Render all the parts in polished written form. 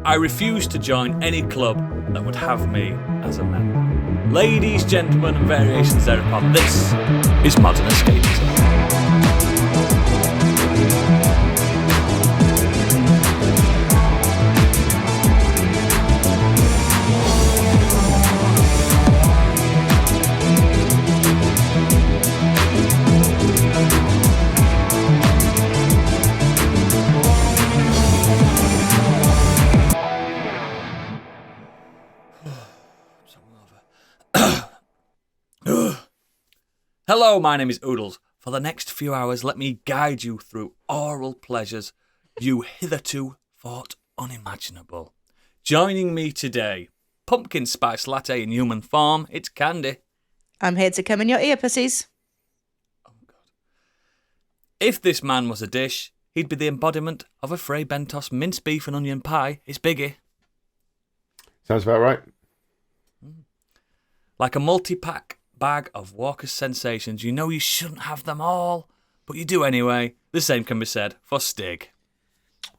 I refuse to join any club that would have me as a member. Ladies, gentlemen, and variations thereupon, this is Modern Escapism. Hello, my name is Oodles. For the next few hours, let me guide you through oral pleasures you hitherto thought unimaginable. Joining me today, pumpkin spice latte in human form, it's Candy. I'm here to come in your ear, pussies. Oh, God. If this man was a dish, he'd be the embodiment of a Fray Bentos mince beef and onion pie. It's Biggie. Sounds about right. Like a multi-pack bag of Walker's sensations, you know you shouldn't have them all, but you do anyway. The same can be said for Stig.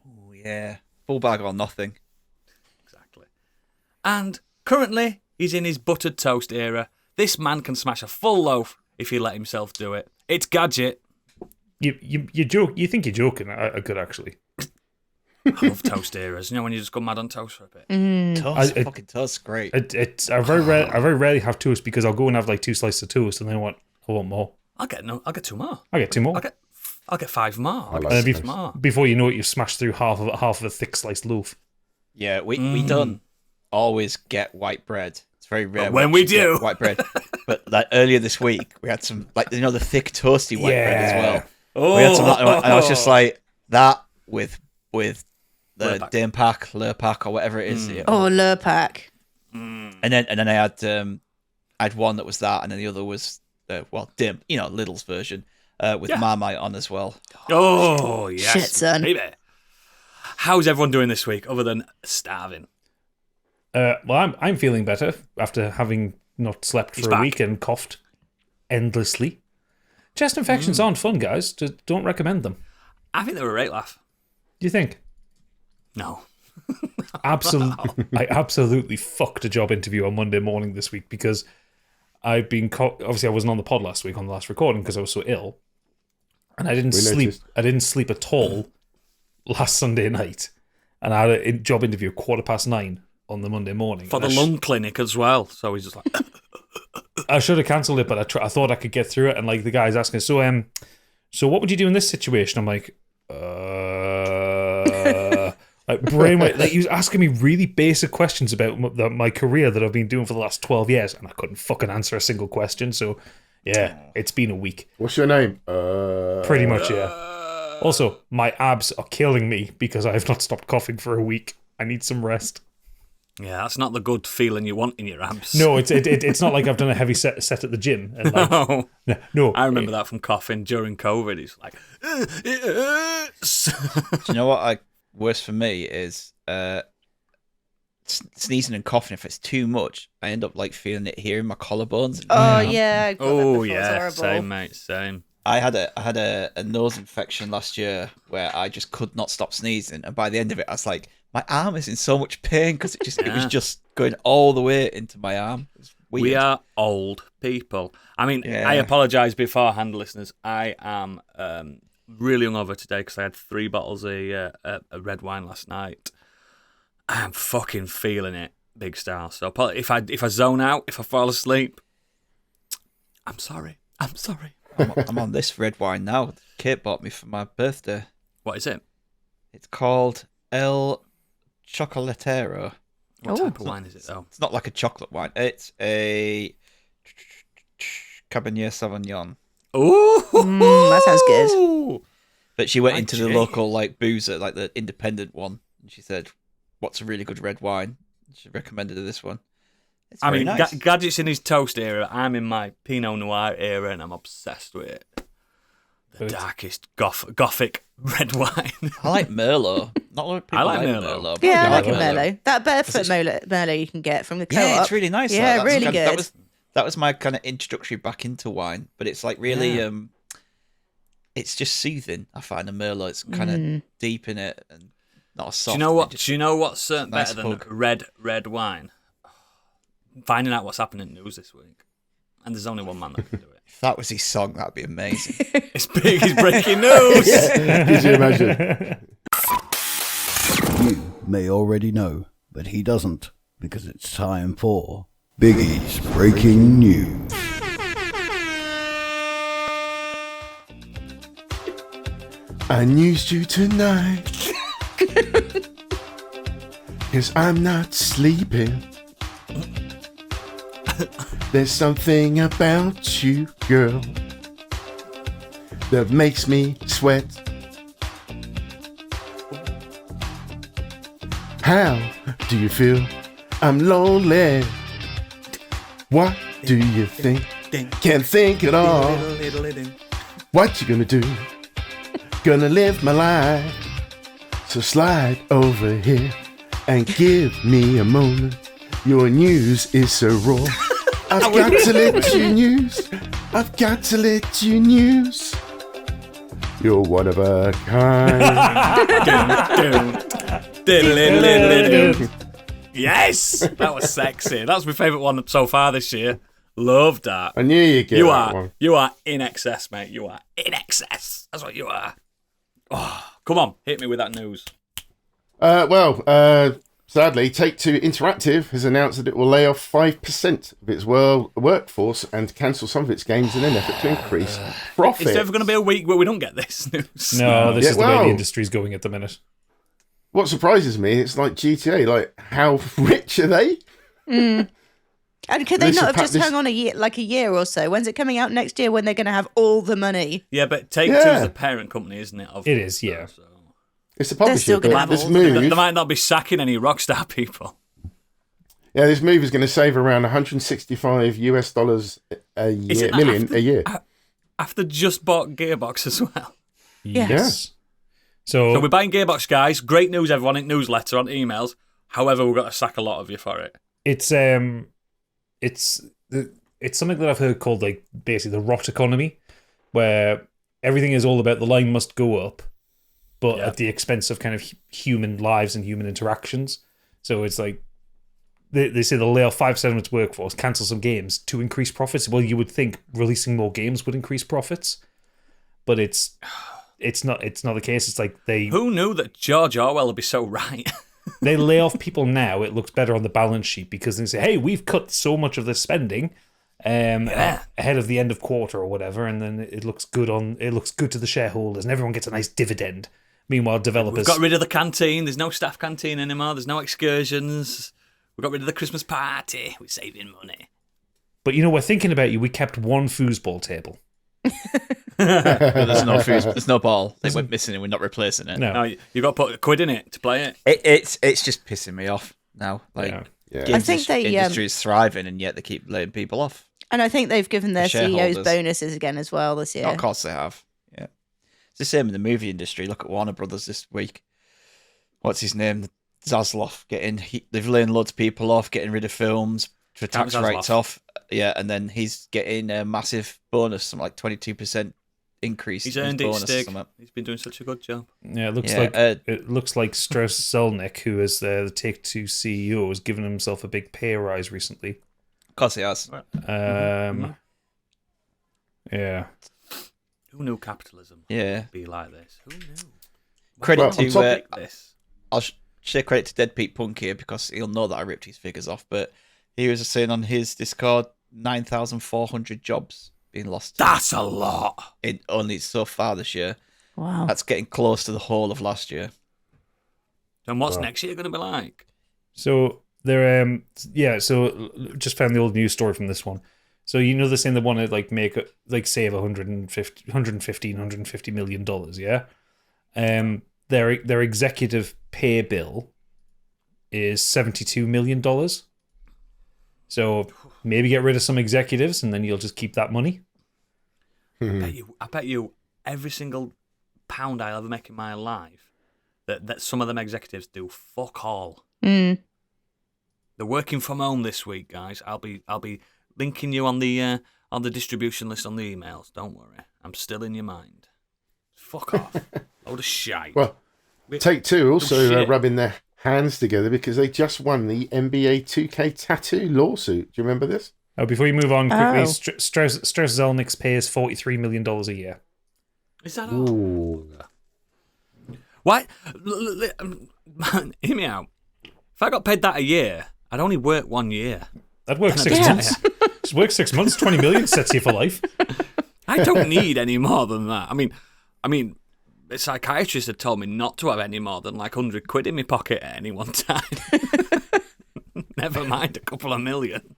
Oh, yeah. Full bag or nothing. Exactly. And currently, he's in his buttered toast era. This man can smash a full loaf if he let himself do it. It's Gadget. You joke. You think you're joking? I could actually. I love toast eras. You know when you just go mad on toast for a bit. Fucking toast, great. I very rarely have toast because I'll go and have like 2 slices of toast and then I want more. I'll get 2 more. I get 2 more. I'll get 5 more. I like toast. Before you know it, you've smashed through half of a thick sliced loaf. Yeah, we don't always get white bread. It's very rare. But when we do white bread, but like earlier this week we had some the thick toasty white bread as well. Oh, we had some, and I was just like that with the Lurpak or whatever it is. Oh, Lurpak. And then I had one that was that, and then the other was Dim, Lidl's version with Marmite on as well. Oh yes, shit, son. Baby. How's everyone doing this week, other than starving? Well, I'm feeling better after having not slept for a week and coughed endlessly. Chest infections aren't fun, guys. Just don't recommend them. I think they were a great laugh. Do you think? No. Absolutely. I absolutely fucked a job interview on Monday morning this week because I've been obviously I wasn't on the pod last week on the last recording because I was so ill, and I didn't sleep. I didn't sleep at all last Sunday night, and I had a job interview 9:15 on the Monday morning for the lung clinic as well. So he's just like, I should have cancelled it, but I thought I could get through it. And like the guy's asking, so what would you do in this situation? I'm like, like brainwave. Like he was asking me really basic questions about my career that I've been doing for the last 12 years, and I couldn't fucking answer a single question. So yeah, it's been a week. What's your name? Pretty much, yeah. Also, my abs are killing me because I have not stopped coughing for a week. I need some rest. yeah, that's not the good feeling you want in your abs. No, it's not like I've done a heavy set at the gym. And like, no. I remember that from coughing during COVID. It's like, Do you know what? Worse for me is sneezing and coughing. If it's too much, I end up like feeling it here in my collarbones. Oh yeah. I got that oh before. It's yeah, horrible. same mate, same. I had a nose infection last year where I just could not stop sneezing, and by the end of it, I was like, my arm is in so much pain because it was just going all the way into my arm. It was weird. We are old people. I mean, Yeah. I apologise beforehand, listeners. I am really hungover today because I had 3 bottles of red wine last night. I am fucking feeling it, big style. So if I zone out, if I fall asleep, I'm sorry. I'm on this red wine now. Kate bought me for my birthday. What is it? It's called El Chocolatero. What type of wine is it, though? It's not like a chocolate wine. It's a Cabernet Sauvignon. Ooh, that sounds good. But she went into the local boozer, like the independent one, and she said, "What's a really good red wine?" She recommended this one. It's very nice. Gadget's in his toast era. I'm in my Pinot Noir era, and I'm obsessed with it. The darkest gothic red wine. I like Merlot. Not a lot of people like Merlot. Yeah, I like a Merlot. That barefoot Merlot you can get from the co-op. Yeah, it's really nice. Yeah, That's really good. That was my kind of introductory back into wine, but it's like really, it's just soothing. I find a Merlot, it's kind of deep in it, and not a soft. Do you know what? just- Do you know what's nice better than hug. red wine? Finding out what's happening in the news this week, and there's only one man that can do it. If that was his song, that'd be amazing. It's big. It's breaking news. Could you imagine? You may already know, but he doesn't, because it's time for Biggie's Breaking News. I used you tonight. 'Cause I'm not sleeping. There's something about you, girl, that makes me sweat. How do you feel? I'm lonely. What do you think? Can't think at all. What you gonna do? Gonna live my life. So slide over here and give me a moment. Your news is so raw. I've got to let you news. I've got to let you news. You're one of a kind. Yes, that was sexy. That was my favourite one so far this year. Loved that. I knew you'd get that one. You are in excess, mate. You are in excess. That's what you are. Oh, come on, hit me with that news. Sadly, Take-Two Interactive has announced that it will lay off 5% of its workforce and cancel some of its games in an effort to increase profit. Is there ever going to be a week where we don't get this news? No, this Yeah, is the way well- the industry's going at the minute. What surprises me, it's like GTA. Like, how rich are they? And could they This not is have just this- hung on a year or so? When's it coming out next year when they're going to have all the money? Yeah, but Take-Two's Yeah. the parent company, isn't it? of It is, yeah. So. It's the publisher. still gonna but have this all- move, They might not be sacking any Rockstar people. yeah, this move is going to save around $165 a Is year, it million after- a year. After just bought Gearbox as well. Yes. So, So we're buying Gearbox, guys. Great news, everyone, in newsletter, on emails. However, we've got to sack a lot of you for it. it's something that I've heard called like basically the rot economy, where everything is all about the line must go up, but Yeah. at the expense of kind of human lives and human interactions. So it's like they say they'll lay off 5% of its workforce, cancel some games to increase profits. Well, you would think releasing more games would increase profits, but it's not the case. It's like Who knew that George Orwell would be so right? they lay off people now. It looks better on the balance sheet because they say, "Hey, we've cut so much of this spending ahead of the end of quarter or whatever," and then it looks good to the shareholders, and everyone gets a nice dividend. Meanwhile, developers We've got rid of the canteen. There's no staff canteen anymore. There's no excursions. We got rid of the Christmas party. We're saving money. But we're thinking about you. We kept one foosball table. There's no fuse, there's no ball. They went missing and we're not replacing it. No. No, you've got to put a quid in it to play it. It's just pissing me off now. Like, Yeah. Yeah. games I think they, industry is thriving and yet they keep laying people off. And I think they've given their The CEOs shareholders. bonuses again as well this year. Of course they have. Yeah, it's the same in the movie industry. Look at Warner Brothers this week. What's his name? Zaslav they've laid loads of people off, getting rid of films for tax Zaslav. write-off. Yeah, and then he's getting a massive bonus, something like 22% increase. He's in his earned it, bonus or Stig. something. He's been doing such a good job. Yeah, it Yeah, looks like Strauss Zelnick, who is the Take-Two CEO, has given himself a big pay rise recently. Of course he has. Yeah. Who knew capitalism Yeah. would be like this? Who knew? Credit Well, to on top Like this. I'll share credit to Dead Pete Punk here because he'll know that I ripped his figures off. But he was saying on his Discord 9,400 jobs being lost That's a lot. in only so far this year. Wow. That's getting close to the whole of last year. And what's Wow. next year going to be like? So they're so just found the old news story from this one. So they're saying they want to save 150 million dollars, yeah? Their executive pay bill is $72 million. So maybe get rid of some executives and then you'll just keep that money. I bet you every single pound I'll ever make in my life that some of them executives do fuck all. Mm. They're working from home this week, guys. I'll be linking you on the distribution list on the emails. Don't worry, I'm still in your mind. Fuck off. Load of shite. Well, Take-Two also shit. rubbing their hands together because they just won the NBA 2K tattoo lawsuit. Do you remember this? Oh, before you move on quickly, Oh. Strauss Zelnick pays $43 million a year. Is that all? Ooh. Why? Man, hear me out. If I got paid that a year, I'd only work 1 year. That'd work 6 Yeah. months. Just work 6 months, 20 million sets you for life. I don't need any more than that. I mean, a psychiatrist had told me not to have any more than like 100 quid in my pocket at any one time. Never mind a couple of million.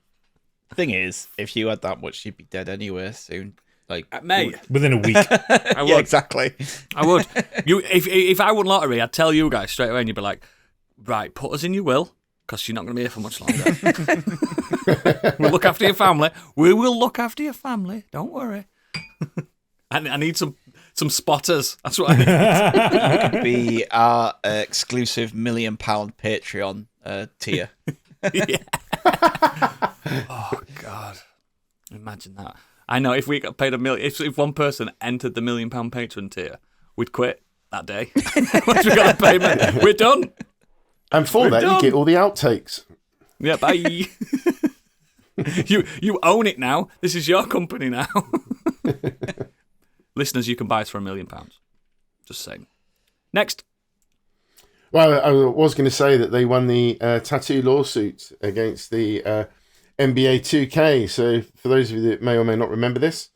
Thing is, if you had that much, you'd be dead anyway soon. Like, Mate, Within a week. I would. yeah, exactly. I would. If I won lottery, I'd tell you guys straight away, and you'd be like, right, put us in your will, because you're not going to be here for much longer. We'll look after your family. We will look after your family. Don't worry. I need some spotters. That's what I need. Be our exclusive £1 million Patreon tier. Yeah. Oh God! Imagine that. I know if we got paid $1 million, if one person entered the £1 million patron tier, we'd quit that day. Once we got the payment, we're done. And for We're that, done. you get all the outtakes. Yeah, bye. You own it now. This is your company now. Listeners, you can buy us for £1 million. Just saying. Next. Well, I was going to say that they won the tattoo lawsuit against the NBA 2K. So, for those of you that may or may not remember this,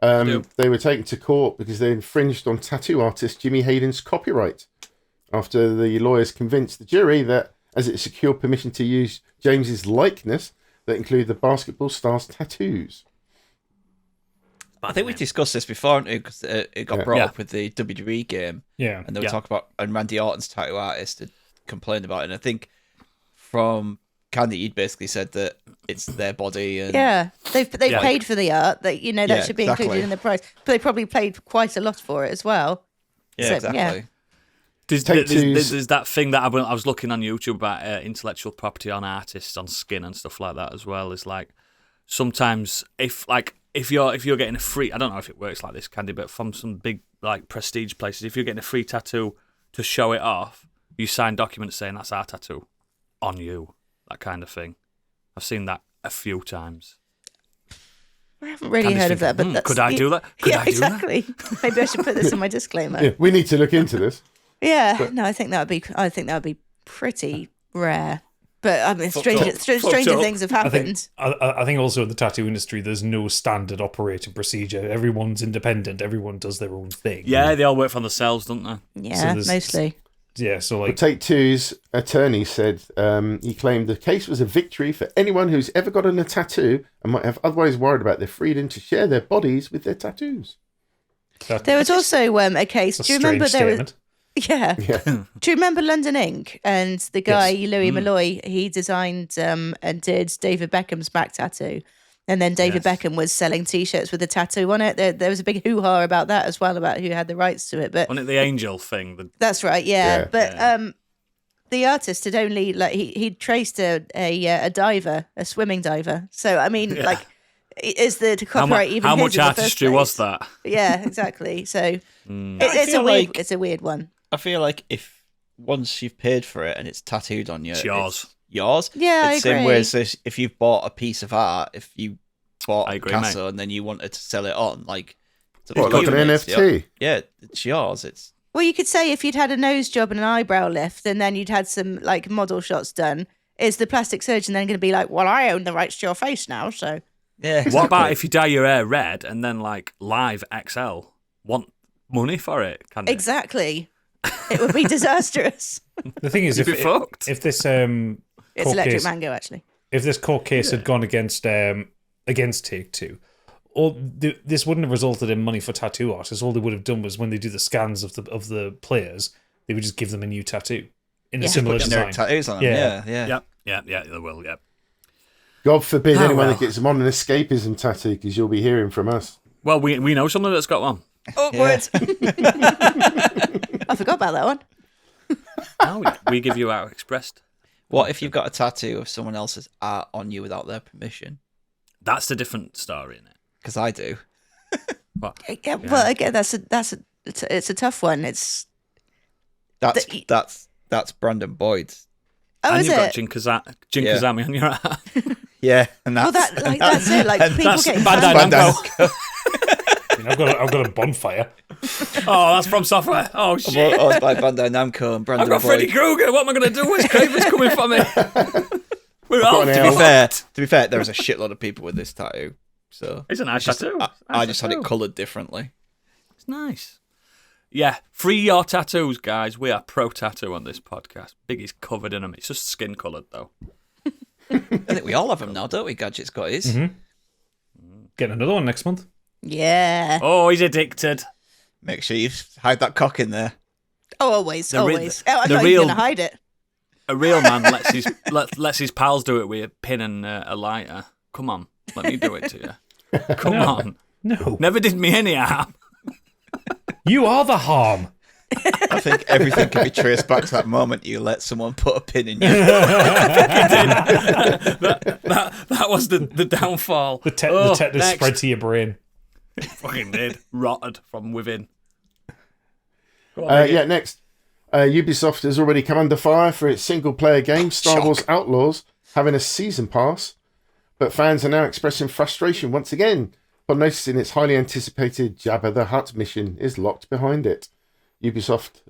do. they were taken to court because they infringed on tattoo artist Jimmy Hayden's copyright after the lawyers convinced the jury that, as it secured permission to use James's likeness, that included the basketball star's tattoos. I think we discussed this before, because it got brought up with the WWE game. Yeah. And they were talking about, and Randy Orton's tattoo artist had complained about it. And I think from Candy, you'd basically said that it's their body. And Yeah, they've paid for the art. That that Yeah, should be exactly. included in the price. But they probably paid quite a lot for it as well. Yeah, So, exactly. yeah. There's that thing that I was looking on YouTube about intellectual property on artists, on skin and stuff like that as well. Is like sometimes if you're getting a free, I don't know if it works like this, Candy, but from some big like prestige places, if you're getting a free tattoo to show it off, you sign documents saying that's our tattoo on you, that kind of thing. I've seen that a few times. I haven't really Candy's heard of that, thinking, but that's, could I do that? Could yeah, I do that? exactly. Maybe I should put this in my disclaimer. Yeah, we need to look into this. Yeah, no, I think that would be pretty rare. But I mean, stranger up. things have happened. I think also in the tattoo industry, there's no standard operating procedure. Everyone's independent. Everyone does their own thing. Yeah, they all work for themselves, don't they? Yeah, there's- mostly. Yeah, so But like, Take-Two's attorney said he claimed the case was a victory for anyone who's ever gotten a tattoo and might have otherwise worried about their freedom to share their bodies with their tattoos. There was also a case. that's Do a you remember strange there was? statement. Yeah. Yeah. Do you remember London Ink and the guy Yes. Louis Malloy? He designed and did David Beckham's back tattoo, and then David Beckham was selling T-shirts with a tattoo on it. There was a big hoo-ha about that as well, about who had the rights to it. But Wasn't it the angel thing? that's right, yeah. Yeah. But the artist had only he traced a diver, a swimming diver. So I mean, is the copyright even how his much in the first artistry was place? that? Yeah, exactly. So I feel it's a weird one. I feel like if once you've paid for it and it's tattooed on you, It's yours. It's yours. Yeah, it's I the same way agree. as this, if you've bought a piece of art, if you bought I a agree, Picasso and then you wanted to sell it on, like, it's What, like an it's NFT? your- yeah, it's yours. It's Well, you could say if you'd had a nose job and an eyebrow lift, and then you'd had some like model shots done, is the plastic surgeon then going to be like, "Well, I own the rights to your face now, so yeah. What about if you dye your hair red and then like Live XL want money for it? Can they? exactly, it would be disastrous." The thing is, You'd if be fucked. if this It's court Electric case, Mango, actually. if this court case had gone against Take-Two, this wouldn't have resulted in money for tattoo artists. All they would have done was when they do the scans of the players, they would just give them a new tattoo in a Yeah. similar generic design. tattoos on them? Yeah. Yeah. Yeah, they will. Yeah. God forbid Oh, anyone well. that gets a modern escapism tattoo, because you'll be hearing from us. Well, we know someone that's got one. Awkward. I forgot about that one. Oh, yeah. We give you our expressed. What if you've got a tattoo of someone else's art on you without their permission? That's a different story, isn't it? Because I do. What? Yeah, well, again, it's a tough one. It's That's Brandon Boyd's. Oh, and is you've got it? Jin Kazami on your arm. Yeah, and Well, that's it. Like people That's getting Bandai fans. Namco. I mean, I've got a bonfire. Oh, that's from software. Oh, shit. Owned by Bandai Namco and Brandon I've got Boyd. Freddy Krueger. What am I going to do? Where's Craven's coming for me? We're all got an To be fair, there was a shitload of people with this tattoo. So It's a nice tattoo. I just had it tattoo. coloured differently. It's nice. Yeah, free your tattoos, guys. We are pro tattoo on this podcast. Biggie's covered in them. It's just skin coloured, though. I think we all have them now, don't we? Gadget's got his. Mm-hmm. Getting another one next month. Yeah. Oh, he's addicted. Make sure you hide that cock in there. Oh, always. The re- Always. I'm the not real- even going to hide it. A real man lets his pals do it with a pin and a lighter. Come on, let me do it to you. Come on. No. Never did me any harm. You are the harm. I think everything can be traced back to that moment you let someone put a pin in you. That was the downfall. The tetanus next. spread to your brain. Fucking did. Rotted from within. Go on, Biggie. Next. Ubisoft has already come under fire for its single-player game, Star Wars Outlaws, having a season pass. But fans are now expressing frustration once again upon noticing its highly anticipated Jabba the Hutt mission is locked behind it. Ubisoft,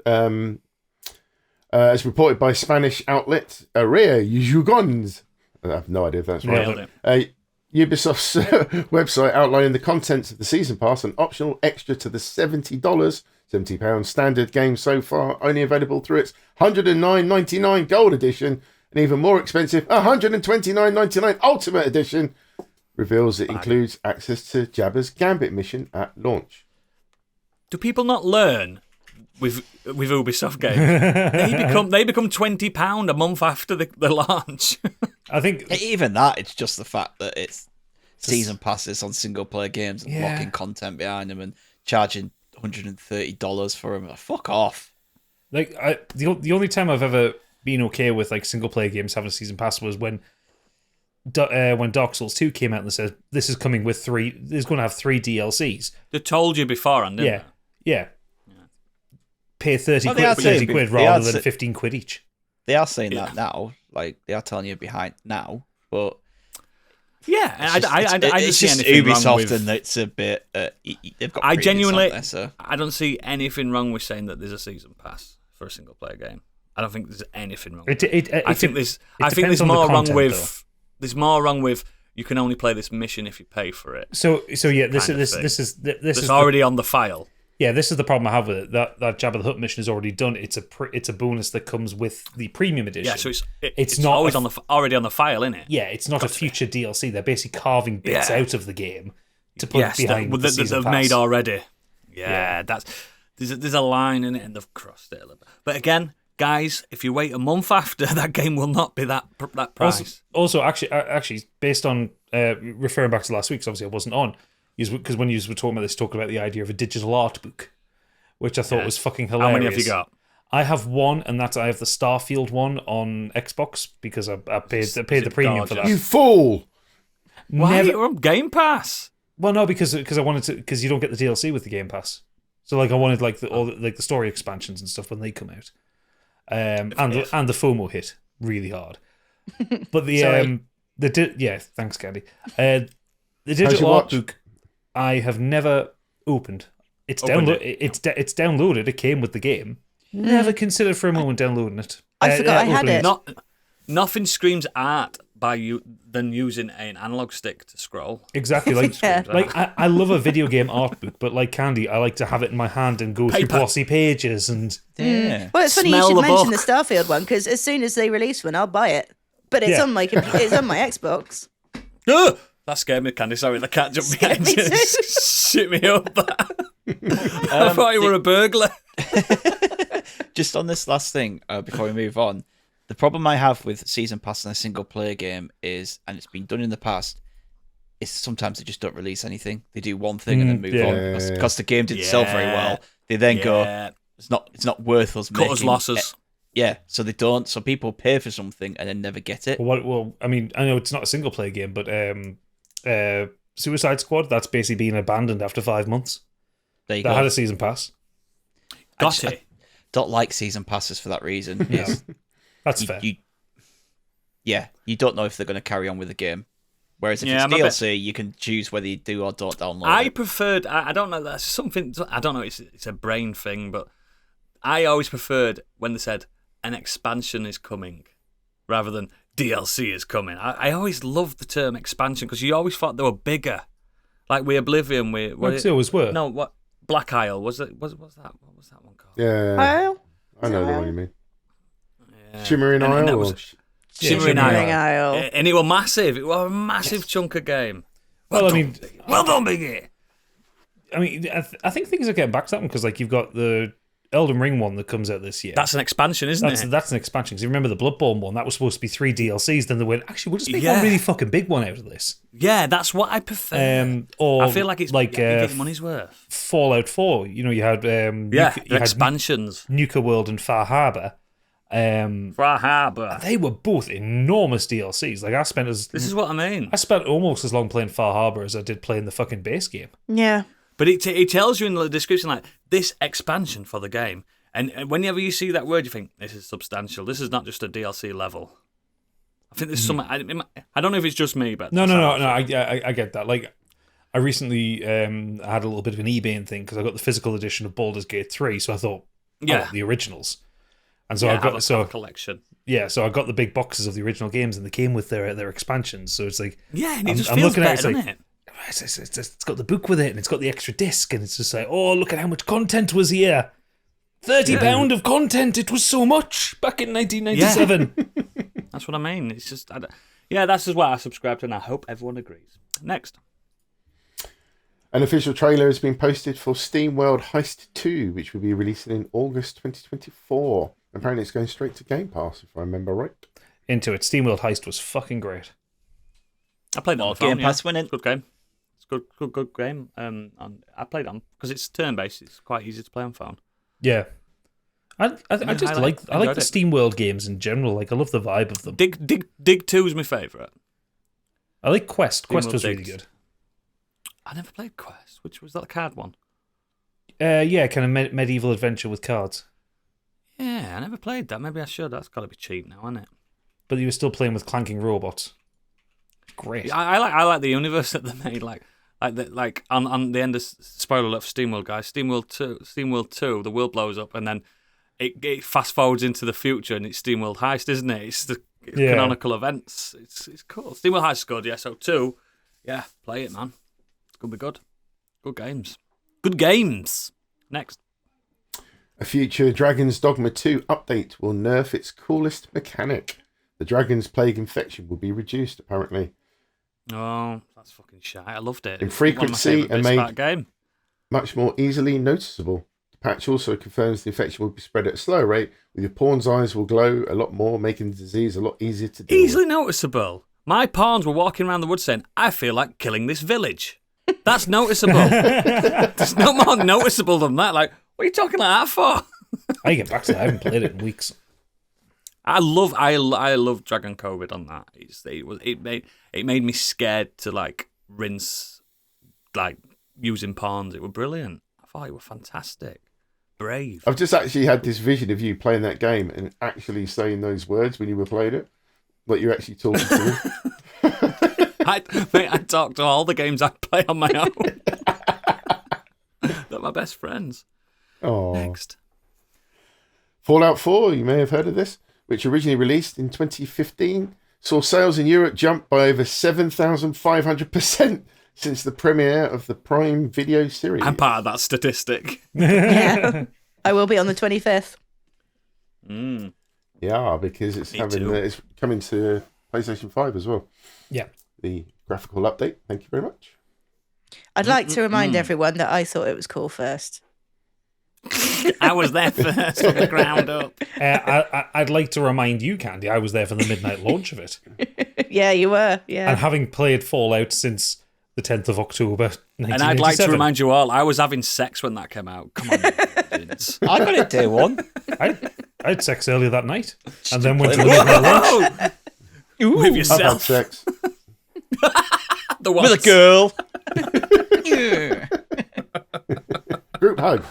as reported by Spanish outlet Area Yugons, I have no idea if that's right. Nailed it. Ubisoft's website outlining the contents of the season pass, an optional extra to the £70 standard game so far, only available through its $109.99 gold edition, and even more expensive $129.99 ultimate edition, reveals it includes access to Jabba's Gambit mission at launch. Do people not learn with Ubisoft games? they become £20 a month after the launch. I think Even that, it's just the fact that it's season passes on single player games and Yeah. locking content behind them and charging $130 for them. Fuck off. like the only time I've ever been okay with like single player games having a season pass was when Dark Souls 2 came out and said this is coming with there's going to have 3 DLCs. They told you beforehand, didn't Yeah. Pay 30 Well, they are quid, saying- 30 quid they are rather than sa- 15 quid each. They are saying that now. Like, they are telling you behind now. But they? Yeah, it's just, I it's don't see just anything wrong Ubisoft with... and it's a bit... they've got I previous, genuinely... haven't they, so. I don't see anything wrong with saying that there's a season pass for a single player game. I don't think there's anything wrong with I think there's depends on the more wrong content, with... though. There's more wrong with you can only play this mission if you pay for it. So yeah, this kind of is thing. this is It's already on the file. this is the problem I have with it. That Jabba the Hutt mission is already done. It's a bonus that comes with the premium edition. Yeah, so it's not always a- already on the file, isn't it? Yeah, it's not a future DLC. They're basically carving bits Yeah. out of the game to put Yes, behind the that season they've pass. made already. Yeah, there's a line in it and they've crossed it a little bit. But again, guys, if you wait a month after, that game will not be that price. Also, actually, based on referring back to last week, 'cause obviously I wasn't on, because when you were talking about this, talking about the idea of a digital art book, which I thought was fucking hilarious. How many have you got? I have one, and that's I have the Starfield one on Xbox because I paid the premium for that. You fool! Why? Never- You're on Game Pass. Well, no, because I wanted to, because you don't get the DLC with the Game Pass. So like I wanted like the story expansions and stuff when they come out, and the FOMO hit really hard. But thanks, Candy. The your digital art watch? book I have never opened. It's Opened it's downloaded. It came with the game. Never considered for a moment downloading it. I forgot I had opening it. Nothing screams art by you than using an analog stick to scroll. Exactly, like Yeah. I love a video game art book, but like Candy, I like to have it in my hand and go through Paper. glossy pages and Yeah. Well, it's funny you Smell should the mention the book. Starfield one because as soon as they release one, I'll buy it. But it's Yeah. on my it's on my Xbox. Ugh! That scared me, Candy. Sorry, the cat jumped behind me you. too. Shit me up. I thought you were a burglar. Just on this last thing, before we move on, the problem I have with season pass in a single player game is, and it's been done in the past, is sometimes they just don't release anything. They do one thing and then move yeah. on because the game didn't sell very Yeah. well. They then go, Yeah. it's not worth us Cut us making losses. Yeah, so they don't. So people pay for something and then never get it. well, I mean, I know it's not a single player game, but Suicide Squad, that's basically been abandoned after 5 months. There you That go. had a season pass. Got it. don't like season passes for that reason. Is That's fair. You don't know if they're going to carry on with the game. Whereas if it's DLC, you can choose whether you do or don't download I it. preferred. I don't know. That's something. I don't know. It's a brain thing, but I always preferred when they said an expansion is coming, rather than DLC is coming. I always loved the term expansion because you always thought they were bigger. Like with Oblivion, They always were. No, what Black Isle was it? What was that one called? Yeah, Isle? I know the one you mean. Yeah. Shimmering And Isle. that Or... was Shimmering Shimmering Isle. Isle. And it was massive. It was a massive chunk of game. Well, I mean, Well done, Biggie. I mean, I think things are getting back to that one because, like, you've got the Elden Ring one that comes out this year. That's an expansion, isn't it? That's an expansion. Because you remember the Bloodborne one, that was supposed to be 3 DLCs. Then they went, actually, we'll just make one really fucking big one out of this. Yeah, that's what I prefer. Or I feel like it's like you get your money's worth. Fallout 4. You know, you had Expansions. Nuka World and Far Harbor. Far Harbor. They were both enormous DLCs. Like This is what I mean. I spent almost as long playing Far Harbor as I did playing the fucking base game. Yeah. But it tells you in the description, like, this expansion for the game. And whenever you see that word, you think, this is substantial. This is not just a DLC level. I think there's some... I don't know if it's just me, but... No. I get that. Like, I recently had a little bit of an eBay thing because I got the physical edition of Baldur's Gate 3, so I thought, the originals. And so I got a collection. Yeah, so I got the big boxes of the original games, and they came with their expansions. So it's like, yeah, and it just feels better, doesn't it? It's got the book with it, and it's got the extra disc, and it's just like, oh, look at how much content was here. £30 of content. It was so much back in 1997. Yeah. That's what I mean. It's just, that's just what I subscribe to, and I hope everyone agrees. Next. An official trailer has been posted for SteamWorld Heist 2, which will be releasing in August 2024. Apparently it's going straight to Game Pass, if I remember right. Into it. SteamWorld Heist was fucking great. I played it on the phone, Game Pass winning. Good game. It's good game. I played it on, because it's turn-based, it's quite easy to play on phone. Yeah. I like the SteamWorld games in general. Like, I love the vibe of them. Dig 2 is my favourite. I like Quest. Quest was really Digs. good. I never played Quest. Which was that, the card one? Yeah, kind of medieval adventure with cards. Yeah, I never played that. Maybe I should. That's got to be cheap now, isn't it? But you were still playing with clanking robots. Great. I like the universe that they made. Like on the end of spoiler alert for SteamWorld, guys. SteamWorld 2, the world blows up, and then it fast forwards into the future, and it's SteamWorld Heist, isn't it? It's the canonical events. It's cool. SteamWorld Heist is good. Yeah. So 2, play it, man. It's gonna be good. Good games. Good games. Next. A future Dragon's Dogma 2 update will nerf its coolest mechanic. The Dragon's Plague infection will be reduced, apparently. Oh, that's fucking shit. I loved it. In frequency and made game. much more easily noticeable. The patch also confirms the infection will be spread at a slower rate, with your pawn's eyes will glow a lot more, making the disease a lot easier to deal Easily with. noticeable. My pawns were walking around the woods saying, I feel like killing this village. That's noticeable. There's no more noticeable than that. Like, what are you talking like that for? I get back to that. I haven't played it in weeks. I love Dragon COVID on that. It made me scared to like rinse, like using pawns. It were brilliant. I thought it were fantastic. Brave. I've just actually had this vision of you playing that game and actually saying those words when you were playing it. Like you're actually talking to him. I talk to all the games I play on my own. They're my best friends. Oh. Next. Fallout 4, you may have heard of this, which originally released in 2015, saw sales in Europe jump by over 7,500% since the premiere of the Prime Video series. I'm part of that statistic. Yeah. I will be on the 25th. Yeah, because it's it's coming to PlayStation 5 as well. Yeah. The graphical update. Thank you very much. I'd like to remind everyone that I thought it was cool first. I was there first from the ground up. I'd like to remind you, Candy, I was there for the midnight launch of it. Yeah, you were. Yeah. And having played Fallout since the 10th of October, 1987. And I'd like to remind you all, I was having sex when that came out. Come on, Vince. I got it day one. I had sex earlier that night, and then went to the midnight launch. With I've had yourself. sex. With a girl. Group hug.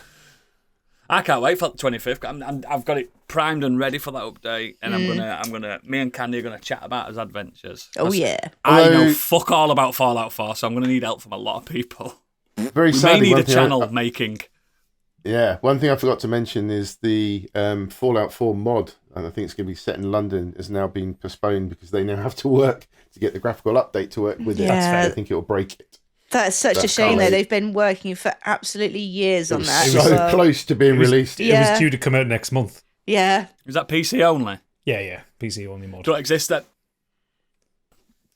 I can't wait for the 25th. I've got it primed and ready for that update, and me and Candy are gonna chat about his adventures. Oh yeah. I know fuck all about Fallout 4, so I'm gonna need help from a lot of people. Very We sadly, may need one a thing channel making. Yeah, one thing I forgot to mention is the Fallout 4 mod, and I think it's going to be set in London, has now been postponed because they now have to work to get the graphical update to work with it. Yeah. I think it will break it. That's such a That's shame, though. great. They've been working for absolutely years on that. So as well. close to being released. It Yeah. was due to come out next month. Yeah. Is that PC only? Yeah. PC only mod. Do it exist that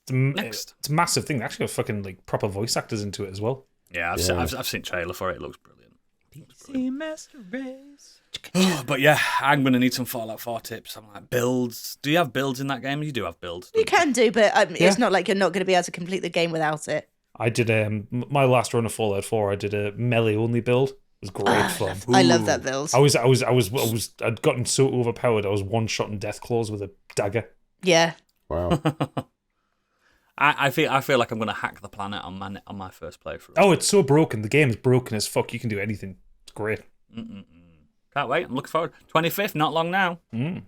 It's a massive thing. They actually got fucking like proper voice actors into it as well. Yeah, I've seen trailer for it. It looks brilliant. Master Race. But yeah, I'm going to need some Fallout 4 tips. I'm like, builds. Do you have builds in that game? You do have builds. You can do, but Yeah. it's not like you're not going to be able to complete the game without it. I did my last run of Fallout 4. I did a melee only build. It was great fun. I love that build. I'd gotten so overpowered. I was one shot in death claws with a dagger. Yeah. Wow. I feel like I'm going to hack the planet on my first playthrough. Oh, it's so broken. The game is broken as fuck. You can do anything. It's great. Can't wait. I'm looking forward. 25th, not long now. Mm.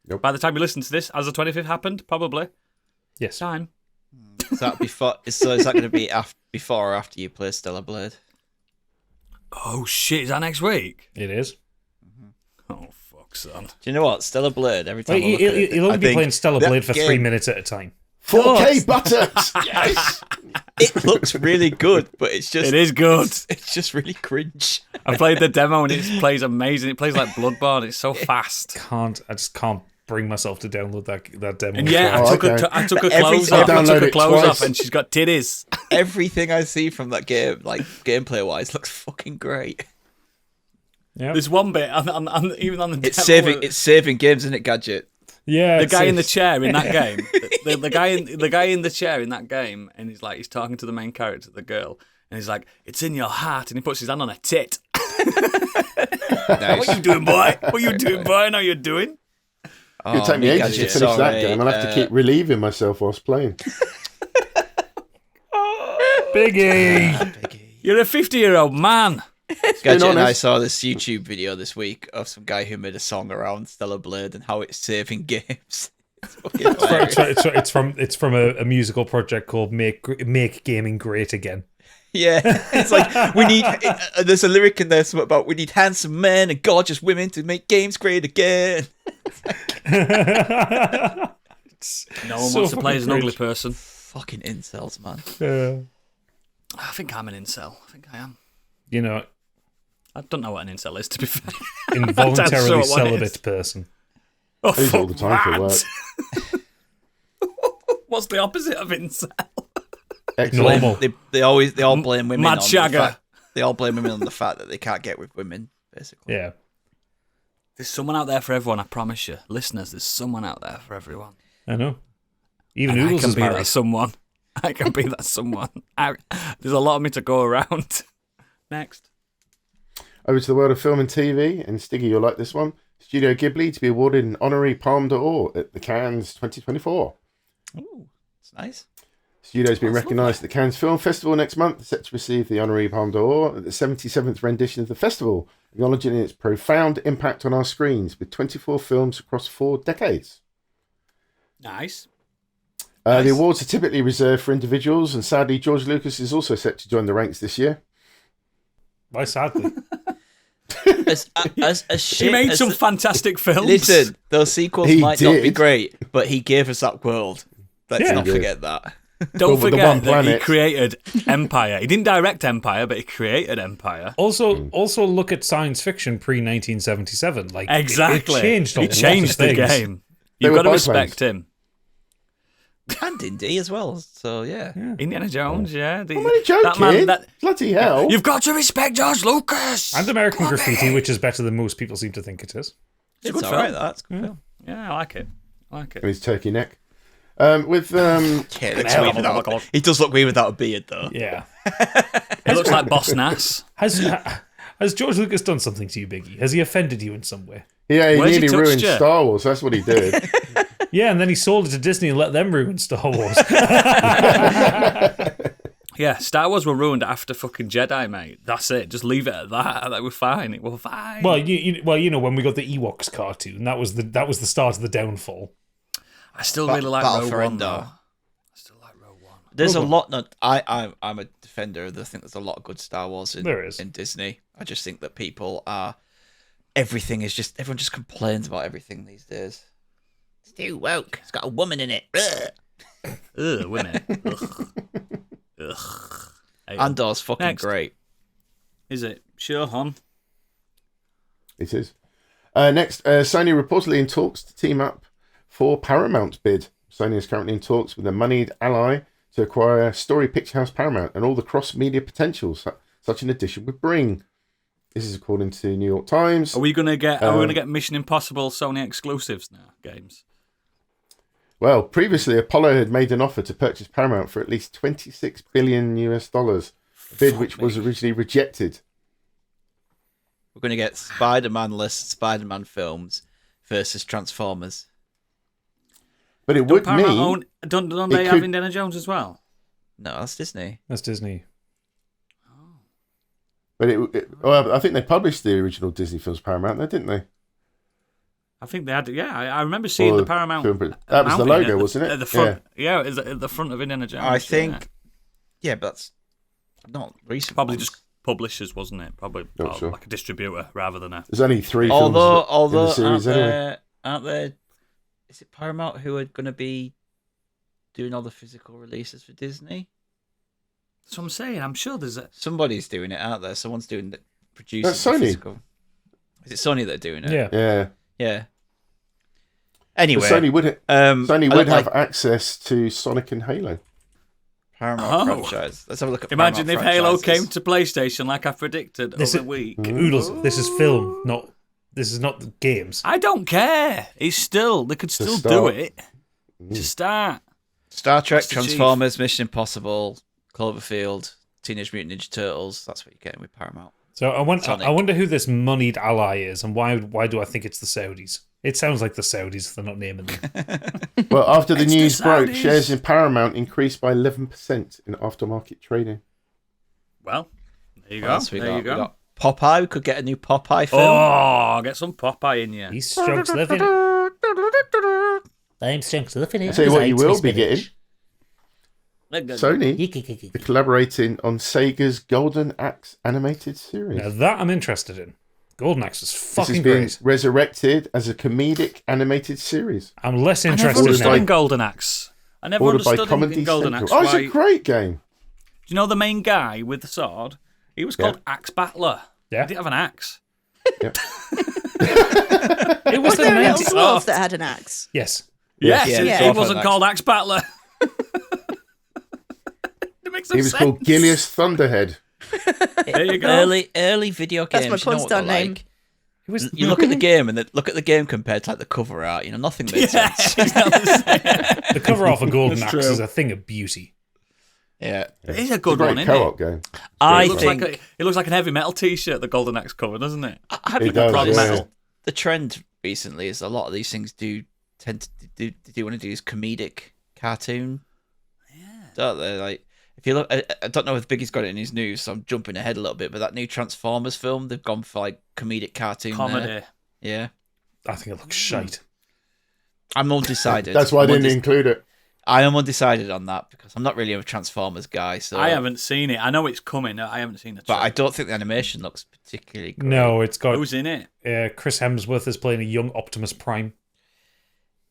Yep. By the time you listen to this, has the 25th happened? Probably. Yes. Time. Is that before? So is that going to be before or after you play Stellar Blade? Oh shit! Is that next week? It is. Oh fuck, son. Do you know what? Stellar Blade. Every time Wait, I look at it, he'll I only be think playing Stellar that Blade for 3 game- minutes at a time. 4K buttons! Yes! It looks really good, but it's just It is good. It's just really cringe. I played the demo and it plays amazing. It plays like Bloodborne. It's so fast. I just can't bring myself to download that demo. And yeah, Oh, I took okay. I took her Every clothes time off. I I took her download it clothes twice. off, and she's got titties. Everything I see from that game, like gameplay wise, looks fucking great. Yeah. There's one bit, even on the It's demo saving games, isn't it, Gadget? Yeah, the guy in the chair in that game, the guy in the chair in that game, and he's talking to the main character, the girl, and he's like, "It's in your heart," and he puts his hand on a tit. Nice. What you doing, boy? What you doing, boy? I know you're doing. It'll take me ages to Gadget, finish that sorry, game. I'll have to keep relieving myself whilst playing. Biggie. You're a 50-year-old man. Gadget and I honest. saw this YouTube video this week of some guy who made a song around Stellar Blade and how it's saving games. It's fucking hilarious. It's from a musical project called Make Gaming Great Again. Yeah, it's like we need. There's a lyric in there something about we need handsome men and gorgeous women to make games great again. No one So wants to play as an fucking ugly cringe. person. Fucking incels, man. I think I'm an incel. I think I am. You know, I don't know what an incel is, to be fair. involuntarily That's what it celibate is. person. Oh, I use it all the fuck time for that. work. What's the opposite of incel? Excellent. Normal. They all blame women. Mad on shagger. The fact, they all blame women on the fact that they can't get with women. Basically, Yeah. There's someone out there for everyone, I promise you. Listeners, there's someone out there for everyone. I know. Even And I Noodles can is be that married. someone. I can be that someone. There's a lot of me to go around. Next. Over to the world of film and TV, and Stiggy, you'll like this one. Studio Ghibli to be awarded an honorary Palme d'Or at the Cannes 2024. ooh, it's nice. Studio's been recognised at the Cannes Film Festival next month, set to receive the honorary Palme d'Or at the 77th rendition of the festival, acknowledging its profound impact on our screens with 24 films across 4 decades. Nice. The awards are typically reserved for individuals, and sadly, George Lucas is also set to join the ranks this year. Why sadly? As shit He made as some the- fantastic films. Listen, those sequels He might not be did. great, but he gave us that world. Let's Yeah. not He did. forget that. Don't Over the forget one that he planet. created Empire. He didn't direct Empire, but he created Empire. Also look at science fiction pre 1977. Like Exactly. it changed a He lot changed of the things. game. They You've were got to biplanes. respect him. And Indy as well. So yeah. Indiana Jones, yeah. I'm only joking. Bloody hell. You've got to respect George Lucas. And American Graffiti, which is better than most people seem to think it is. It's a It's good alright. film. That's a good film. Yeah, I like it. And his turkey neck. With Yeah, it looks weird without, he does look weird without a beard, though. Yeah. It looks like Boss Nass. Has George Lucas done something to you, Biggie? Has he offended you in some way? yeah, he Where's he nearly touched ruined you? Star Wars. That's what he did. Yeah, and then he sold it to Disney and let them ruin Star Wars. Yeah, Star Wars were ruined after fucking Jedi, mate. That's it. Just leave it at that. That we're fine. It was fine. Well, when we got the Ewoks cartoon, that was the start of the downfall. I still really like Battle Rogue for One, Endor. though. I still like Rogue One. There's a Rogue lot. No, I'm a defender. I think there's a lot of good Star Wars There is. in Disney. I just think that everyone just complains about everything these days. It's too woke. It's got a woman in it. Ugh. Ugh, wouldn't it? Ugh. Ugh. Hey, Andor's fucking Next. great. Is it? Sure, hon. It is. Next, Sony reportedly in talks to team up for Paramount's bid. Sony is currently in talks with a moneyed ally to acquire Story Picture House Paramount and all the cross-media potentials such an addition would bring. This is according to New York Times. Are we gonna get Mission Impossible Sony exclusives now? Games. Well, previously Apollo had made an offer to purchase Paramount for at least $26 billion, a bid which was originally rejected. We're going to get Spider-Man-less Spider-Man films versus Transformers. But it would mean... Don't it they have could- Indiana Jones as well? No, that's Disney. That's Disney. But well, I think they published the original Disney films Paramount, there, didn't they? I think they had. Yeah, I remember seeing Or the Paramount. that was the mounting logo, at wasn't it? At the front. Yeah, it was at the front of Indiana Jones. I think... Yeah, but that's not recent. probably ones. just publishers, wasn't it? Probably Not sure. like a distributor rather than a. There's only 3 films Although in the series anyway. aren't there? Is it Paramount who are going to be doing all the physical releases for Disney? That's what I'm saying. I'm sure there's a. Somebody's doing it out there. Someone's doing the producing. That's the Sony. physical. Is it Sony that are doing it? Yeah. Yeah. Yeah. But Anyway, Sony would I have like access to Sonic and Halo. Paramount Oh. franchise. Let's have a look at. Imagine if Paramount Halo franchises. came to PlayStation like I predicted This over is- the week. Oodles, this is film, not. This is not the games. I don't care. It's still they could still do start. it. To start. Star Trek, Master Chief. Transformers, Mission Impossible, Cloverfield, Teenage Mutant Ninja Turtles. That's what you're getting with Paramount. So Sonic. I wonder who this moneyed ally is, and why do I think it's the Saudis? It sounds like the Saudis if they're not naming them. Well, after the It's the news broke, Saudis. shares in Paramount increased by 11% in aftermarket trading. Well, there you What go. else we There got? you go. We got Popeye. We could get a new Popeye film. Oh, get some Popeye in you. These strokes living. I'm strokes living. I'll tell you what you will be getting. Sony Now are collaborating on Sega's Golden Axe animated series. that I'm interested in. Golden Axe is This has fucking been great. resurrected as a comedic animated series. I'm less I never interested Ordered understood by- now. in Golden Axe. I never Ordered by understood in Comedy Golden Central. Axe. Oh, it's Why, a great game. do you know the main guy with the sword? He was called Axe Battler. Yeah. He didn't have an axe. It was Was the there a little 90s. dwarf that had an axe? Yes. Yes, Yeah, he yeah. wasn't called Axe Battler. It makes no He was sense. called Gilius Thunderhead. There you go. Early video That's games. my you know porn what they're star name. like. You look at the game and look at the game compared to like the cover art. You know, nothing makes Yeah, sense. The cover off of Golden That's Axe true. is a thing of beauty. Yeah, It is a It's a good one, great isn't co-op it? game. I It looks think like it looks like an heavy metal T-shirt. The Golden Axe cover, doesn't it? I It think does, prog yeah. metal. the trend recently is a lot of these things tend to do want to do is comedic cartoon. Yeah, don't they? Like if you look, I don't know if Biggie's got it in his news, so I'm jumping ahead a little bit. But that new Transformers film, they've gone for like comedic cartoon. Comedy. There. Yeah, I think it looks shite. I'm undecided. That's why I I'm didn't include it. I am undecided on that because I'm not really a Transformers guy. So I haven't seen it. I know it's coming. I haven't seen it. but I don't think the animation looks particularly great. No, it's got Who's in it? Chris Hemsworth is playing a young Optimus Prime.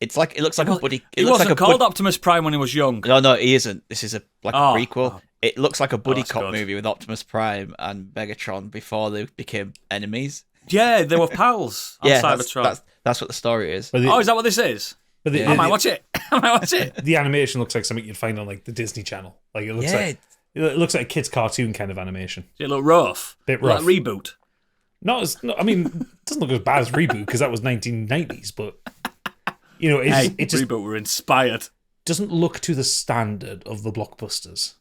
It looks like a buddy. He looks wasn't like a called bud- Optimus Prime when he was young. No, he isn't. This is a Oh, prequel. oh. It looks like a buddy that's cop good. movie with Optimus Prime and Megatron before they became enemies. Yeah, they were pals on Yeah, Cybertron. that's what the story is. But the, Oh, is that what this is? but the, I might the, watch it. I might watch it. the animation looks like something you'd find on like the Disney Channel. Like it looks like it looks like a kid's cartoon kind of animation. Does it look rough? Bit Like rough. reboot. I mean, it doesn't look as bad as Reboot because that was 1990s, but you know, Hey, it just reboot were inspired. doesn't look to the standard of the blockbusters.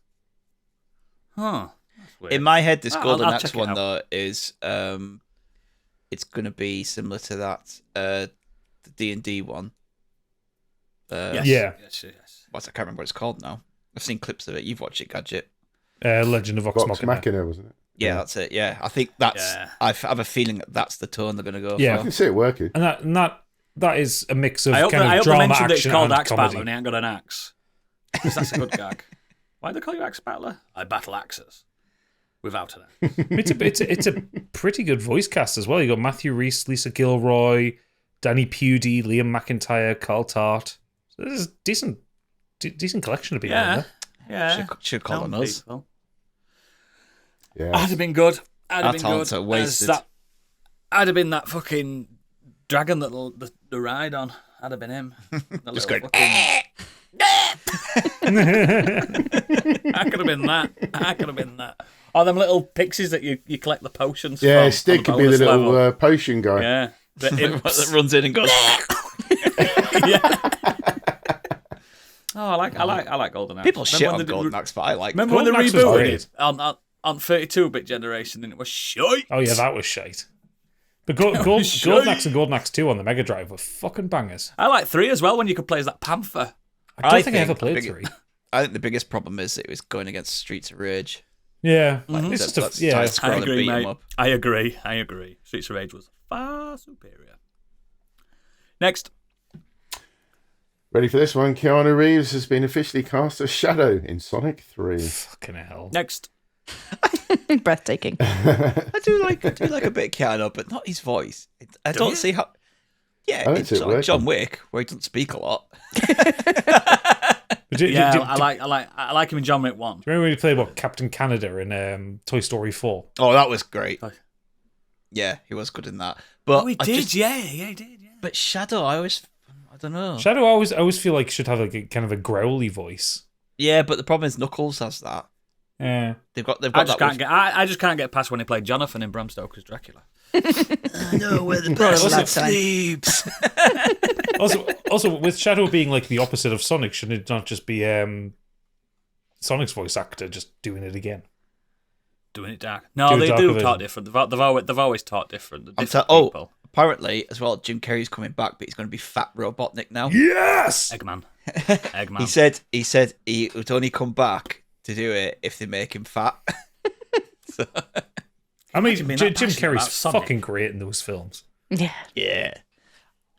Huh. That's weird. In my head, this I'll Golden check Axe it one out. though is it's going to be similar to that the D&D one. Yes. Yeah. Yes. I can't remember what it's called now. I've seen clips of it. You've watched it, Gadget. Legend of Vox Vox Machina. Machina, wasn't it? Yeah, that's it. Yeah, I think that's. Yeah. I have a feeling that's the tone they're going to go Yeah. I for. can see it working. And that is a mix of I hope kind they of drama, mentioned that it's action, called and Axe Battler comedy. and he ain't got an axe. Because that's a good gag. Why do they call you Axe Battler? I battle axes. Without an axe. It's a pretty good voice cast as well. You got Matthew Rhys, Lisa Gilroy, Danny Pudi, Liam McIntyre, Carl Tart. So this is decent collection of people. In Yeah. there. Yeah. Should call on us. People. Yeah. I'd have been good. I'd Our have been talents good. are wasted. I'd have been that fucking dragon that the ride on. I'd have been him. That Just little going, fucking- I could have been that. I could have been that. Oh, them little pixies that you collect the potions from. Yeah, on Stick the could be the bonus little level. potion guy. Yeah. The imps. that runs in and goes. Yeah. Oh, I like Golden Axe. People Remember shit when on they did- Golden Axe, but I like. Remember when they Golden Axe was rebooted great. it on 32-bit generation and it was shite? Oh yeah, that was shite. But was Golden shite. Axe and Golden Axe 2 on the Mega Drive were fucking bangers. I like 3 as well when you could play as that panther. I don't think I ever the played big- 3. I think the biggest problem is it was going against Streets of Rage. Yeah, Mm-hmm. it's just That's yeah. tight. I Scroll and agree, beat 'em mate. up. I agree. Streets of Rage was far superior. Next. Ready for this one? Keanu Reeves has been officially cast as Shadow in Sonic 3. Fucking hell. Next. Breathtaking. I do like a bit of Keanu, but not his voice. I don't you? see how. Yeah, I don't it's see it like working. John Wick, where he doesn't speak a lot. But do I like him in John Wick 1. you remember when he played Captain Canada in Toy Story 4? Oh, that was great. Oh. Yeah, he was good in that. But Oh, he I did, just- yeah, he did, yeah. But Shadow, I don't know. Shadow, I always feel like should have like a kind of a growly voice. Yeah, but the problem is Knuckles has that. Yeah. They've got I that. just can't get past when he played Jonathan in Bram Stoker's Dracula. I know where the also- person sleeps. Also, with Shadow being like the opposite of Sonic, shouldn't it not just be Sonic's voice actor just doing it again? Doing it dark. No, Do a they darker do version. talk different. They've always taught different. They're different Oh, people. apparently as well, Jim Carrey's coming back, but he's going to be Fat Robotnik now. Yes. Eggman. He said he would only come back to do it if they make him fat. So, I mean, Imagine being Jim that passionate Carrey's about Sonic. fucking great in those films. Yeah. yeah,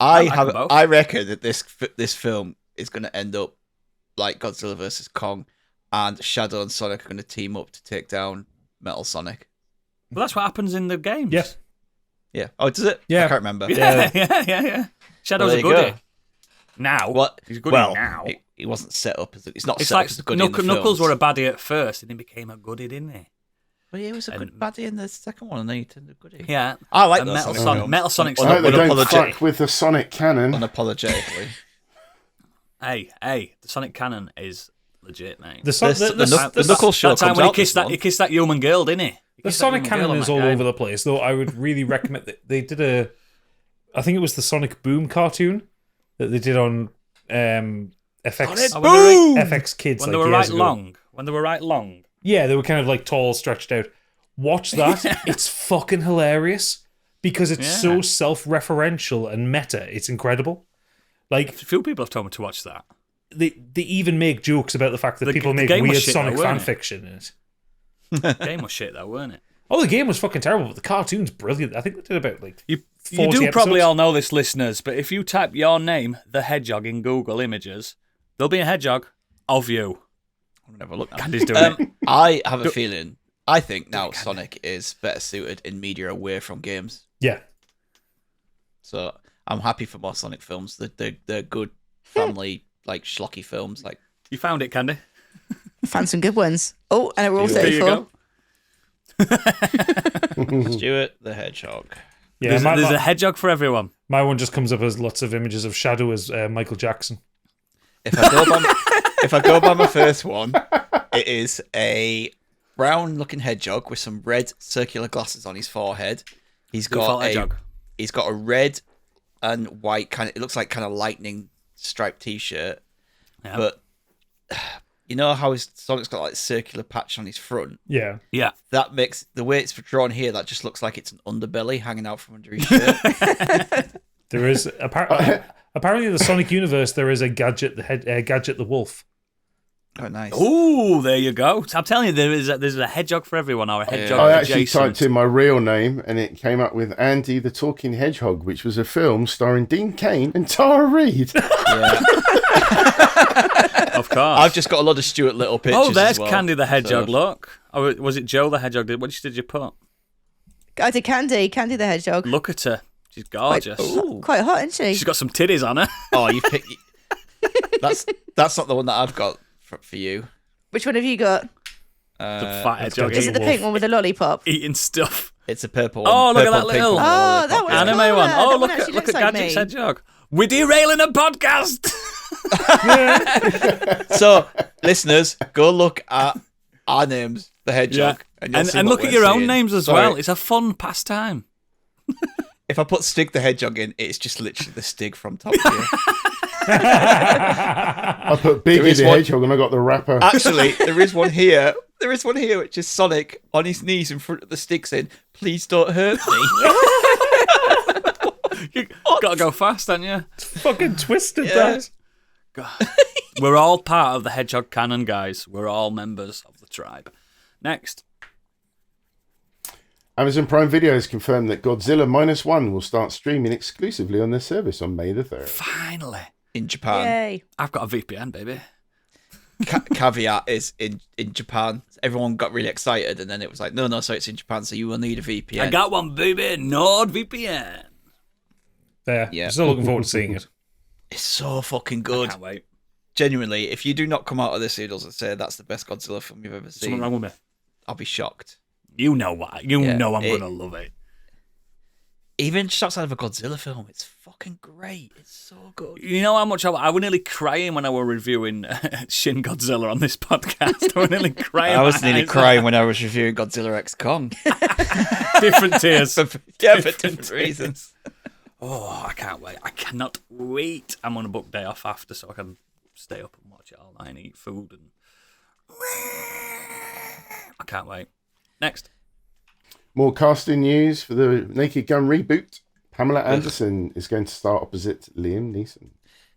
I like them both. I reckon that this film is going to end up like Godzilla vs Kong, and Shadow and Sonic are going to team up to take down Metal Sonic. Well, that's what happens in the games. Yeah. Yeah. Oh, does it? Yeah. I can't remember. Yeah. Shadow's Well, a there you goodie. go. Now. What? He's a goodie Well, now. he wasn't set up as it's not It's set up like as a goodie in the Knuckles films. were a baddie at first, and he became a goodie, didn't he? Well, he was a good baddie in the second one, and then he turned a goodie. Yeah. I like And those Metal Sonic Sonic. films. Metal Sonic's I hope they don't Unapologetic- fuck with the Sonic canon. Unapologetically. Hey, the Sonic canon is legit, mate. The Knuckles show that time comes when out he this he month. kissed that human girl, didn't he? The Sonic canon is all over the place, though. I would really recommend that they did I think it was the Sonic Boom cartoon that they did on FX. Oh, when they were- FX Kids. When like they were years right ago. long. When they were right long. Yeah, they were kind of like tall, stretched out. Watch that. It's fucking hilarious because it's so self-referential and meta. It's incredible. Like, A few people have told me to watch that. they even make jokes about the fact that The- people the make game was weird shit Sonic though, fan weren't it? fiction in it. The game was shit though, weren't it? Oh, the game was fucking terrible, but the cartoon's brilliant. I think they did about like You 40 do probably episodes. all know this, listeners, but if you type your name, the hedgehog, in Google Images, there'll be a hedgehog of you. I'm gonna have a look now. Candy's doing it. I have a feeling. I think now Sonic is better suited in media away from games. Yeah. So I'm happy for more Sonic films. They're good family like schlocky films. Like You found it, Candy. Found some good ones. Oh, and we're all There you 34. go. Stuart the Hedgehog. Yeah, There's, my, there's my, a hedgehog for everyone. my one just comes up as lots of images of Shadow as Michael Jackson. If I go by my first one, it is a brown-looking hedgehog with some red circular glasses on his forehead. He's Default hedgehog. He's got a red and white kind of. It looks like kind of lightning striped T-shirt, Yeah. but you know how his Sonic's got like circular patch on his front. Yeah. Yeah. That makes the way it's drawn here. That just looks like it's an underbelly hanging out from under his shirt. There is apparently in the Sonic universe there is a Gadget the Wolf. Oh, nice. Ooh, there you go. I'm telling you, there's a hedgehog for everyone, or a hedgehog I actually adjacent. typed in my real name and it came up with Andy the Talking Hedgehog, which was a film starring Dean Cain and Tara Reid. Yeah. Of course. I've just got a lot of Stuart Little pictures. Oh, there's as well, Candy the Hedgehog, so- look. Oh, was it Joe the Hedgehog? What did you put? I did Candy the hedgehog. Look at her. She's gorgeous. Quite hot, isn't she? She's got some titties on her. Oh, you picked. That's not the one that I've got for you. Which one have you got? The fat hedgehog Is it the pink one with the lollipop? eating stuff. It's a purple one. Oh, look at Purple that and pink little- one with Oh, lollipop. that one's Anime cooler. one. Oh, That one look actually at looks like Gadget's me. Hedgehog. We're derailing a podcast. So, listeners, go look at our names, the hedgehog, And, you'll see and what look at we're your own seeing. names as Sorry, well. It's a fun pastime. If I put Stig the hedgehog in, it's just literally the Stig from Top Gear. I put There Biggie is the one- Hedgehog and I got the rapper. Actually, there is one here. There is one here which is Sonic on his knees in front of the stick saying, "Please don't hurt me." You gotta go fast, haven't you? Fucking twisted Yeah. that. We're all part of the Hedgehog canon, guys. We're all members of the tribe. Next. Amazon Prime Video has confirmed that Godzilla -1 will start streaming exclusively on their service on May the 3rd. Finally. In Japan. Yay. I've got a VPN, baby. Caveat is in Japan. Everyone got really excited, and then it was like, no, so it's in Japan, so you will need a VPN. I got one, baby. NordVPN. There. Yeah. Still looking forward to seeing it. It's so fucking I good. can't wait. Genuinely, if you do not come out of this noodles and say that's the best Godzilla film you've ever Something seen, wrong with me. I'll be shocked. You know what? You Yeah, know I'm it- gonna love it. Even just outside of a Godzilla film, it's fucking great. It's so good. You know how much I was nearly crying when I were reviewing Shin Godzilla on this podcast. I was nearly crying. I was my nearly eyes crying when I was reviewing Godzilla X Kong. out. Different tears. For different reasons. Oh, I can't wait. I cannot wait. I'm on a book day off after, so I can stay up and watch it all night and eat food. And I can't wait. Next. More casting news for the Naked Gun reboot. Pamela Anderson is going to star opposite Liam Neeson.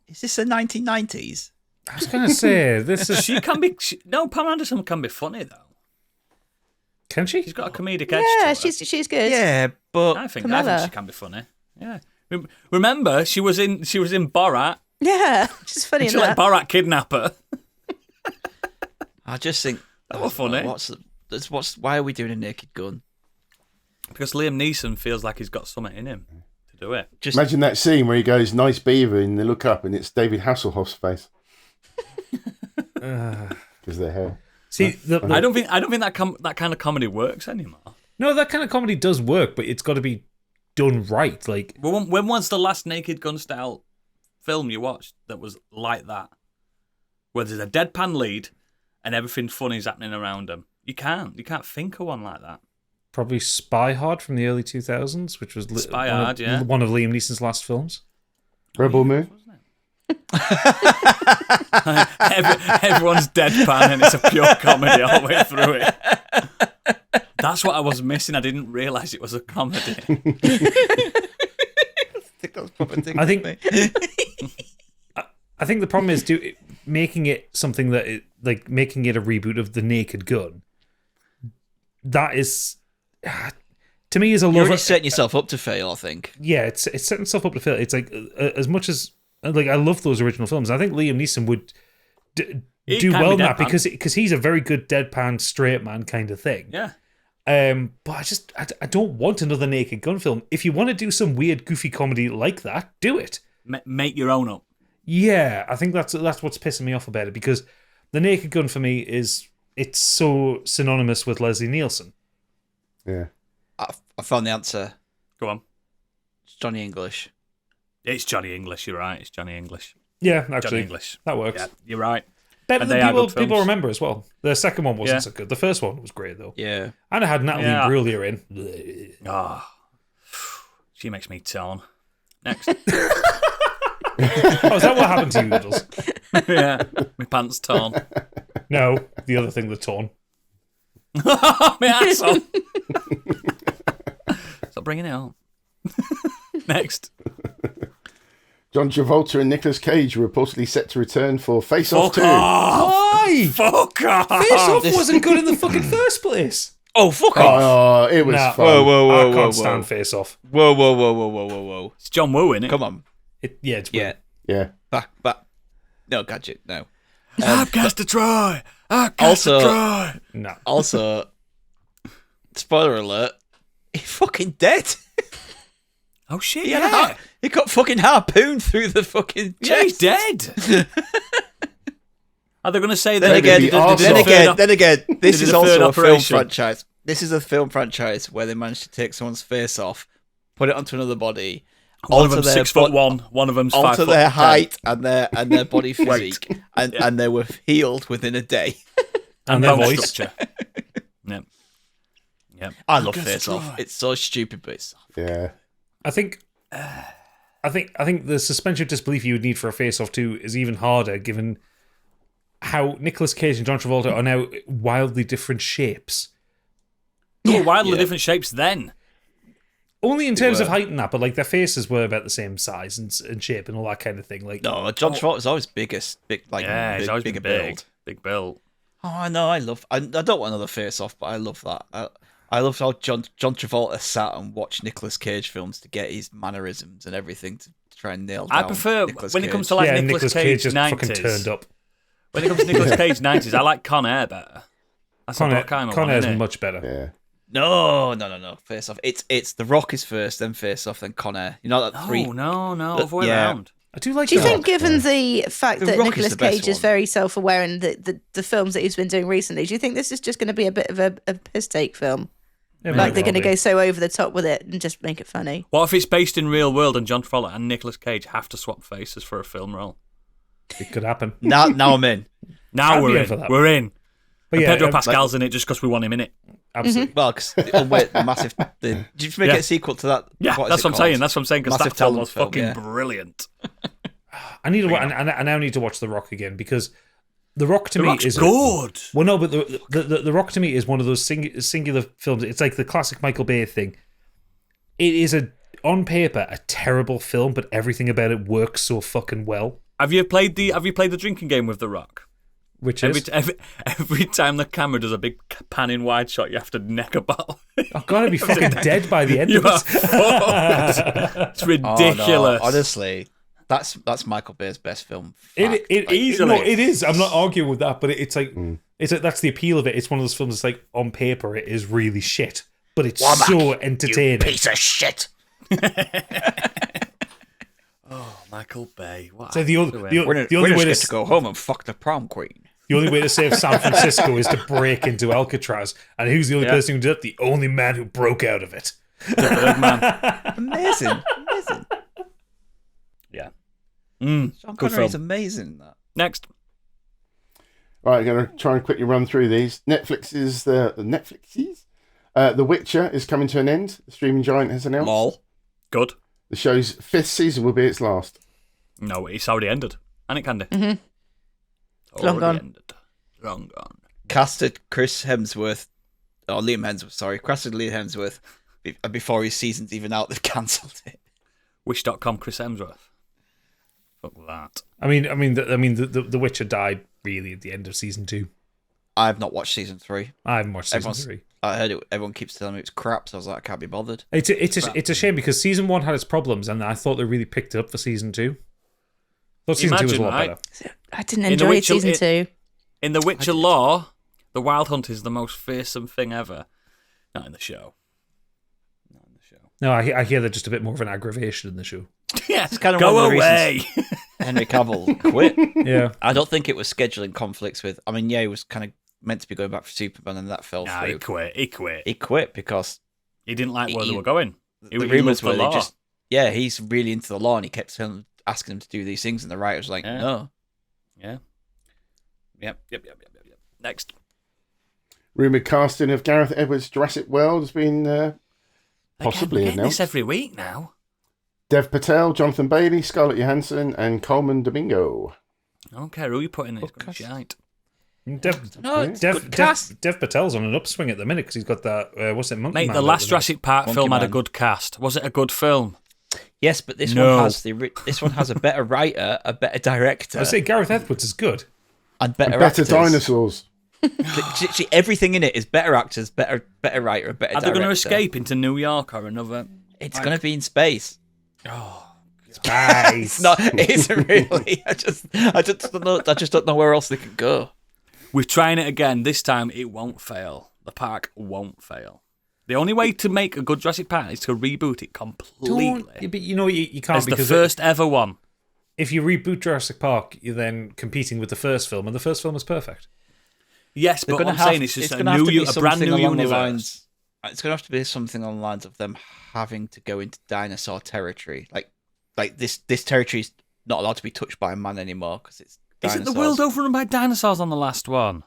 Is this the 1990s? I was going to say, this is. She can be. No, Pam Anderson can be funny though. Can she? She's got a comedic edge. Yeah, to her. she's good. Yeah, but I think Pamela. she can be funny. Yeah. Remember, she was in Borat. Yeah, she's funny And in she let that. Borat kidnap her. I just think That was funny. Why are we doing a Naked Gun? Because Liam Neeson feels like he's got something in him to do it. Just Imagine that scene where he goes, "Nice beaver," and they look up and it's David Hasselhoff's face. Because their hair. See, I don't think that kind of comedy works anymore. no, that kind of comedy does work, but it's got to be done right. Like, When was the last Naked Gun style film you watched that was like that? Where there's a deadpan lead and everything funny's happening around him. You can't think of one like that. probably Spy Hard from the early 2000s, which was Spy Hard, yeah. one of Liam Neeson's last films. Rebel Moon. Everyone's deadpan and it's a pure comedy all the way through it. That's what I was missing. I didn't realise it was a comedy. I think I think the problem is making it something that making it a reboot of the Naked Gun. That is, to me, is a you're love. already setting yourself up to fail. I think. Yeah, it's setting itself up to fail. It's like as much as I love those original films. I think Liam Neeson would He do can well in be that deadpan. because he's a very good deadpan straight man kind of thing. Yeah. But I don't want another Naked Gun film. If you want to do some weird, goofy comedy like that, do it. Make your own up. Yeah, I think that's what's pissing me off about it, because the Naked Gun for me it's so synonymous with Leslie Nielsen. Yeah. I found the answer. Go on. It's Johnny English. It's Johnny English. You're right. It's Johnny English. Yeah, Johnny actually, English. that works. Yeah, you're right. Better And than they are good people films. remember as well. The second one wasn't Yeah. so good. The first one was great though. Yeah. And I had Natalie Yeah. Imbruglia in. Oh, she makes me torn. Next. Oh, is that what happened to you, Noodles? Yeah, my pants torn. No, the other thing that's torn. My asshole. Stop bringing it on. Next. John Travolta and Nicolas Cage are reportedly set to return for Face Off 2. Why? Fuck off! Face Off wasn't good in the fucking first place. Oh, fuck off. Oh, it was Nah. fun. I can't stand Face Off. Whoa. It's John Woo, innit? Come on. It's Yeah. Yeah. Back. No, Gadget, no. I've got to try. No. Also, spoiler alert, he's fucking dead. Oh shit! He, Yeah, he got fucking harpooned through the fucking chest. yeah, he's dead. Are they going to say that? Then again, this did is a third also a film operation. franchise. This is a film franchise where they managed to take someone's face off, put it onto another body, One of alter them's their 6'1", one of them's 5 alter foot their 10. height and their body physique, and they were healed within a day. And their bone voice. structure. Yep. Yep. I love Face Off. It's so stupid, but it's Yeah. I think the suspension of disbelief you would need for a Face Off 2 is even harder, given how Nicolas Cage and John Travolta are now wildly different shapes. They were wildly different shapes then. Only in terms of height and that, but like their faces were about the same size and shape and all that kind of thing. Like no. John Travolta's always biggest, Yeah, he's always been bigger big. build. Big build. Oh, I know. I don't want another Face Off, but I love that. I love how John Travolta sat and watched Nicolas Cage films to get his mannerisms and everything to try and nail down. I prefer Nicolas when it Cage. comes to like yeah, Nicolas Nicolas Cage Cage just 90s. fucking turned up. When it comes to Nicolas Cage 90s, I like Con Air better. That's a Bruckheimer Con one, Air's isn't it? much better. Yeah. No. Face Off. It's The Rock is first, then Face Off, then Con Air. You know that three. No, other way yeah. around. I do like Do you The think, Rock. given the fact The that Rock is Nicolas the best Cage is one. very self-aware and the films that he's been doing recently, do you think this is just going to be a bit of a piss take film? It Like might they're well going to be. go so over the top with it and just make it funny? What if it's based in real world and John Travolta and Nicolas Cage have to swap faces for a film role? It could happen. Now I'm in. Now I'd be we're in in. for that. We're in. But And yeah, Pedro um, Pascal's in it just because we want him in it. Absolutely. Well, because massive. Did you make Yeah. it a sequel to that? Yeah, What is that's it what I'm saying. called? That's what I'm saying because Massive that film talent was film, fucking yeah. brilliant. I need to. I now need to watch The Rock again because The Rock to The me Rock's is good. Well, no, but the Rock to me is one of those singular films. It's like the classic Michael Bay thing. It is on paper a terrible film, but everything about it works so fucking well. Have you played the drinking game with The Rock? Which is Every time the camera does a big pan in wide shot, you have to neck a bottle. I've got to be fucking dead by the end You of are it. fucked. It's ridiculous. Oh, no, honestly, that's Michael Bay's best film. easily. It is. I'm not arguing with that, but it's like that's the appeal of it. It's one of those films that's like on paper it is really shit, but it's so entertaining. Piece of shit. Oh, Michael Bay. What? So the only We're way just to get to go home and fuck the prom queen. The only way to save San Francisco is to break into Alcatraz. And who's the only person who did it? The only man who broke out of it. The Birdman. Amazing. Yeah. Sean Good Connery's film. amazing in that. Next. All right, going to try and quickly run through these. Netflix's The Witcher is coming to an end. The streaming giant has announced. Lol. Good. The show's 5th season will be its last. No, it's already ended. And it can do. Mm-hmm. Long gone. Ended. Long gone. Casted Chris Hemsworth, or Liam Hemsworth, sorry. Casted Liam Hemsworth before his season's even out. They've cancelled it. Wish.com Chris Hemsworth. Fuck that. The Witcher died really at the end of season 2. I've not watched season 3. I haven't watched season 3. I heard it. Everyone keeps telling me it's crap, so I was like, I can't be bothered. It's a shame because season 1 had its problems, and I thought they really picked it up for season 2. Thought season 2 was a lot Imagine, better. I didn't enjoy season 2. In The Witcher lore, the Wild Hunt is the most fearsome thing ever. Not in the show. No, I hear they're just a bit more of an aggravation in the show. Yeah, It's kind of go one of the away. reasons Henry Cavill quit. Yeah. I don't think it was scheduling conflicts with. I mean, yeah, he was kind of meant to be going back for Superman, and that fell Nah, through. he quit. He quit because He didn't like where He- they were going. He the loved rumors the were law. he's really into the law, and he kept asking him to do these things, and the writers were like, Yeah. no. Yeah. Yep. Next. Rumoured casting of Gareth Edwards' Jurassic World has been possibly We're getting announced. this every week now. Dev Patel, Jonathan Bailey, Scarlett Johansson, and Coleman Domingo. I don't care who you put in it. It's going to be Podcast. shite. No, it's good cast. Dev Patel's on an upswing at the minute because he's got that, what's it, Monkey Mate, Man the out last the Jurassic Park Monkey film had a Man. good cast. Was it a good film? Yes, but this No. one has this one has a better writer, a better director, I say Gareth Edwards is good. and better Better actors. dinosaurs. Literally everything in it is better actors, better writer, a better Are they director. going to escape into New York or another? It's going to be in space. Nice. No, it isn't really. I just don't know where else they can go. We're trying it again. This time it won't fail. The park won't fail. The only way to make a good Jurassic Park is to reboot it completely. But you know you can't It's the because first ever one. if you reboot Jurassic Park, you're then competing with the first film, and the first film is perfect. Yes, They're but gonna what I'm saying it's just a brand new universe. lines. It's going to have to be something along the lines of them having to go into dinosaur territory. Like this territory is not allowed to be touched by man anymore because it's dinosaurs. Isn't the world overrun by dinosaurs on the last one?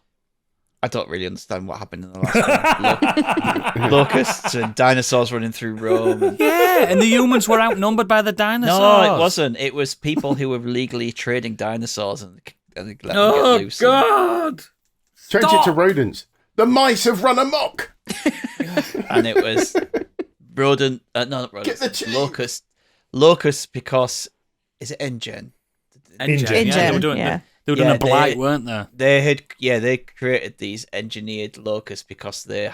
I don't really understand what happened in the last one. Locusts and dinosaurs running through Rome. Yeah, and the humans were outnumbered by the dinosaurs. No, it wasn't. It was people who were legally trading dinosaurs and let them get Oh, loose. God. Change it to rodents. The mice have run amok. And it was rodent. No, not rodent. Get the cheese. Locust because is it InGen? InGen. Yeah, they were doing yeah. they were doing Yeah, a blight, they- weren't they? They created these engineered locusts because they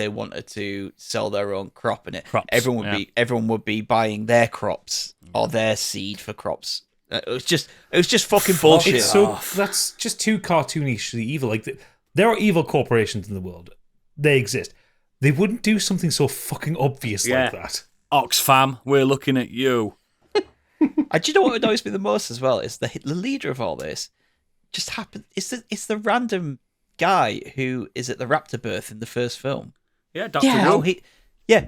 wanted to sell their own crop in it. Crops, Everyone would be buying their crops or their seed for crops. It was just fucking bullshit. It's so that's just too cartoonishly evil. Like there are evil corporations in the world. They exist. They wouldn't do something so fucking obvious like that. Oxfam, we're looking at you. And do you know what annoys me the most as well is the leader of all this just happened. It's the random guy who is at the raptor birth in the first film. Yeah, Dr. Yeah. Wu.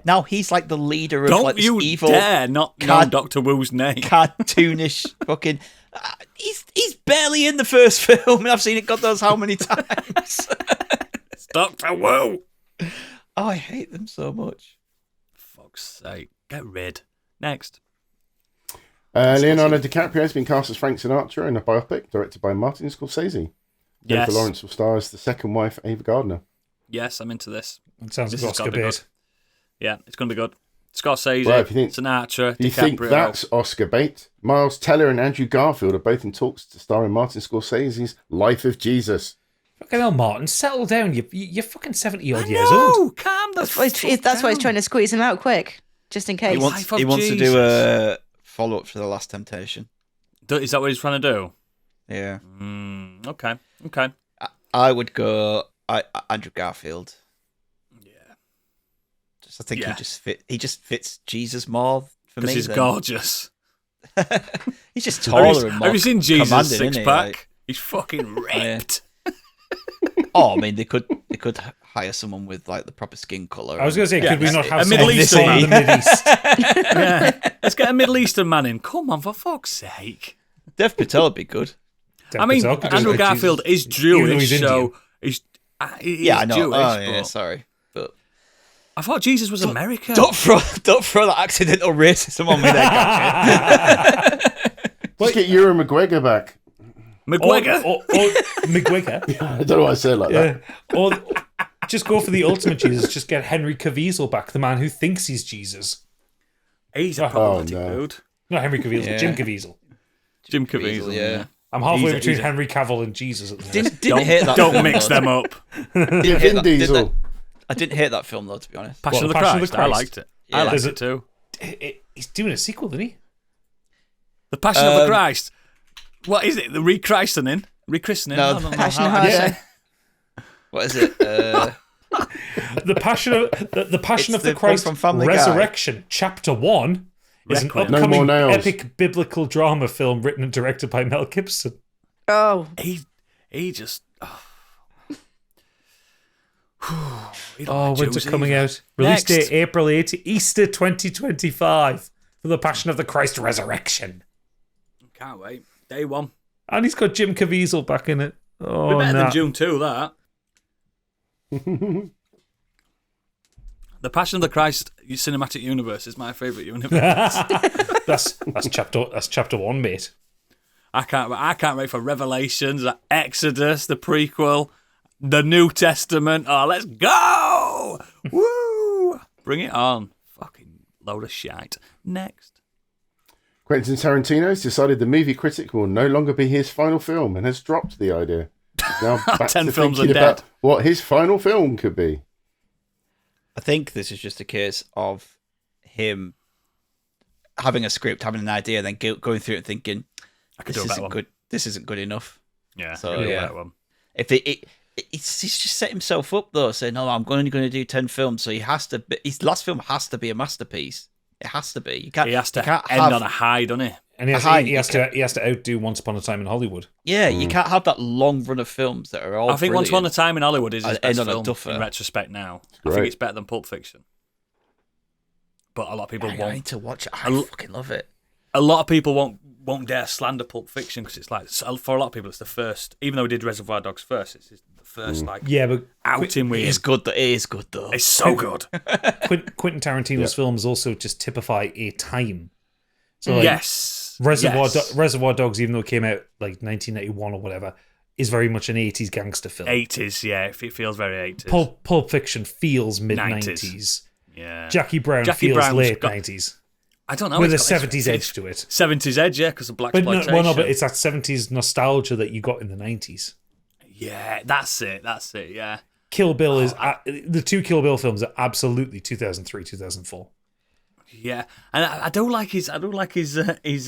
Now he's like the leader of Don't like this you evil dare not know card- Dr. Wu's name. cartoonish fucking. He's barely in the first film, and I've seen it God knows how many times. It's Dr. Wu. Oh, I hate them so much. Fuck's sake. Get rid. Next. Leonardo DiCaprio has been cast as Frank Sinatra in a biopic directed by Martin Scorsese. Jennifer Yes. Lawrence will star as the second wife, Ava Gardner. Yes, I'm into this. It sounds This like has Oscar gotta be bait. Yeah, it's going to be good. Scorsese, Well, if you think- Sinatra, Do you think DiCaprio. that's Oscar bait? Miles Teller and Andrew Garfield are both in talks to star in Martin Scorsese's Life of Jesus. Fucking hell, Martin, settle down. You're fucking 70 odd I years old. know, calm the That's why he's trying to squeeze him out quick, just in case. Life of He wants to Jesus. do a follow up for The Last Temptation. Is that what he's trying to do? Yeah, Okay. I would go Andrew Garfield. Yeah. I think Yeah. he just fits Jesus more for Because me. he's than- gorgeous. He's just Have taller you, and more have you seen Jesus' commanding, six isn't he? pack? Like, He's fucking ripped. I mean, they could hire someone with like the proper skin color. I was going to say, could we not have a Middle someone Eastern from the man. Middle East? Yeah. Let's get a Middle Eastern man in. Come on, for fuck's sake. Dev Patel would be good. I mean, Dev Patel could Andrew just- Garfield is Even though Jewish, he's so he's I know. Jewish. Oh, yeah, but sorry, but I thought Jesus was American. don't throw that accidental racism on me there, gotcha. Just get Ewan McGregor back. McGregor. Or McGregor. I don't know why I said it like that. Or just go for the ultimate Jesus. Just get Henry Cavill back, the man who thinks he's Jesus. He's a problematic no. dude. Not Henry Cavill, Yeah. Jim Caviezel. Jim Caviezel. yeah. I'm halfway He's a- between he's a- Henry Cavill and Jesus at the minute. Didn't hate that. Don't film, mix though. them up. Didn't hate Vin that- Diesel. did that- I didn't hate that film though, to be honest. Passion, What, of the Passion of Christ. the I Christ? liked it. Yeah. I liked Is it it- too. He's doing a sequel, didn't he? The Passion of the Christ. What is it? The rechristening? Rechristening? No, I don't know Passion how- harder. Yeah. What is it? The Passion of the Passion It's of the the one Christ from Family Guy. Resurrection, Chapter 1, is an Requiem. No upcoming More Nails. epic biblical drama film written and directed by Mel Gibson. Oh, He just. Oh, when's it coming out? Release Next. date April 8th, Easter 2025 for the Passion of the Christ Resurrection. Can't wait. Day one. And he's got Jim Caviezel back in it. Oh, We're better no. than June 2, that. The Passion of the Christ cinematic universe is my favourite universe. That's chapter 1, mate. I can't wait for Revelations, Exodus, the prequel, the New Testament. Oh, let's go! Woo! Bring it on. Fucking load of shite. Next. Quentin Tarantino has decided the movie critic will no longer be his final film and has dropped the idea. He's now back 10 to films are thinking dead. about what his final film could be. I think this is just a case of him having a script, having an idea, then going through it and thinking, I could this do a better isn't one. good. This isn't good enough. Yeah, So, I could do a yeah. better one. If he's just set himself up though, saying, "No, I'm only going to do 10 films." So he has to. His last film has to be a masterpiece. It has to be. You can't. He has to you can't end have, on a high, doesn't he? And he has to outdo Once Upon a Time in Hollywood. Yeah, you can't have that long run of films that are all. I think Once Upon a brilliant. Time in Hollywood is his And end best on a film duffer. in retrospect now. I great. think it's better than Pulp Fiction. But a lot of people I won't. need to watch it. I fucking love it. A lot of people won't dare slander Pulp Fiction because it's like, for a lot of people, it's the first. Even though we did Reservoir Dogs first, it's the first like Yeah, but outing with It him. is good. It is good though. It's so good. Quentin Tarantino's films also just typify a time. So like, Yes. Reservoir Dogs, even though it came out like 1981 or whatever, is very much an 80s gangster film. 80s, yeah. It feels very 80s. Pulp Fiction feels mid 90s. Yeah. Jackie Brown Jackie feels Brown's late got- 90s. I don't know. With a it's got- 70s edge to it. 70s edge, yeah, because of black But no, exploitation. well, no, but it's that 70s nostalgia that you got in the 90s. Yeah, that's it, yeah. Kill Bill is the two Kill Bill films are absolutely 2003, 2004. Yeah, and I don't like his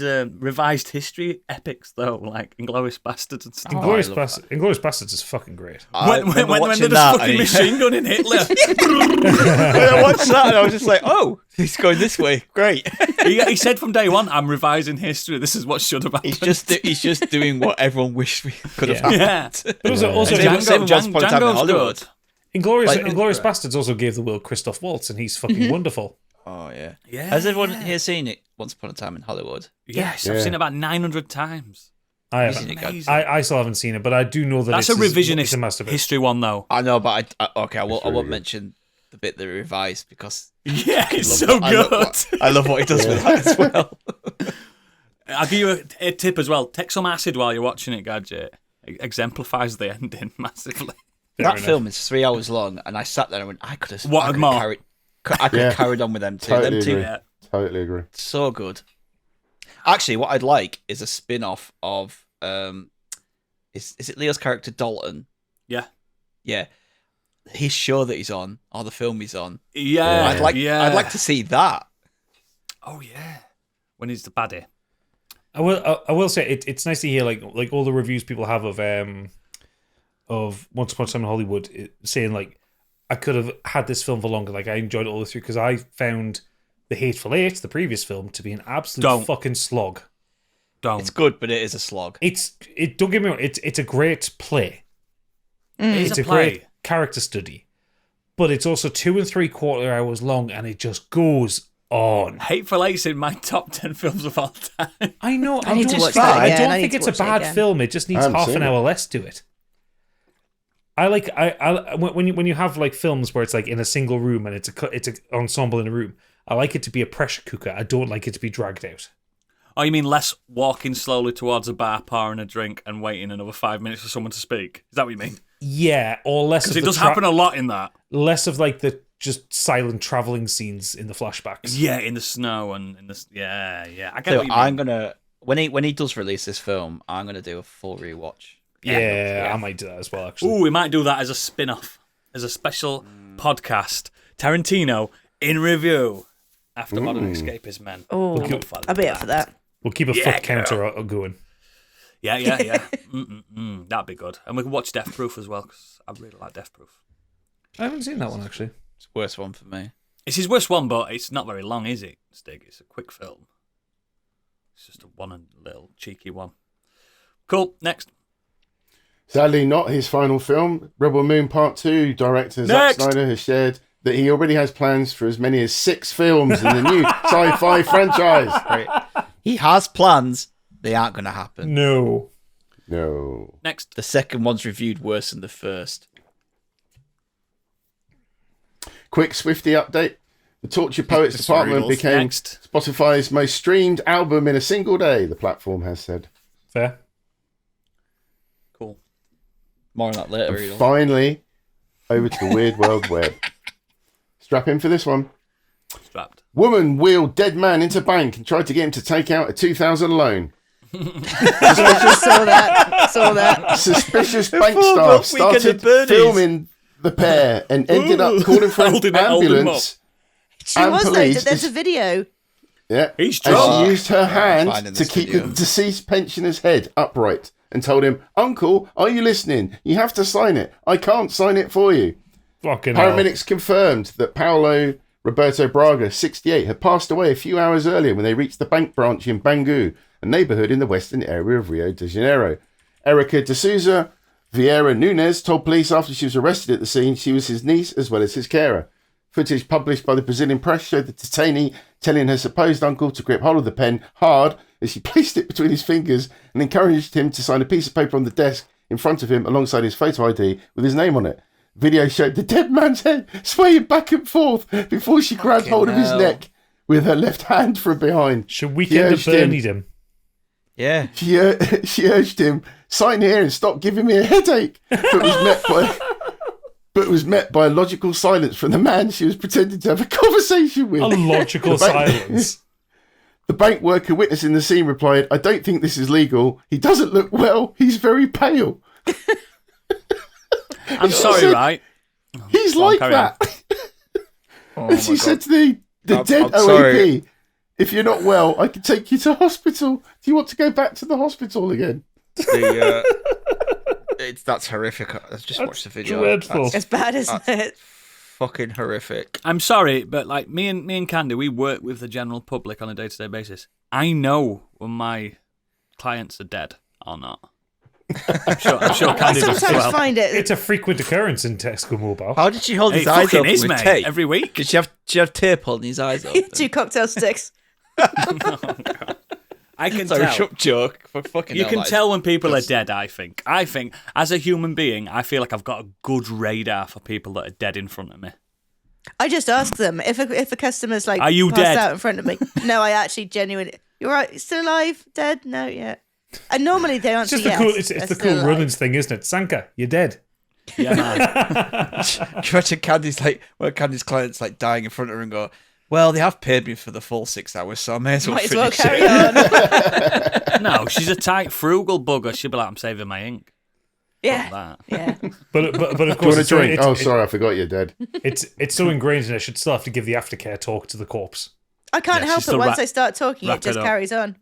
revised history epics though, like Inglourious Bastards and stuff. Inglourious Bastards is fucking great. I when remember they're watching just that, fucking and machine gunning Hitler, I watched that and I was just like, "Oh, he's going this way. Great." he said from day one, "I'm revising history. This is what should have happened." He's just doing what everyone wished we could have Yeah. happened. But also Same with Once Upon a Time in Hollywood. good. Inglourious Bastards also gave the world Christoph Waltz, and he's fucking wonderful. Oh yeah. Yeah. Has everyone here seen it? Once Upon a Time in Hollywood. Yes, Yeah. I've seen it about 900 times. I You've haven't. seen it, Gav? Amazing. I still haven't seen it, but I do know that That's a it's revisionist a masterpiece. history one though. I know, but I really won't good. mention the bit that revised because Yeah, it's I so love good. I love what he does with that as well. I'll give you a tip as well. Take some acid while you're watching it, Gadget. It exemplifies the ending massively. That film is 3 hours long, and I sat there and went, I could have What more? carried on with them too. Totally Them two, agree. Yeah. Totally agree. so good. Actually, what I'd like is a spin-off of is it Leo's character Dalton? Yeah. Yeah, his show that he's on, or the film he's on. Yeah. I'd like Yeah. to see that. Oh yeah. When he's the baddie. I will say it's nice to hear like all the reviews people have of Once Upon a Time in Hollywood saying like I could have had this film for longer. Like I enjoyed it all the way through because I found The Hateful Eight, the previous film, to be an absolute fucking slog. Don't. It's good, but it is a slog. Don't get me wrong. It's a great play. It's a great character study, but it's also 2 3/4 hours long, and it just goes on. Hateful Eight's in my top 10 films of all time. I know. I need to watch I that again. don't I need think to it's a watch it bad again. film. It just needs I haven't half seen an it. hour less to it. When you have like films where it's like in a single room and it's a ensemble in a room. I like it to be a pressure cooker. I don't like it to be dragged out. Oh, you mean less walking slowly towards a bar, pouring a drink, and waiting another 5 minutes for someone to speak? Is that what you mean? Yeah, or less. Because of it the does happen a lot in that. Less of like the just silent traveling scenes in the flashbacks. Yeah, in the snow and in the yeah. I get So what you mean. I'm gonna when he does release this film, I'm gonna do a full rewatch. Yeah, I might do that as well. Actually, Ooh, we might do that as a spin-off, as a special podcast. Tarantino in review after Modern Escapism Men. Oh, I'm up for I'll be up for that. we'll keep a Yeah, foot counter going. Yeah. That'd be good. And we can watch Death Proof as well, because I really like Death Proof. I haven't seen that one actually. It's the worst one for me. It's his worst one, but it's not very long, is it, Stig? It's a quick film. It's just a little cheeky one. Cool, next. Sadly, not his final film. Rebel Moon Part 2 director Zack Next. Snyder has shared that he already has plans for as many as 6 films in the new sci-fi franchise. Right. He has plans. They aren't gonna happen. No. No. Next. The second one's reviewed worse than the first. Quick Swifty update. The Torture Poets Department Rudolph. became Next. Spotify's most streamed album in a single day, the platform has said. Fair. Cool. More on that later. And Rudolph. finally, over to the Weird World Web. Strap in for this one. Strapped. Woman wheeled dead man into bank and tried to get him to take out a 2,000 loan. Saw that. Suspicious bank staff started filming the pair and ended up calling for an ambulance. She was though. There's a video. Yeah, he's and drunk. she used her hand to keep the deceased pensioner's head upright and told him, "Uncle, are you listening? You have to sign it. I can't sign it for you." Fucking hell. Paramedics confirmed that Paulo Roberto Braga, 68, had passed away a few hours earlier when they reached the bank branch in Bangu, a neighbourhood in the western area of Rio de Janeiro. Erica de Souza Vieira Nunes told police after she was arrested at the scene she was his niece as well as his carer. Footage published by the Brazilian press showed the detainee telling her supposed uncle to grip hold of the pen hard as she placed it between his fingers and encouraged him to sign a piece of paper on the desk in front of him alongside his photo ID with his name on it. Video showed the dead man's head swaying back and forth before she grabbed hold of his neck with her left hand from behind. Should Weekend at Bernie'd him? Yeah. She urged him, sign here and stop giving me a headache, but was met by a logical silence from the man she was pretending to have a conversation with. A logical silence. The bank worker witnessing the scene replied, "I don't think this is legal. He doesn't look well. He's very pale." I'm sorry, right? He's like that. And she said to the dead OAP, sorry. "If you're not well, I can take you to hospital. Do you want to go back to the hospital again?" That's horrific. Let's just watch the video. Dreadful. It's bad, isn't it? Fucking horrific. I'm sorry, but like me and Candy, we work with the general public on a day-to-day basis. I know when my clients are dead or not. I'm sure Candy does as Sometimes well. find it. It's a frequent occurrence in Tesco Mobile. How did she hold his It eyes fucking open is, with mate. tape? Every week. Did she have tape holding his eyes open? 2 cocktail sticks. I can Sorry, tell. shut joke. For fucking You hell, can that is- tell when people are dead, I think. As a human being, I feel like I've got a good radar for people that are dead in front of me. I just ask them if a customer's like, Are you passed dead? out in front of me. No, I actually genuinely. You're right. Still alive? Dead? No, yeah. And normally they It's answer just the yes. cool. It's they're the still cool alive. Runnings thing, isn't it? Sanka, you're dead. Yeah, man. Imagine Candy's like, well, Candy's client's like dying in front of her and go, "Well, they have paid me for the full 6 hours, so I may as well Might as well finish carry it." on. No, she's a tight, frugal bugger. She'll be like, "I'm saving my ink." Yeah. That. Yeah. But of Do you course, want a it's so- drink? it's- Oh, sorry, I forgot you're dead. It's so ingrained, and I should still have to give the aftercare talk to the corpse. I can't Yeah, help she's it. still Once I start talking, wrap it just it up. carries on.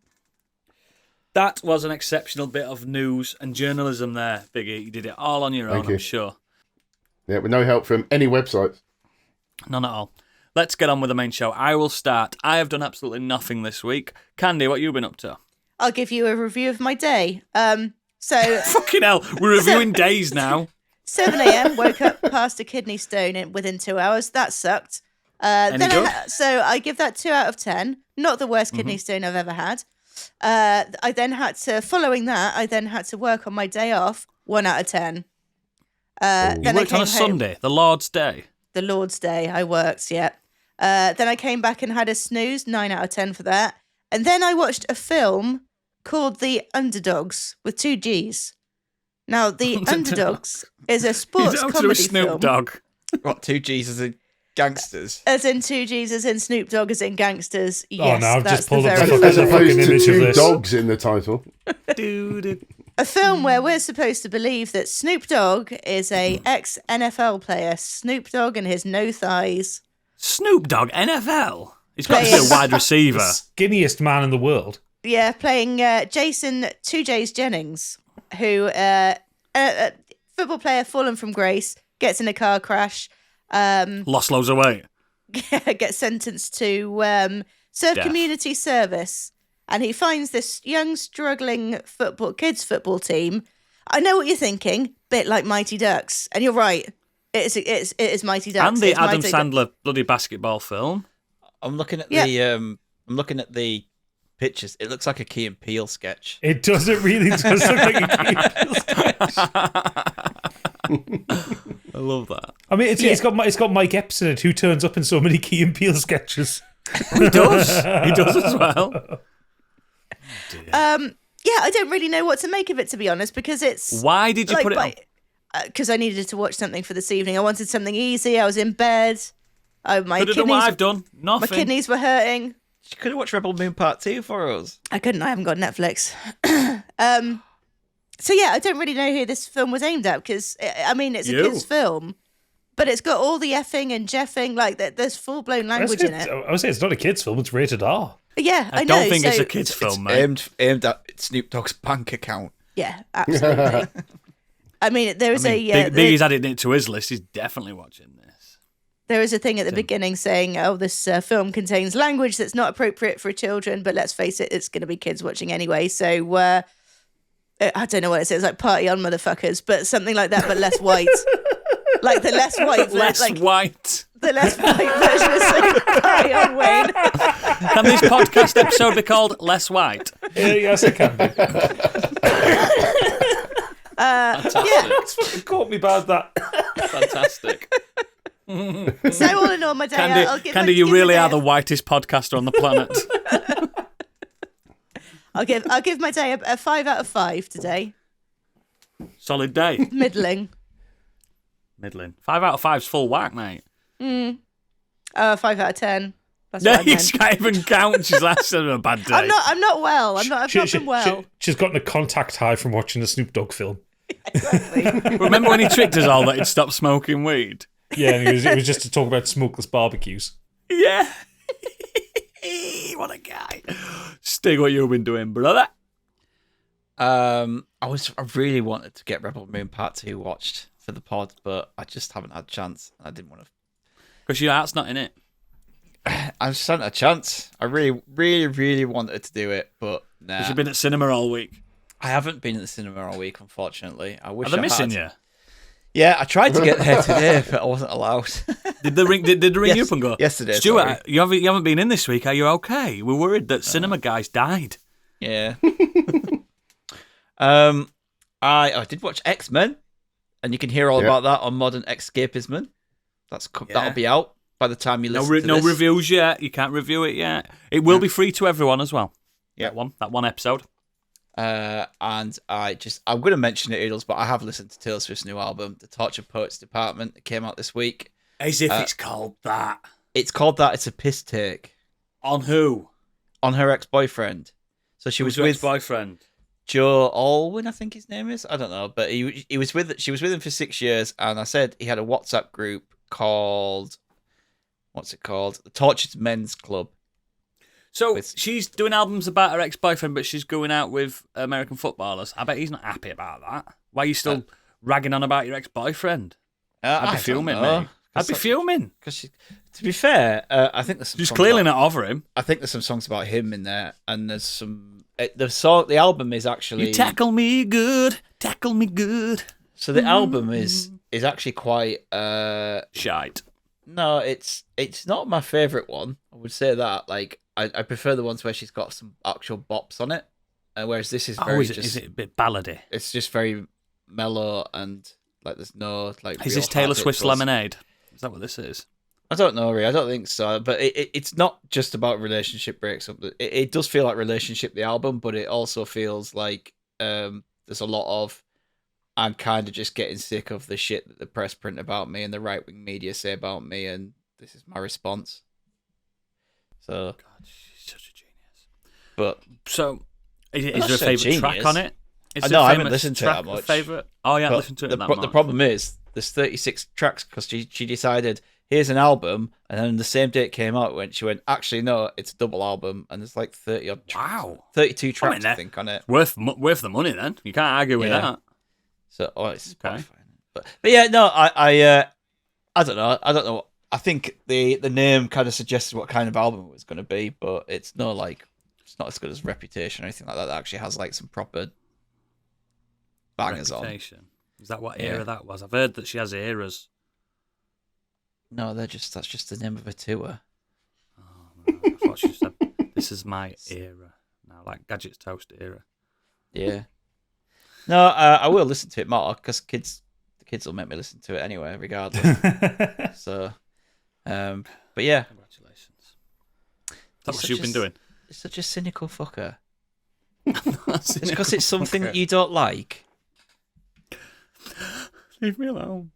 That was an exceptional bit of news and journalism there, Biggie. You did it all on your own, Thank you. I'm sure. Yeah, with no help from any websites. None at all. Let's get on with the main show. I will start. I have done absolutely nothing this week. Candy, what you been up to? I'll give you a review of my day. So Fucking hell, we're reviewing days now. 7 a.m. woke up past a kidney stone within 2 hours. That sucked. Any good? So I give that 2 out of 10. Not the worst kidney stone I've ever had. I then had to, following that, I then had to work on my day off. 1 out of 10. You Then I worked came on a home. Sunday, the Lord's Day. The Lord's Day. I worked, yeah. Then I came back and had a snooze. 9 out of 10 for that. And then I watched a film called The Underdoggs with 2 G's. Now, The Underdoggs is a sports He's out to a comedy Snoop film. Dogg. What, 2 G's as in gangsters? As in 2 G's, as in Snoop Dogg, as in gangsters. Yes, no, I've that's just pulled the up very the As fucking opposed to image of 2 this. dogs in the title. Dude. A film where we're supposed to believe that Snoop Dogg is a ex-NFL player. Snoop Dogg and his no thighs. Snoop Dogg, NFL. He's got to be Playing- a wide receiver. Skinniest man in the world. Yeah, playing Jason 2J's Jennings, who a football player fallen from grace, gets in a car crash, Lost loads of weight. gets sentenced to serve Death. community service, and he finds this young struggling kids football team. I know what you're thinking, bit like Mighty Ducks, and you're right. It is Mighty Ducks. And the It's Adam Mighty Sandler bloody basketball film. I'm looking at Yeah. the pictures. It looks like a Key and Peele sketch. It does. It really does look like I love that. I mean, it's got Mike Epps in it, who turns up in so many Key and Peele sketches. He does. He does as well. Yeah, I don't really know what to make of it, to be honest, because it's Why did you put it on? because I needed to watch something for this evening. I wanted something easy. I was in bed. My Could have done what kidneys, I've done. my Nothing. kidneys were hurting. She could have watched Rebel Moon Part 2 for us. I couldn't. I haven't got Netflix. So yeah, I don't really know who this film was aimed at because I mean it's a You. kids' film, but it's got all the effing and jeffing, like there's full blown language in it. I would say it's not a kids' film; it's rated R. Yeah, I I know. don't think it's so- a kids' film, It's mate. aimed at Snoop Dogg's bank account. Yeah, absolutely. I mean, there is Biggie's added it to his list. He's definitely watching this. there is a thing at the beginning saying, "Oh, this film contains language that's not appropriate for children," but let's face it, it's going to be kids watching anyway. So I don't know what it says, like "party on, motherfuckers," but something like that, but less white. Like the less white, White. the less white version of saying "party on, Wayne." Can this podcast episode be called Less White? Yes, it can be. Fantastic. That's fucking caught me bad. That. Fantastic. So all in all, my day, I'll give Candy, my- you give really my are day- the whitest podcaster on the planet. I'll give my day a 5 out of 5 today. Solid day. Middling. Middling. 5 out of 5's full whack, mate. 5 out of 10. That's Yeah, what I you meant. can't even count. She's like, "It's a bad day." I'm not well. I've not been well. She's gotten a contact high from watching the Snoop Dogg film. Exactly. Remember when he tricked us all that he'd stop smoking weed? Yeah, and it was just to talk about smokeless barbecues. Yeah. What a guy. Stig, what you been doing, brother? I really wanted to get Rebel Moon Part 2 watched for the pod, but I just haven't had a chance. I didn't want to. Because your heart's not in it. I just hadn't had a chance. I really, really, really wanted to do it, but nah. Because you've been at cinema all week. I haven't been in the cinema all week, unfortunately. I wish Are they I missing had. you? Yeah, I tried to get there today, but I wasn't allowed. Did they ring? Did they ring you Yes, up and go? yesterday, Stuart, sorry. you haven't been in this week. Are you okay? We're worried that cinema guys died. Yeah. I did watch X-Men, and you can hear all Yeah. about that on Modern Escapism. That'll be out by the time you listen to No this. reviews yet. You can't review it yet. It will be free to everyone as well. Yeah. That one episode. And I'm going to mention it, Eagles, but I have listened to Taylor Swift's new album, The Tortured Poets Department. It came out this week. As if it's called that. It's called that. It's a piss take On who? on her ex-boyfriend. So she was Who's your with ex-boyfriend. Joe Alwyn, I think his name is. I don't know, but she was with him for 6 years, and I said he had a WhatsApp group called, what's it called? The Tortured Men's Club. So With- she's doing albums about her ex-boyfriend, but she's going out with American footballers. I bet he's not happy about that. Why are you still ragging on about your ex-boyfriend? I'd be fuming, mate. I'd be fuming. Because to be fair, I think there's some. She's songs clearly about- not over him. I think there's some songs about him in there, and there's some. The album is actually. You tackle me good, tackle me good. So the album is actually quite. Shite. No, it's not my favorite one. I would say that. Like I prefer the ones where she's got some actual bops on it, whereas this is very Is it a bit ballady? It's just very mellow and like there's no like. Is real this Taylor heart Swift's rituals. Lemonade? Is that what this is? I don't know, Ray. I don't think so. But it's not just about relationship breaks up. It does feel like Relationship, the album, but it also feels like there's a lot of I'm kind of just getting sick of the shit that the press print about me and the right wing media say about me, and this is my response. So, God, she's such a genius. but So, is not there a so favourite track genius. on it? Is I there know, a I haven't famous listened to it that track, much. Favourite? Oh, yeah, but listen to it the, that the much. problem is there's 36 tracks because she decided here's an album, and then the same day it came out, she went actually no, it's a double album, and there's like 30 odd tracks, Wow. 32 tracks I that- think on it. Worth the money then. You can't argue with Yeah. that. So it's Okay. Spotify. But yeah, no, I don't know. I think the name kind of suggested what kind of album it was going to be, but it's not as good as Reputation or anything like that. That actually has like some proper bangers on. Reputation. Is that what Yeah. era that was? I've heard that she has eras. No, that's just the name of a tour. I thought she said, "This is my era." Now, like Gadget's Toast era. Yeah. No, I will listen to it more because the kids will make me listen to it anyway, regardless. So, but yeah, Congratulations. That's He's what you've such been a- doing. it's such a cynical fucker. It's It's because it's something that you don't like. Leave me alone.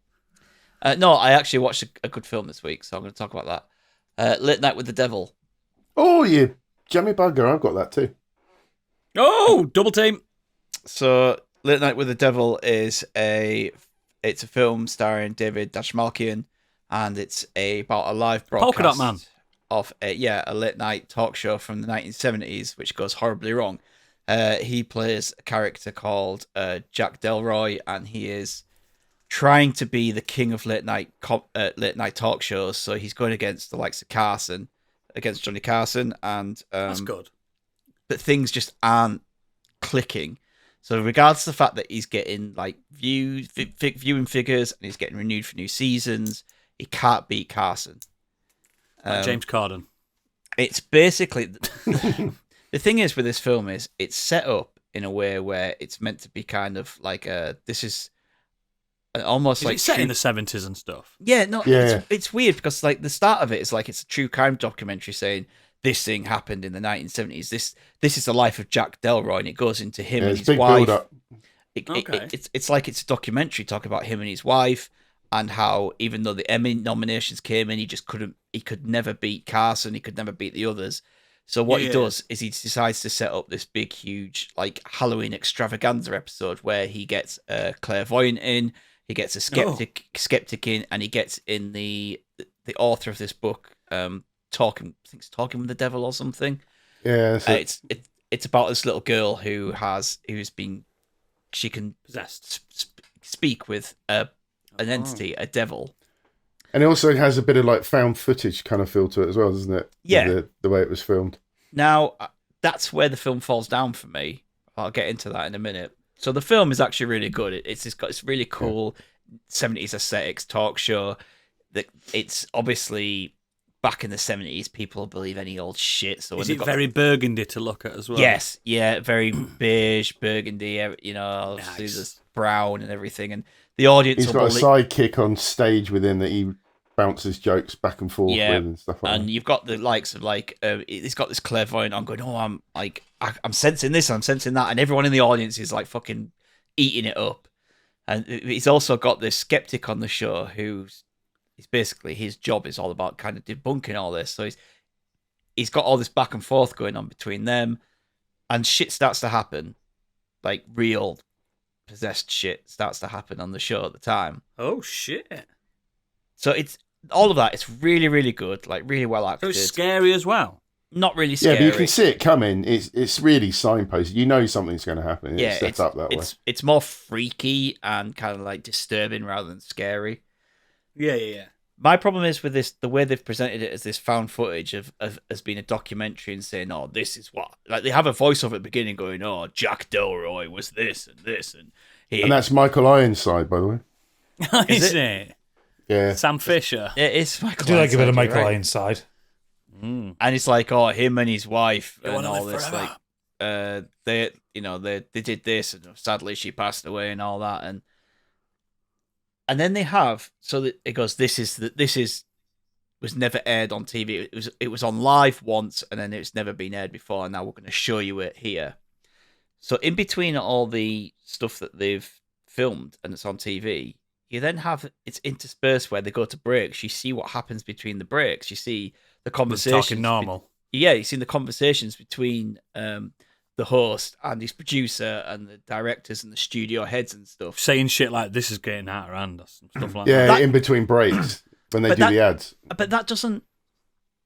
No, I actually watched a good film this week, so I'm going to talk about that. Late Night with the Devil. Oh, you jammy bugger! I've got that too. Oh, double team. So, Late Night with the Devil is a film starring David Dashmalkian, and it's about a live broadcast Polka Dot Man. of a late night talk show from the 1970s, which goes horribly wrong. He plays a character called Jack Delroy, and he is trying to be the king of late night talk shows. So he's going against the likes of against Johnny Carson, and That's good. but things just aren't clicking. So regards to the fact that he's getting like viewing figures and he's getting renewed for new seasons, he can't beat Carson. James Corden. It's basically the thing is with this film is it's set up in a way where it's meant to be kind of like this is almost Is like it set in the 70s and stuff? Yeah, no, Yeah. It's weird because like the start of it is like it's a true crime documentary saying this thing happened in the 1970s. This is the life of Jack Delroy, and it goes into him and it's his big wife. build up. Okay. It's like it's a documentary talking about him and his wife, and how even though the Emmy nominations came in, he could never beat Carson, he could never beat the others. So what he does is he decides to set up this big, huge like Halloween extravaganza episode where he gets a clairvoyant in, he gets a skeptic in, and he gets in the author of this book, talking with the devil or something. Yeah, It's about this little girl she can speak with an entity, a devil. and it also has a bit of like found footage kind of feel to it as well, doesn't it? Yeah. The way it was filmed. Now, that's where the film falls down for me. I'll get into that in a minute. So the film is actually really good. It's got this really cool 70s aesthetics talk show. That it's obviously back in the 70s, people believe any old shit. So Is it very burgundy to look at as well? Yes, yeah, very beige, burgundy. Nice. There's brown and everything, and the audience. He's got a sidekick on stage with him that he bounces jokes back and forth with and stuff like and that. you've got the likes of like he's got this clairvoyant. I'm going, I'm sensing this, I'm sensing that, and everyone in the audience is like fucking eating it up. And he's also got this skeptic on the show who's basically his job is all about kind of debunking all this. So he's got all this back and forth going on between them, and shit starts to happen, like real possessed shit starts to happen on the show at the time. Oh shit! So it's all of that. It's really, really good, like really well So acted. it's scary as well. Not really Yeah, scary. but you can see it coming. It's really signposted. You know something's going to happen. It's set up that way. It's more freaky and kind of like disturbing rather than scary. Yeah. My problem is with this, the way they've presented it as this found footage of as being a documentary and saying, "Oh, this is what." Like they have a voiceover at the beginning going, "Oh, Jack Delroy was this and this and he." And that's Michael Ironside, by the way. Is it? Yeah. Sam Fisher. It is Michael. I do like a bit of Ironside, Michael right? Ironside. And it's like, oh, him and his wife They and wanna all live this, forever. like, they did this, and sadly she passed away and all that, and then they have so that it goes. This was never aired on TV. It was on live once, and then it's never been aired before. And now we're going to show you it here. So in between all the stuff that they've filmed and it's on TV, you then have it's interspersed where they go to breaks. You see what happens between the breaks. You see the conversations. Talking normal. You see the conversations between the host and his producer and the directors and the studio heads and stuff. Saying shit like this is getting out of hand or some stuff like Yeah, that. in between breaks when they do the ads. But that doesn't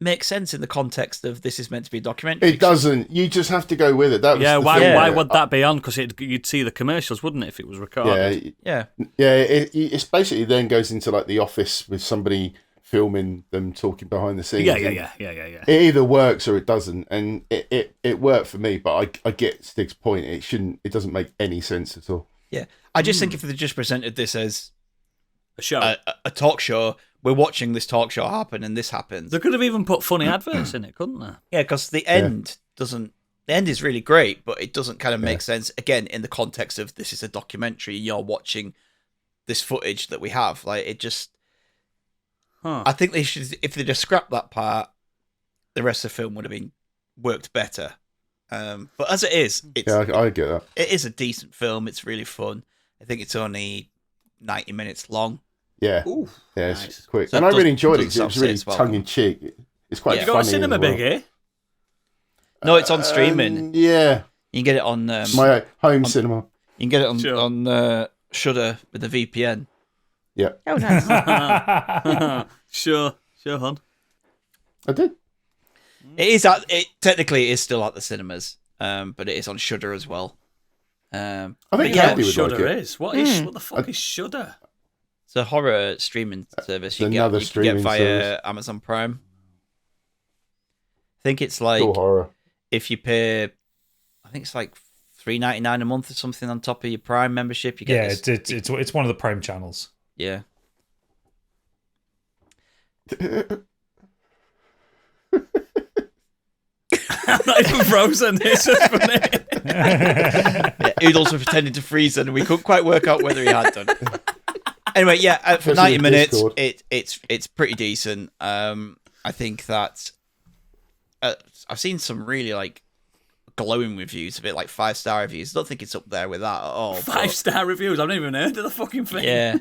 make sense in the context of this is meant to be a documentary. It doesn't. You just have to go with it. That was Yeah, the why thing. would that be on? Because you'd see the commercials, wouldn't it, if it was recorded? Yeah, it's basically then goes into like the office with somebody filming them talking behind the scenes. Yeah. It either works or it doesn't, and it worked for me. But I get Stig's point. It doesn't make any sense at all. Yeah, I just think if they just presented this as A show. a talk show, we're watching this talk show happen, and this happens. They could have even put funny adverts in it, couldn't they? Yeah, because the end doesn't. The end is really great, but it doesn't kind of make sense again in the context of this is a documentary. You're watching this footage that we have. Like it just. Huh. I think they should. If they just scrapped that part, the rest of the film would have been worked better. But as it is, I get that. it is a decent film. It's really fun. I think it's only 90 minutes long. Yeah, Ooh, yeah, it's nice. quick, So and it I does- really enjoyed it. does 'Cause it was really sit well. tongue in cheek. It's quite Yeah. You funny. got a cinema as well. big here? No, it's on streaming. Yeah, You can get it on. my home cinema. You can get it on Sure. on Shudder with a VPN. Yeah, Oh, nice. Sure, hon. I did. It is at it technically it is still at the cinemas, but it is on Shudder as well. I But think yeah, Andy would like Shudder it. is. What the fuck is Shudder? It's a horror streaming service you another can get streaming via service. Amazon Prime. I think it's like Cool horror. if you pay, I think it's like $3.99 a month or something on top of your Prime membership. You get Yeah, this, it's one of the Prime channels. yeah. I'm not even frozen. It's just funny. Yeah, Oodles were pretending to freeze and we couldn't quite work out whether he had done. Anyway, yeah, for Especially 90 with minutes, Discord. it's pretty decent. I think that I've seen some really like glowing reviews, a bit like 5-star reviews. I don't think it's up there with that at all. but- 5-star reviews. I've not even heard of the fucking thing. Yeah,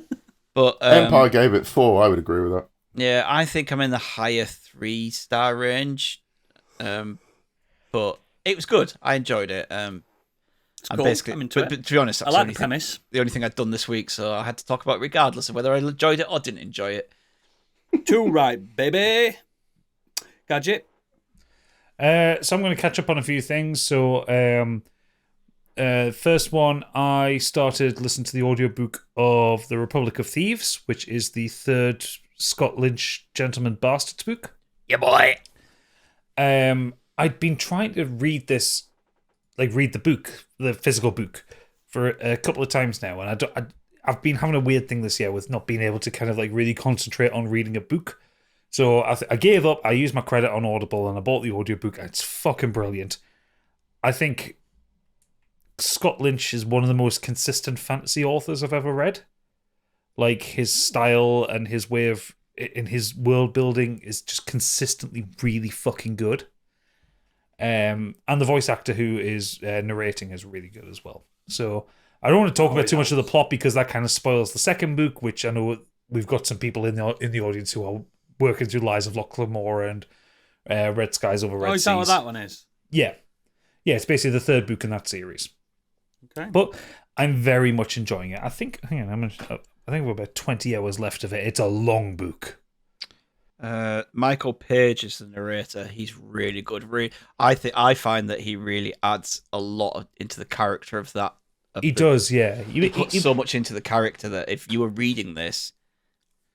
but Empire gave it 4. I would agree with that. yeah, I think I'm in the higher 3-star range. But it was good. I enjoyed it. It's I'm cool. basically, I'm into it. but to be honest, I that's like the premise. the only thing I'd done this week, so I had to talk about it regardless of whether I enjoyed it or didn't enjoy it. Too right, baby. Gadget. So I'm going to catch up on a few things. So, first one, I started listening to the audiobook of The Republic of Thieves, which is the third Scott Lynch Gentleman Bastards book. Yeah, boy. I'd been trying to read this, like read the book, the physical book, for a couple of times now, and I've been having a weird thing this year with not being able to kind of like really concentrate on reading a book. So I gave up. I used my credit on Audible and I bought the audiobook. It's fucking brilliant. I think Scott Lynch is one of the most consistent fantasy authors I've ever read. Like his style and his way of in his world building is just consistently really fucking good. And the voice actor who is narrating is really good as well. So I don't want to talk about too much of the plot because that kind of spoils the second book, which I know we've got some people in the audience who are working through Lies of Lochlamore and Red Skies Over Red Is Seas. that what that one is? Yeah, it's basically the third book in that series. Okay. But I'm very much enjoying it. I think we're about 20 hours left of it. It's a long book. Michael Page is the narrator. He's really good. I find that he really adds a lot into the character of that. He does, yeah. He puts so much into the character that if you were reading this,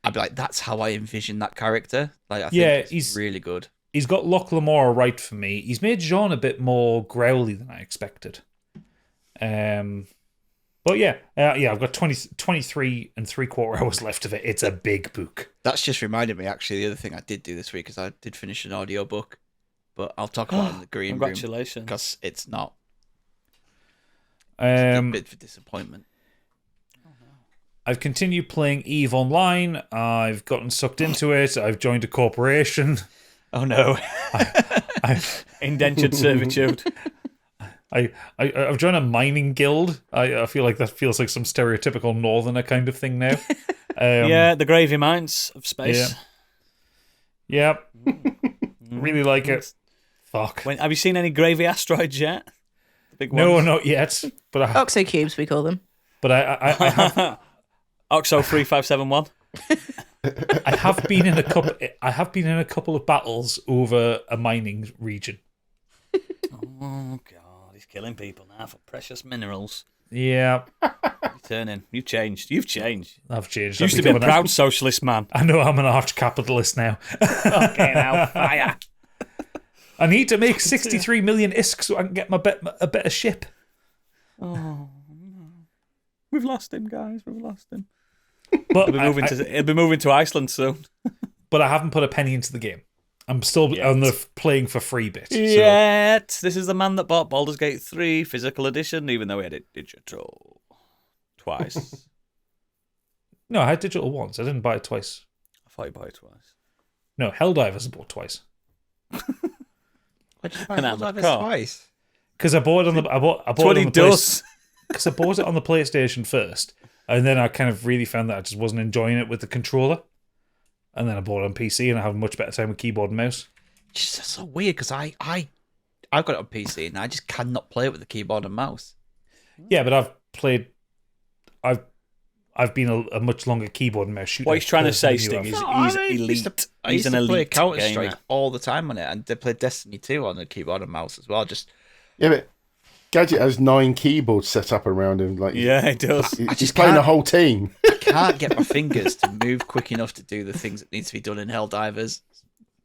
I'd be like, that's how I envision that character. Like, I think he's really good. He's got Lochlamore right for me. He's made Jean a bit more growly than I expected. But yeah, I've got 23 and 3/4 hours left of it. It's a big book. That's just reminded me, actually, the other thing I did do this week is I did finish an audiobook, but I'll talk about it in the green room Congratulations. because it's not. It's a bit of disappointment. I've continued playing EVE Online. I've gotten sucked into it. I've joined a corporation. Oh no! Indentured servitude. I've joined a mining guild. I feel like that feels like some stereotypical northerner kind of thing now. Yeah, the gravy mines of space. Yeah. Really like it. Fuck. Have you seen any gravy asteroids yet? The big No, ones? not yet. But Oxo cubes, we call them. But I have Oxo 3571. I have been in a couple of battles over a mining region. Oh god, he's killing people now for precious minerals. Yeah, You've changed. You've changed. I've changed. You used to be a proud socialist man. I know I'm an arch capitalist now. Okay, now fire. I need to make 63 million ISK so I can get a better ship. Oh no, we've lost him, guys. We've lost him. But He'll be moving to Iceland soon. But I haven't put a penny into the game. I'm still on the playing for free bit. So. Yet. This is the man that bought Baldur's Gate 3 physical edition, even though he had it digital twice. No, I had digital once. I didn't buy it twice. I thought you bought it twice. No, Helldivers I bought twice. Why did you buy And Helldivers I'm a car. twice? Because I bought it on the That's what he does. Because I bought it on the PlayStation first, And then I kind of really found that I just wasn't enjoying it with the controller. And then I bought it on PC and I have a much better time with keyboard and mouse. It's just so weird because I've got it on PC and I just cannot play it with the keyboard and mouse. Yeah, but I've been a much longer keyboard and mouse shooter. What he's trying to say, person than you Stig, have. is he's elite. I He's used an to play elite Counter-Strike gamer. all the time on it, and they played Destiny 2 on the keyboard and mouse as well. Just Yeah, but Gadget has 9 keyboards set up around him. Like, Yeah, it does. he's just playing can't- a whole team. I can't get my fingers to move quick enough to do the things that need to be done in Helldivers.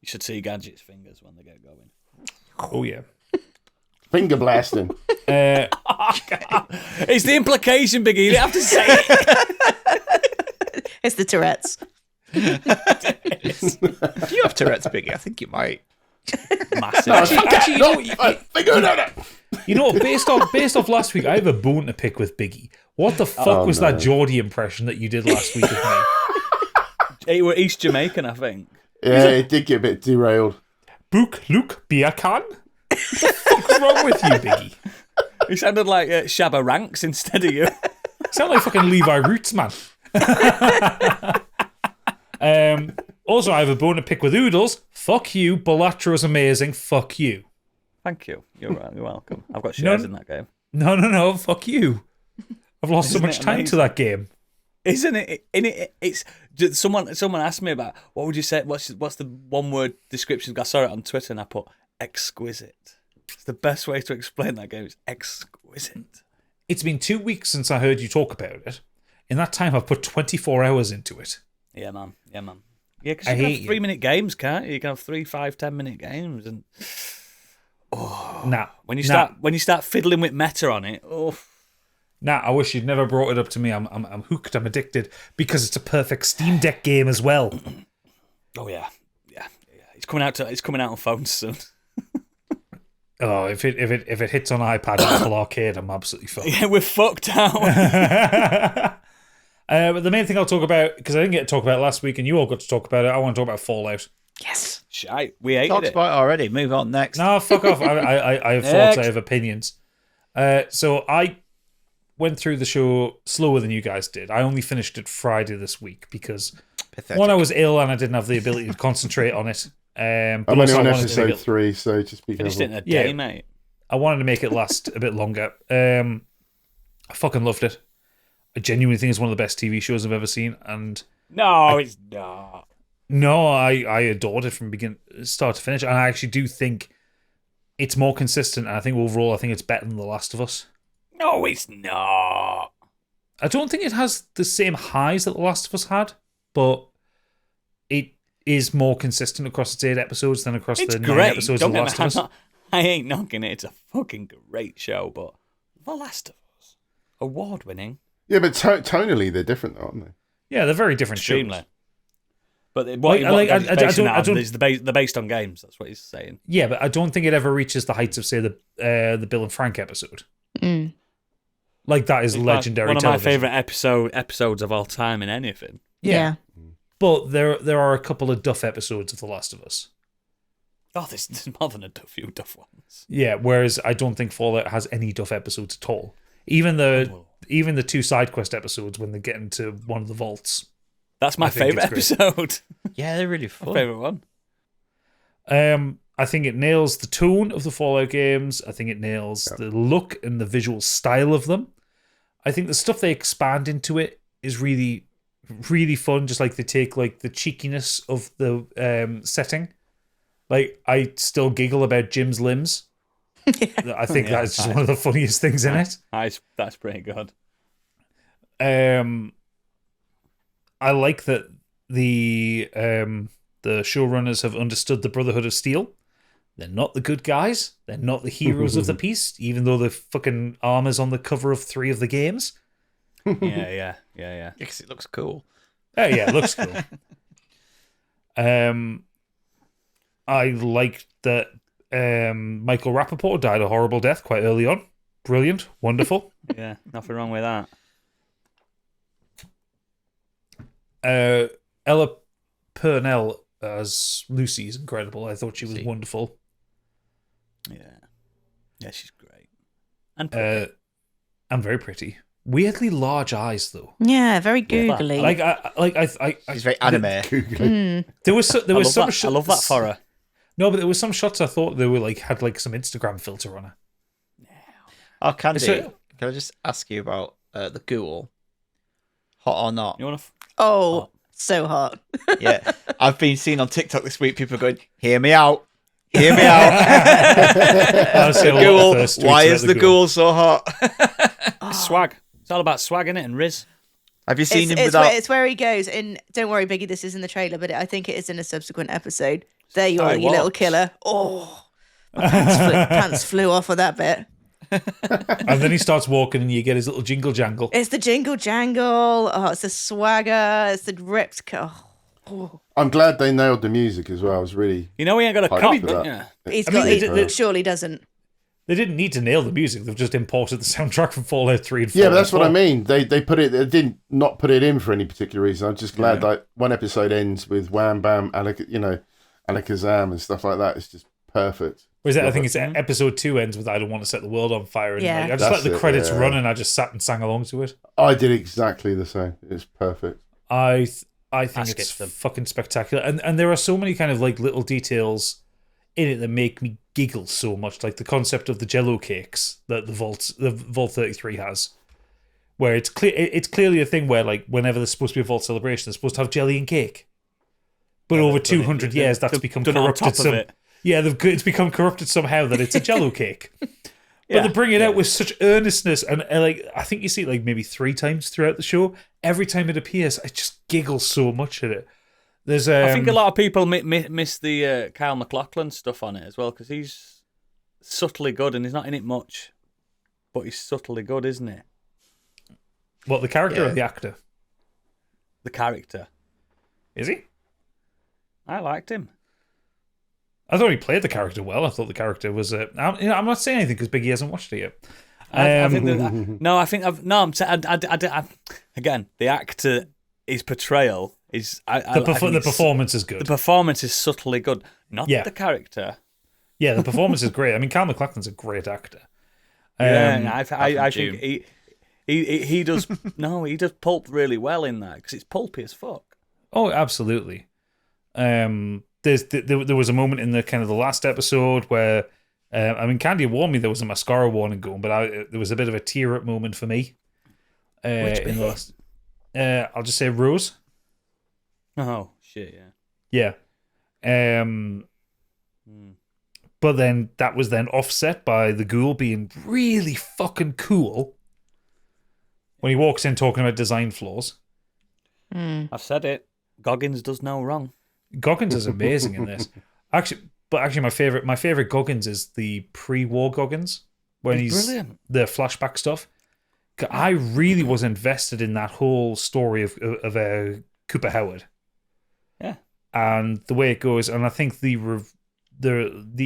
You should see Gadget's fingers when they get going. Oh, yeah. Finger blasting. It's the implication, Biggie. You didn't have to say it. It's the Tourette's. Do you have Tourette's, Biggie? I think you might. Massive. Actually, Finger you know, based off last week, I have a bone to pick with Biggie. What the fuck was that Geordie impression that you did last week of me? They were East Jamaican, I think. Yeah, it did get a bit derailed. Book Luke Biakan? What the fuck's wrong with you, Biggie? He sounded like Shabba Ranks instead of you. Sound like fucking Levi Roots, man. Also, I have a bone to pick with Oodles. Fuck you. Balattra's amazing. Fuck you. Thank you. You're welcome. I've got shares in that game. No. Fuck you. I've lost so Isn't much it time to amazing? that game. Isn't it? It's someone asked me about what would you say? What's the one word description? I saw it on Twitter and I put exquisite. It's the best way to explain that game. It's exquisite. It's been 2 weeks since I heard you talk about it. In that time, I've put 24 hours into it. Yeah, man. Yeah, because I you can hate have you. 3-minute games, can't you? You can have 3, 5, 10-minute games, and Nah. when you start fiddling with meta on it, Nah, I wish you'd never brought it up to me. I'm hooked. I'm addicted because it's a perfect Steam Deck game as well. oh yeah. It's coming out on phones soon. Oh, if it hits on iPad and Apple Arcade, I'm absolutely fucked. Yeah, we're fucked out. But the main thing I'll talk about, because I didn't get to talk about it last week, and you all got to talk about it, I want to talk about Fallout. Yes. Shite, we hated Talked it. about it already. Move on next. No, fuck off. I have thoughts. I have opinions. So I went through the show slower than you guys did. I only finished it Friday this week because Pathetic. one, I was ill and I didn't have the ability to concentrate on it. But I'm also only on I wanted to make episode it- 3, so just be Finished careful. it in a day, Yeah. mate. I wanted to make it last a bit longer. I fucking loved it. I genuinely think it's one of the best TV shows I've ever seen, and No, it's not. no, I adored it from start to finish, and I actually do think it's more consistent, and I think overall, I think it's better than The Last of Us. No, it's not. I don't think it has the same highs that The Last of Us had, but it is more consistent across its 8 episodes than across It's the 9 great. episodes Don't of The get me, Last of Us. I ain't knocking it. It's a fucking great show, but The Last of Us, award-winning, Yeah, but tonally they're different, aren't they? Yeah, they're very different extremely. shows. But Like, I don't- they're based on games. That's what he's saying. Yeah, but I don't think it ever reaches the heights of, say, the Bill and Frank episode. Mm. Like, that is legendary One of my television. favourite episodes of all time in anything. Yeah. But there are a couple of duff episodes of The Last of Us. Oh, there's more than a few duff ones. Yeah, whereas I don't think Fallout has any duff episodes at all. Even the 2 side quest episodes when they get into one of the vaults. That's my I think favourite it's episode. Yeah, they're really My fun. favourite one. I think it nails the tone of the Fallout games. I think it nails the look and the visual style of them. I think the stuff they expand into it is really, really fun. Just like they take like the cheekiness of the setting. Like, I still giggle about Jim's limbs. I think Yeah, that's just nice. one of the funniest things in it. That's pretty good. I like that the showrunners have understood the Brotherhood of Steel. They're not the good guys. They're not the heroes of the piece, even though the fucking armor's on the cover of 3 of the games. Yeah. Because it looks cool. Oh yeah, it looks cool. I like that Michael Rappaport died a horrible death quite early on. Brilliant, wonderful. Yeah, nothing wrong with that. Ella Purnell as Lucy is incredible. I thought she was wonderful. Yeah, she's great. And pretty. And very pretty. Weirdly large eyes, though. Yeah, very googly. She's very anime. There was some I love that for her. No, but there was some shots I thought they were had some Instagram filter on her. Oh, Candy, So- can I just ask you about the ghoul? Hot or not? You want to? oh, so hot. Yeah, I've been seeing on TikTok this week people going, "Hear me out, hear me out." I see a lot of Ghoul, thirst tweets why about is the ghoul so hot? It's swag. It's all about swag, innit? And Riz. Have you seen him It's without? it's where he goes. And don't worry, Biggie, this is in the trailer, but I think it is in a subsequent episode. There you are, it you little was. killer. Oh, my pants flew off of that bit. And then he starts walking, and you get his little jingle jangle. It's the jingle jangle. Oh, it's the swagger. It's the ripped. Oh. I'm glad they nailed the music as well. I was really. You know he ain't got a Hyped copy, for don't that. you? He's I mean, got. they- He surely doesn't. They didn't need to nail the music; they've just imported the soundtrack from Fallout 3 and 4. Yeah, but that's what I mean. They put it. They didn't not put it in for any particular reason. I'm just glad like one episode ends with Wham Bam, Alakazam and stuff like that. It's just perfect. Whereas I think it's episode 2 ends with "I don't want to set the world on fire," and Yeah. I just That's let the it, credits yeah. run, and I just sat and sang along to it. I did exactly the same. It's perfect. I think it's Escapism. fucking spectacular, and there are so many kind of little details in it that make me giggle so much, like the concept of the Jello cakes that the Vault 33 has, where it's clearly a thing where whenever there's supposed to be a Vault celebration, they're supposed to have jelly and cake, but over 200 years that's become done on corrupted. top of it. Yeah, it's become corrupted somehow that it's a Jello cake. But they bring it out with such earnestness, and I think you see it maybe 3 times throughout the show. Every time it appears, I just giggle so much at it. There's I think a lot of people miss the Kyle MacLachlan stuff on it as well, because he's subtly good and he's not in it much, but he's subtly good, isn't it? What, the character or the actor? The character. Is he? I liked him. I thought he played the character well. I thought the character was. I'm not saying anything because Biggie hasn't watched it yet. I think again, the actor, his portrayal is The performance is good. The performance is subtly good, not the character. Yeah, the performance is great. I mean, Kyle MacLachlan's a great actor. I think he does. No, he does pulp really well in that because it's pulpy as fuck. Oh, absolutely. There was a moment in the kind of the last episode where, Candy warned me there was a mascara warning going, but there was a bit of a tear up moment for me. Which in the last, I'll just say Rose. Oh shit! Yeah. Yeah. But then that was then offset by the ghoul being really fucking cool when he walks in talking about design flaws. I've said it. Goggins does no wrong. Goggins is amazing in this. Actually, my favorite Goggins is the pre-war Goggins when he's brilliant. The flashback stuff. I really was invested in that whole story of Cooper Howard. Yeah, and the way it goes, and I think the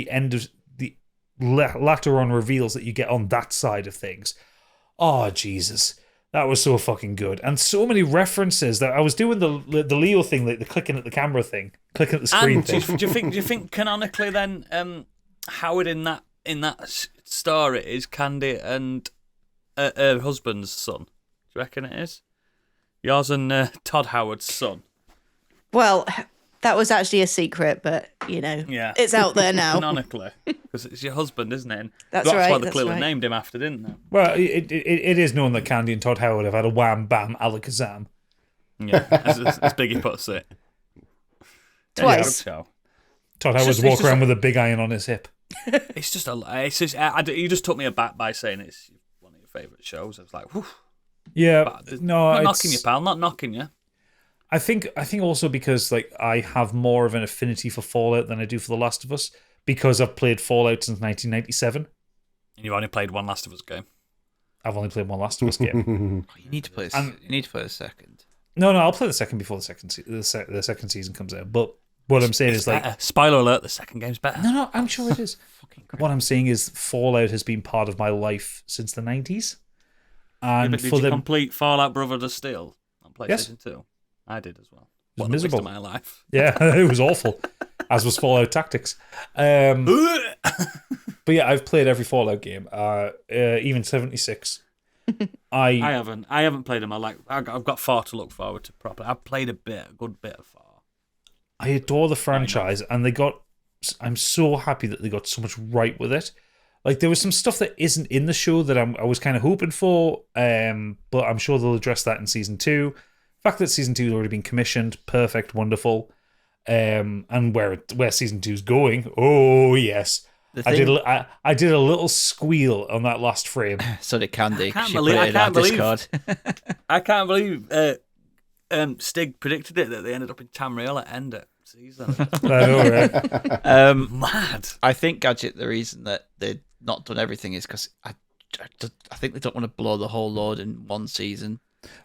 end of the later on reveals that you get on that side of things. Oh Jesus, that was so fucking good, and so many references that I was doing the Leo thing, like the clicking at the camera thing, clicking at the screen and thing. do you think canonically then Howard in that story is Candy and her husband's son? Do you reckon it is? Yours and Todd Howard's son. Well, that was actually a secret, but it's out there now. Canonically, because it's your husband, isn't it? And That's why right, they that's clearly right. named him after, didn't they? Well, it is known that Candy and Todd Howard have had a wham bam alakazam. Yeah, as Biggie puts it. Twice. So, Todd It's Howard's just- walk it's just around a- with a big iron on his hip. it's just you just took me aback by saying it's one of your favourite shows. I was like, whew. Yeah, no, Not it's- knocking you, pal. Not knocking you. I think also because I have more of an affinity for Fallout than I do for The Last of Us because I've played Fallout since 1997. And you've only played one Last of Us game. I've only played one Last of Us game. You need to play. And- You need to play a second. No, I'll play the second before the second season comes out. But what I'm saying is Better. Spoiler alert: the second game's better. no, I'm sure it is. What I'm saying is Fallout has been part of my life since the 90s. Yeah, And but did for you them, complete Fallout Brotherhood of Steel on PlayStation Yes. 2? I did as well. was What a waste miserable. of my life. yeah, it was awful. As was Fallout Tactics. But yeah, I've played every Fallout game, even 76. I haven't played them. I've got 4 to look forward to properly. I've played a good bit of 4. I adore the franchise, and I'm so happy that they got so much right with it. Like, there was some stuff that isn't in the show that I was kind of hoping for, but I'm sure they'll address that in season 2. The fact that season 2 has already been commissioned, perfect, wonderful. And where season 2 is going, oh yes. I did a little squeal on that last frame. So did Candy. I can't believe Stig predicted it, that they ended up in Tamriel at end of season. I know, right? Mad. I think, Gadget, the reason that they've not done everything is because I think they don't want to blow the whole load in one season.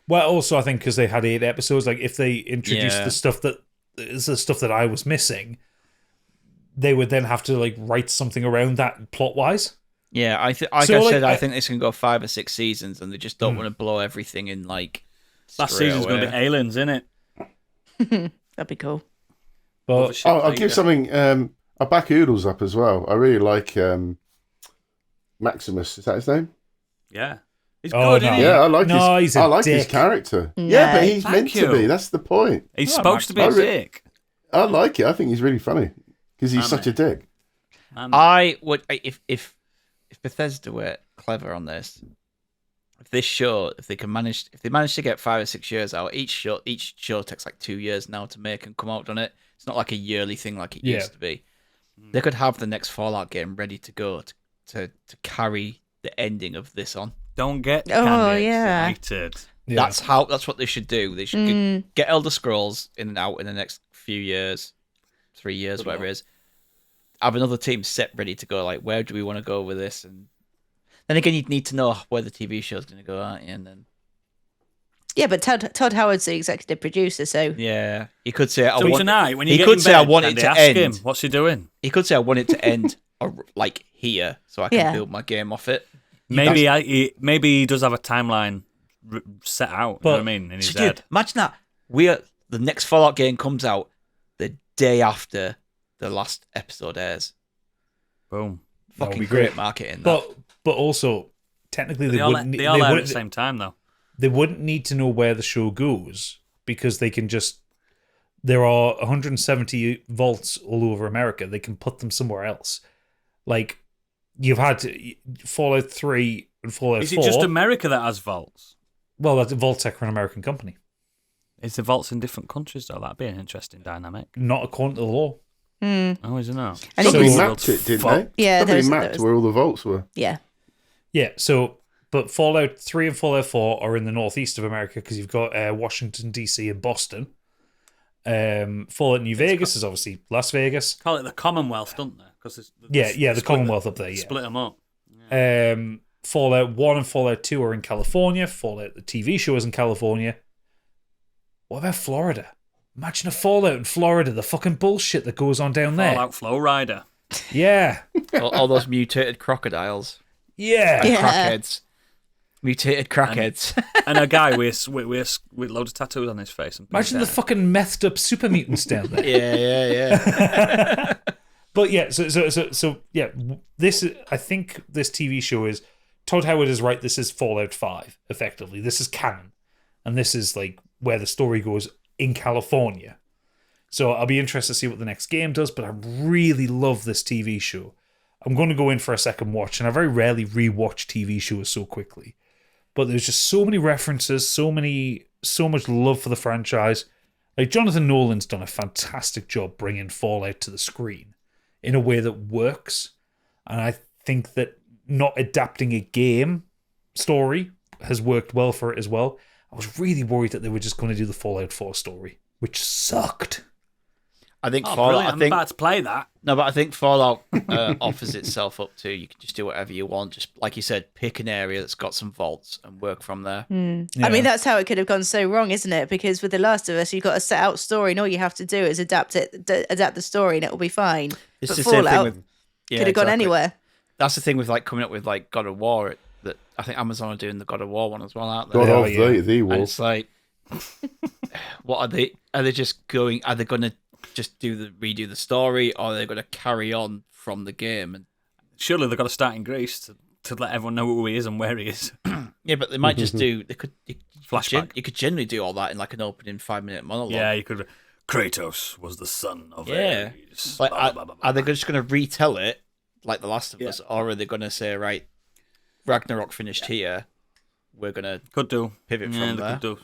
Well, also I think because they had 8 episodes, like if they introduced the stuff that I was missing, they would then have to like write something around that plot wise. Yeah, I think this can go 5 or 6 seasons, and they just don't want to blow everything in like. Last season's going to be aliens, isn't it? That'd be cool. But I'll give something. I'll back Oodles up as well. I really like Maximus. Is that his name? Yeah. He's good, isn't he? Yeah, I like his his character. No. Yeah, but he's Thank meant you. to be. That's the point. He's supposed to be a dick. I like it. I think he's really funny because he's such a dick. I would if Bethesda were clever on this. If they manage to get 5 or 6 years out, each show takes like 2 years now to make and come out on it. It's not like a yearly thing like it used to be. They could have the next Fallout game ready to go to carry the ending of this on. Don't get excited. yeah. That's what they should do. They should get Elder Scrolls in and out in the next few years, 3 years, whatever it is. Have another team set ready to go. Like, where do we want to go with this? And then again, you'd need to know where the TV show's going to go, aren't you? And then but Todd Howard's the executive producer, so yeah, he could say tonight when you he get could in say bed, I want it Andy, to ask end. him, what's he doing? He could say I want it to end like here, so I can build my game off it. Maybe he does have a timeline set out. You know what I mean? In his Dude, head. imagine that the next Fallout game comes out the day after the last episode airs. Boom. Fucking great marketing. That. But also technically They all air at the same time though. They wouldn't need to know where the show goes because they can just. There are 170 vaults all over America. They can put them somewhere else. Like, you've had Fallout 3 and Fallout 4. Is it just America that has vaults? Well, that's Vault-Tec are an American company. Is the vaults in different countries though? That'd be an interesting dynamic. Not according to the law. Oh, is it not? And Probably So- mapped it, didn't they? Yeah, Probably there mapped was- where all the vaults were. yeah. Yeah, but Fallout 3 and Fallout 4 are in the northeast of America because you've got Washington, D.C. and Boston. Fallout New Vegas is obviously Las Vegas. Call it the Commonwealth, don't they? Because The Commonwealth up there, yeah. Split them up. Fallout 1 and Fallout 2 are in California. Fallout, the TV show, is in California. What about Florida? Imagine a Fallout in Florida, the fucking bullshit that goes on down there. Fallout Flow Rider. Yeah. all those mutated crocodiles, Yeah. crackheads, mutated crackheads. And a guy with loads of tattoos on his face. And Imagine the fucking methed up super mutants down there. yeah. But yeah, so yeah, I think this TV show is, Todd Howard is right, this is Fallout 5, effectively. This is canon. And this is like where the story goes in California. So I'll be interested to see what the next game does, but I really love this TV show. I'm going to go in for a second watch, and I very rarely rewatch TV shows so quickly. But there's just so many references, so much love for the franchise. Like, Jonathan Nolan's done a fantastic job bringing Fallout to the screen in a way that works. And I think that not adapting a game story has worked well for it as well. I was really worried that they were just going to do the Fallout 4 story, which sucked. I think Fallout. I'm about to play that. No, but I think Fallout offers itself up to, you can just do whatever you want. Just like you said, pick an area that's got some vaults and work from there. Yeah. I mean, that's how it could have gone so wrong, isn't it? Because with The Last of Us, you've got a set out story, and all you have to do is adapt the story, and it will be fine. It's but the same thing Fallout with could have gone anywhere. That's the thing with like coming up with like God of War. That I think Amazon are doing the God of War one as well, aren't they? God of yeah. the And war. it's like, what are they? Are they just going? Are they going to just redo the story, or are they going to carry on from the game? And Surely they've got to start in Greece to let everyone know who he is and where he is. Yeah, but they might just do. They could Flashback. You could generally do all that in like an opening 5-minute monologue. Yeah, you could. Kratos was the son of Yeah. Ares. Like, Blah, blah, blah, blah, are they blah. just going to retell it like The Last of Us, or are they going to say, right, Ragnarok finished here, we're going to Could do. pivot Yeah, from they there? could do.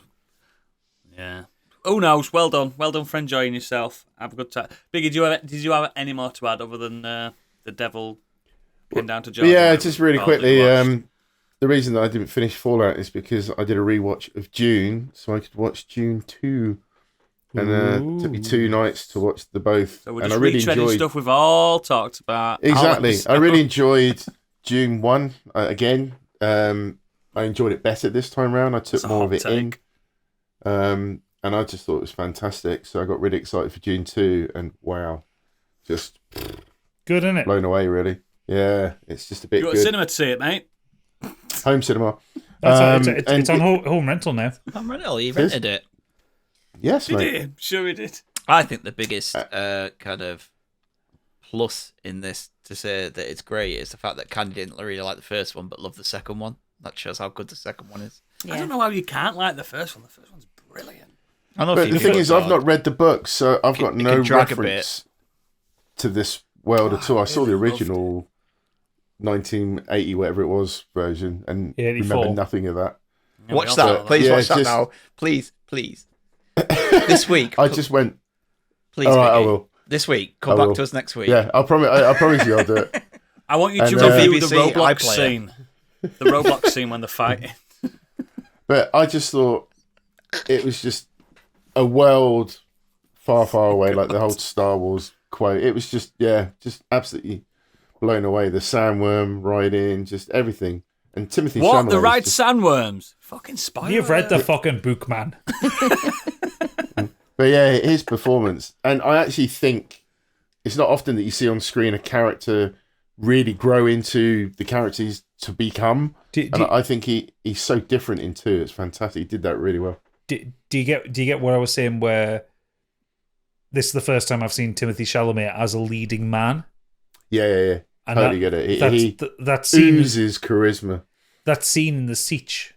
Yeah. Who knows? Well done for enjoying yourself. Have a good time. Biggie, did you have any more to add other than the devil came down to But Jordan? yeah, just really Oh, that quickly. you watched? The reason that I didn't finish Fallout is because I did a rewatch of Dune, so I could watch Dune 2. And it took me 2 nights to watch the both. So we're and just I really retreading enjoyed stuff we've all talked about. Exactly. I really enjoyed Dune 1 again. I enjoyed it better this time round. I took That's a more hot of it in. And I just thought it was fantastic. So I got really excited for Dune 2 and wow. Just Good, isn't it? blown away, really. Yeah, it's just a bit You got good. cinema to see it, mate. Home cinema. It's on home rental now. I'm rental. You rented it. Yes, Did mate. he? Sure, he did. I think the biggest kind of plus in this to say that it's great is the fact that Candy didn't really like the first one but loved the second one. That shows how good the second one is. I don't know how you can't like the first one. The first one's brilliant. I know But the thing is, I've not read the books, so I've got It no can drag a reference to this world at all. I saw the really loved original 1980, whatever it was, version, and 84. remember nothing of that. Yeah, we Watch all that. saw Please Yeah, watch that just- now. Please. This week. I just went, Please, all right, I Vicky. will. This week. Come I back will. to us next week. Yeah, I promise you I'll do it. I want you And, to review BBC the Roblox iPlayer. scene. The Roblox scene when they're fighting. But I just thought it was just a world far, far away, like the whole Star Wars quote. It was just absolutely blown away. The sandworm riding, just everything. And Timothy What? Chalamet The was right just- sandworms? Fucking spoiler. You've read the alert. fucking book, man. But yeah, his performance. And I actually think it's not often that you see on screen a character really grow into the character he's to become. And I think he's so different in 2. It's fantastic. He did that really well. Do you get what I was saying? Where this is the first time I've seen Timothy Chalamet as a leading man. Yeah. And Totally get it. That scene, oozes charisma. that scene in the siege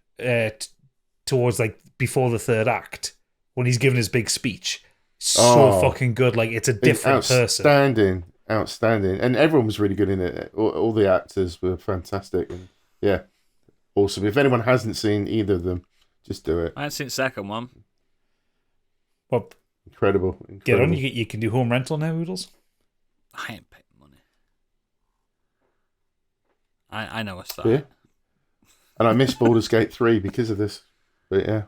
towards like before the third act when he's giving his big speech, so fucking good. Like it's a different person. Outstanding. And everyone was really good in it. All the actors were fantastic. And yeah, awesome. If anyone hasn't seen either of them, just do it. I haven't seen the second one. Well, Incredible. get on. You can do home rental now, Oodles. I ain't paying money. I know what's that. Yeah. And I missed Baldur's Gate 3 because of this. But yeah.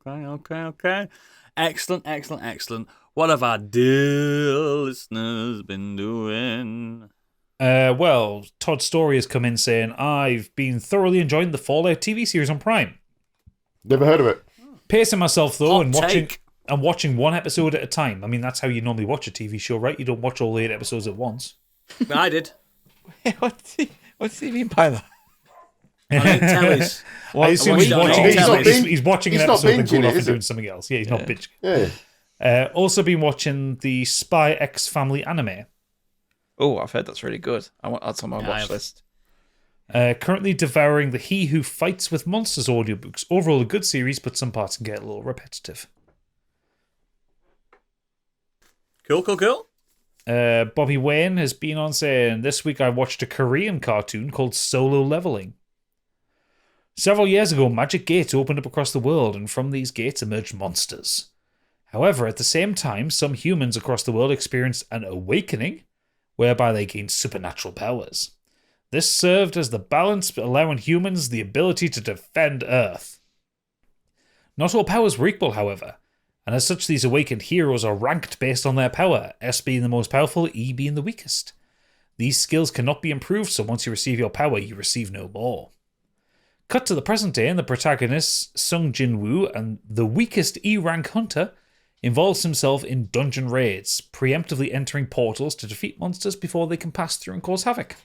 Okay. Excellent. What have our dear listeners been doing? Well, Todd Story has come in saying, I've been thoroughly enjoying the Fallout TV series on Prime. Never heard of it. Pacing myself, though, Hot and take. watching one episode at a time. I mean, that's how you normally watch a TV show, right? You don't watch all 8 episodes at once. I did. What does he mean by that? On 8 tellies. I assume he's watching watching, it. He's not bing- he's watching an he's not episode and going binging it, off and is it? doing something else. Yeah, he's not bitching. Yeah. Also been watching the Spy X Family anime. Oh, I've heard that's really good. That's on my Yeah, I watch have. list. Currently devouring the He Who Fights with Monsters audiobooks. Overall a good series, but some parts can get a little repetitive. Cool. Bobby Wayne has been on saying, this week I watched a Korean cartoon called Solo Leveling. Several years ago, magic gates opened up across the world, and from these gates emerged monsters. However, at the same time, some humans across the world experienced an awakening, whereby they gained supernatural powers. This served as the balance, allowing humans the ability to defend Earth. Not all powers were equal, however, and as such these awakened heroes are ranked based on their power, S being the most powerful, E being the weakest. These skills cannot be improved, so once you receive your power, you receive no more. Cut to the present day, and the protagonist, Sung Jin-woo, and the weakest E-rank hunter, involves himself in dungeon raids, preemptively entering portals to defeat monsters before they can pass through and cause havoc.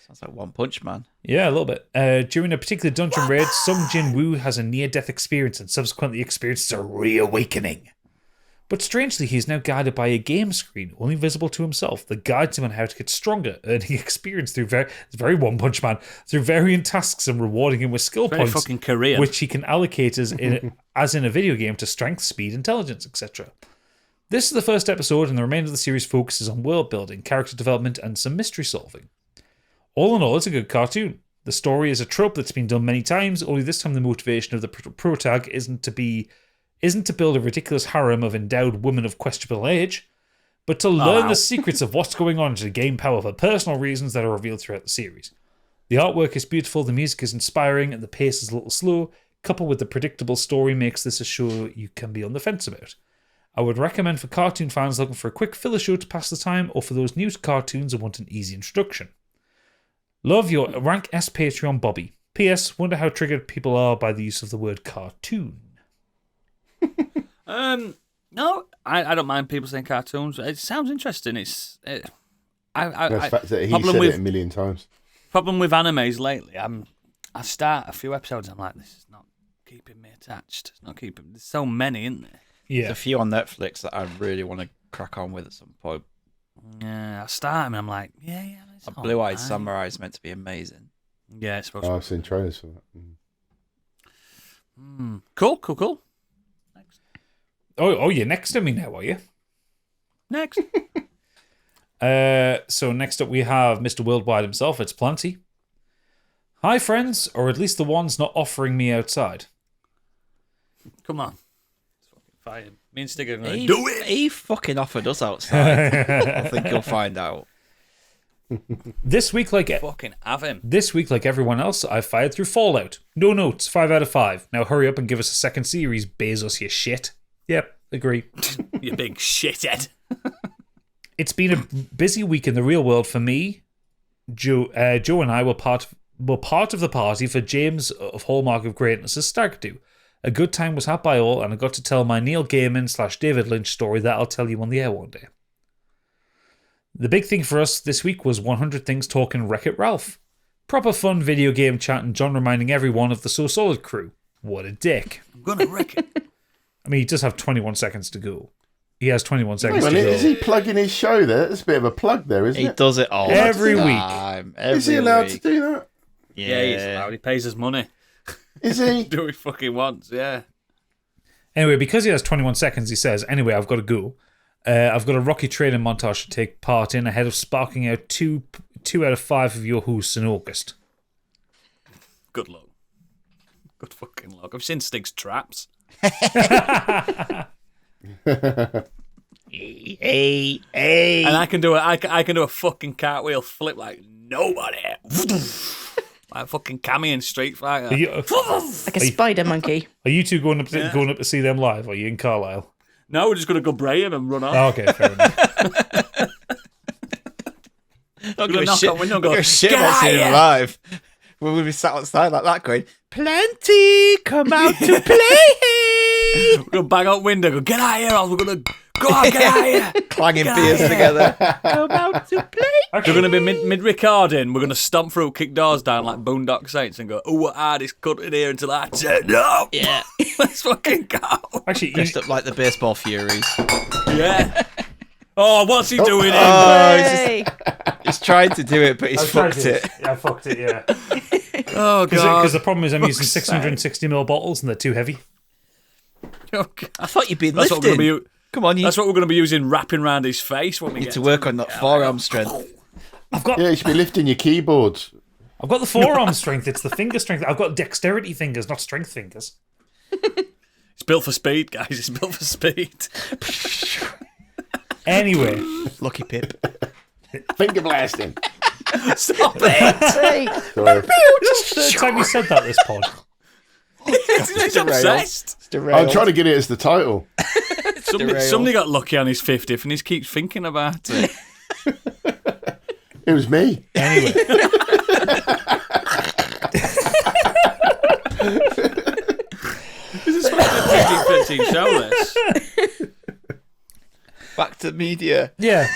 Sounds like One Punch Man. Yeah, a little bit. During a particular dungeon raid, Sung Jin-woo has a near-death experience and subsequently experiences a reawakening. But strangely, he is now guided by a game screen, only visible to himself, that guides him on how to get stronger, earning experience through it's very One Punch Man, through varying tasks and rewarding him with skill Very points, fucking Korean. which he can allocate as in a video game to strength, speed, intelligence, etc. This is the first episode, and the remainder of the series focuses on world building, character development, and some mystery solving. All in all, it's a good cartoon. The story is a trope that's been done many times, only this time the motivation of the protag isn't to build a ridiculous harem of endowed women of questionable age, but to learn the secrets of what's going on to gain power for personal reasons that are revealed throughout the series. The artwork is beautiful, the music is inspiring, and the pace is a little slow, coupled with the predictable story makes this a show you can be on the fence about. I would recommend for cartoon fans looking for a quick filler show to pass the time, or for those new to cartoons and want an easy introduction. Love your Rank S Patreon Bobby. P.S. Wonder how triggered people are by the use of the word cartoon. No, I don't mind people saying cartoons. It sounds interesting. The fact that he problem said with- it a million times. Problem with animes lately, I start a few episodes, I'm like, this is not keeping me attached. It's not keeping. There's so many, isn't there? Yeah. There's a few on Netflix that I really want to crack on with at some point. Yeah, I start them and I'm like, yeah. It's Blue Eyed alright. Samurai is meant to be amazing. Yeah, it's supposed Oh, to I've seen trailers for that. be. Cool. Oh, you're next to me now, are you? Next. So next up we have Mr. Worldwide himself. It's Planty. Hi, friends, or at least the ones not offering me outside. Come on. It's fucking fine. Me and Stig are going to He, do it. he fucking offered us outside. I think you'll find out. This week, like Fucking have him. everyone else, I've fired through Fallout. No notes, 5 out of 5. Now hurry up and give us a second series, Bezos, you shit. Yep, agree. You big shithead. It's been a busy week in the real world for me. Joe and I were part of the party for James of Hallmark of Greatness' Stag Do. A good time was had by all, and I got to tell my Neil Gaiman / David Lynch story that I'll tell you on the air one day. The big thing for us this week was 100 Things Talking Wreck-It Ralph. Proper fun video game chat and John reminding everyone of the So Solid crew. What a dick. I'm going to wreck it. I mean, he does have 21 seconds to go. He has 21 seconds Wait a to minute, go. is he plugging his show there? That's a bit of a plug there, isn't He it? does it all Every the week. time. Is he Every allowed week. to do that? Yeah, he's allowed. He pays his money. Is he? Do what he fucking wants, yeah. Anyway, because he has 21 seconds, he says, anyway, I've got to go. I've got a rocky training montage to take part in ahead of sparking out two out of 5 of your hosts in August. Good luck. Good fucking luck. I've seen Stig's traps. Hey. And I can do a fucking cartwheel flip like nobody. Like fucking Cammy in Street Fighter. Are you, Like a spider monkey. are you two going up to see them live? Are you in Carlisle? No, we're just gonna go bray him and run off. Oh, okay, fair enough. Don't We're give a knock shit. on window and Don't go, give a shit "Get about out seeing here." him live. We'll be sat outside like that going, Plenty, come out to play. We're gonna bang out window, go, get out of here, or we're gonna go on, get out of here. Clanging Get beers out. together. Come out to play. We're gonna be mid recording, we're gonna stomp through, kick doors down like Boondock Saints and go, oh, what hardest cut in here until I turn up. Yeah. Let's fucking go. Actually, Dressed up like the baseball furies. Yeah. Oh, what's he doing in? Oh, Hey. he's trying to do it, but he's fucked it. Yeah, I fucked it, yeah. Oh, God. Because the problem is I'm using Fuck's 660ml bottles and they're too heavy. Oh, God. I thought you'd been That's what we're lifting. gonna be. Come on, you That's what we're going to be using wrapping around his face when we need get to work on that forearm strength. I've got Yeah, you should be lifting your keyboards. the forearm strength. It's the finger strength. I've got dexterity fingers, not strength fingers. It's built for speed, guys. It's built for speed. Anyway, Lucky Pip. Finger blasting. Stop it! Hey. Sorry. that's the third time you said that this pod. He's obsessed. I'm trying to get it as the title. Somebody got lucky on his 50th and he keeps thinking about it. It was me. Anyway, This is fucking a PG-13 show, this. Back to media. yeah.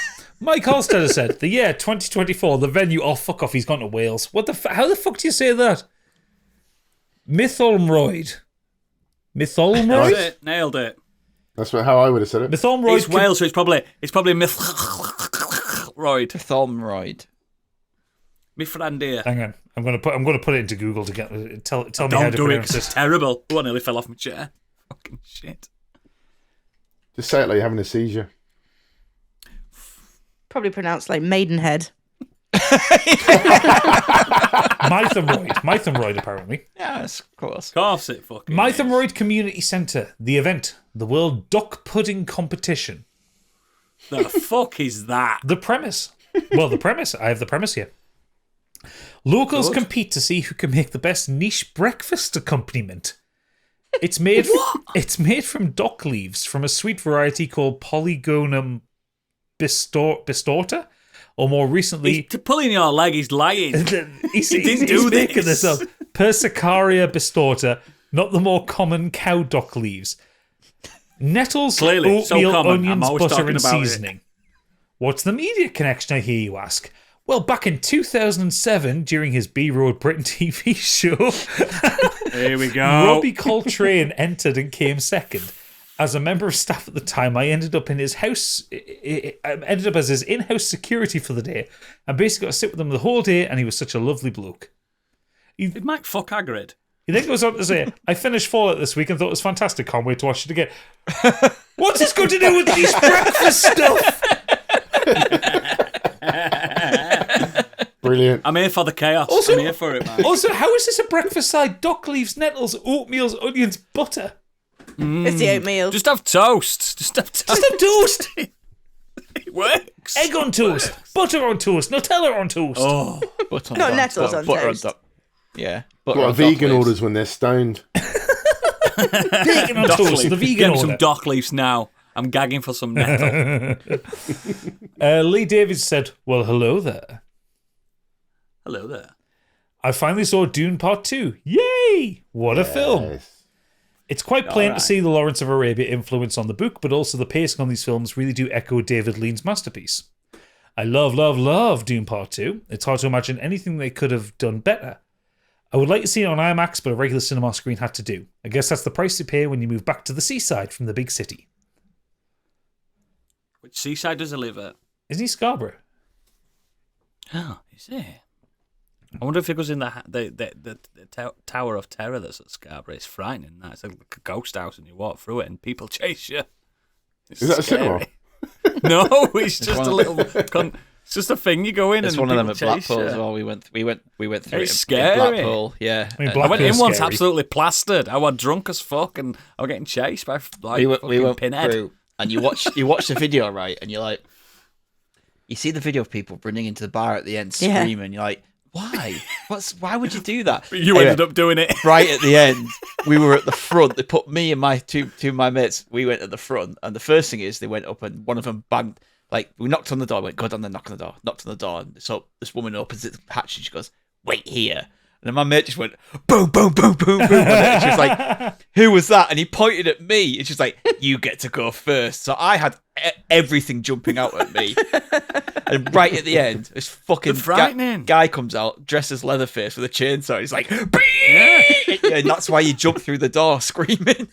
Mike Halstead said, the year 2024, the venue, oh, fuck off, he's gone to Wales. What the how the fuck do you say that? Mytholmroyd. That's Mytholmroyd? it. Nailed it. That's how I would have said it. Methormroid. It's Wales, so it's probably Royd. Thormroid. Mithrandir. Hang on, I'm gonna put it into Google to get tell me how Don't to do it, pronounce 'cause it's this. terrible. Oh, I nearly fell off my chair. Fucking shit. Just say it like you're having a seizure. Probably pronounced like Maidenhead. Mythomroid, apparently. Yeah, that's close. Of course it fucking Mythomroid Community Centre, the event, the World Duck Pudding Competition. The fuck is that? The premise. Well, I have the premise here. Locals Good. compete to see who can make the best niche breakfast accompaniment. It's made from dock leaves from a sweet variety called Polygonum bistorta, or more recently, To pulling your leg, he's lying. he's didn't do making this. this up. Persicaria bistorta, not the more common cow dock leaves. Nettles, Clearly, so oatmeal, common. I'm onions, always butter, talking and about it. seasoning. What's the media connection, I hear you ask? Well, back in 2007, during his B-Road Britain TV show, Here we go. Robbie Coltrane entered and came second. As a member of staff at the time, I ended up in his house. I ended up as his in-house security for the day, and basically got to sit with him the whole day. And he was such a lovely bloke. Did Mike fuck Hagrid? He then goes on to say, "I finished Fallout this week and thought it was fantastic. Can't wait to watch it again." What's this got to do with these breakfast stuff? Brilliant. I'm here for the chaos. Also- I'm here for it, man. Also, how is this a breakfast side? Dock leaves, nettles, oatmeal, onions, butter. It's the oatmeal. Just have toast. Just have toast. Just a toast. It works. Egg on toast, butter on toast, Nutella on toast. Oh, Butter on Not dock, nettles on butter toast. dock. Yeah. Butter What a on dock vegan leaves. orders when they're stoned. Vegan on dock toast, leaf. the vegan Get me order. some dock leaves now. I'm gagging for some nettle. Lee Davies said, "Well, hello there. Hello there. I finally saw Dune Part 2. Yay! What a film. Yes. It's quite plain Alright. to see the Lawrence of Arabia influence on the book, but also the pacing on these films really do echo David Lean's masterpiece. I love Dune Part 2. It's hard to imagine anything they could have done better. I would like to see it on IMAX, but a regular cinema screen had to do. I guess that's the price you pay when you move back to the seaside from the big city." Which seaside does he live at? Isn't he Scarborough? Oh, is he? I wonder if it goes in the Tower of Terror that's at Scarborough. It's frightening. That. It's like a ghost house, and you walk through it, and people chase you. It's Is that a scary. cinema? No, it's just a little. It's just a thing you go in, There's and one of them at people chase Blackpool you. as well. We went through It's it in scary. Blackpool. Yeah. I mean, I went in Blackpool's once, scary. absolutely plastered. I was drunk as fuck, and I was getting chased by like we went pinhead. through, and you watch the video, right? And you're like, you see the video of people running into the bar at the end, Yeah. screaming. You're like, why? Why would you do that? But you Anyway, ended up doing it. right at the end. We were at the front. They put me and my two of my mates. We went at the front, and the first thing is they went up, and one of them banged. Like, we knocked on the door. Went, go down there, knock on the door. Knocked on the door, and so this woman opens the hatch, and she goes, "Wait here." And then my mate just went, boom, boom, boom, boom, boom. And she was like, "Who was that?" And he pointed at me. And she's like, "You get to go first." So I had everything jumping out at me. And right at the end, this fucking They're frightening. guy comes out dressed as Leatherface with a chainsaw. He's like, Yeah. and that's why you jump through the door screaming.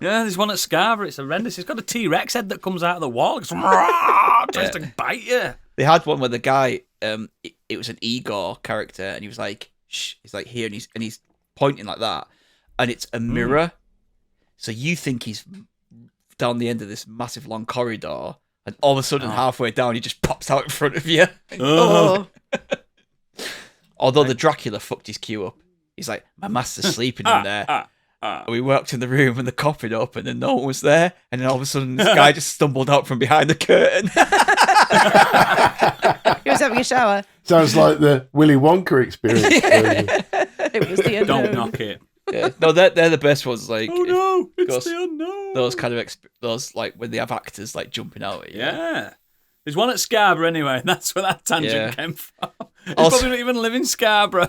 Yeah, there's one at Scarborough. It's horrendous. It's got a T-Rex head that comes out of the wall. It's tries to bite you. They had one where the guy, it was an Igor character, and he was like, shh, he's like here, and he's pointing like that, and it's a mirror, so you think he's down the end of this massive long corridor, and all of a sudden halfway down he just pops out in front of you. Oh, Although the Dracula fucked his queue up. He's like, "My master's sleeping in there." And we walked in the room and the coffin opened and no one was there, and then all of a sudden this guy just stumbled out from behind the curtain. he was having a shower. Sounds like the Willy Wonka experience. It was the Don't unknown. knock it. Yeah. No, they're the best ones. Like, Oh no, it's goes- the unknown. those kind of those like when they have actors like jumping out at you. Yeah. There's one at Scarborough anyway, and that's where that tangent Yeah. came from. He Also- probably don't even live in Scarborough.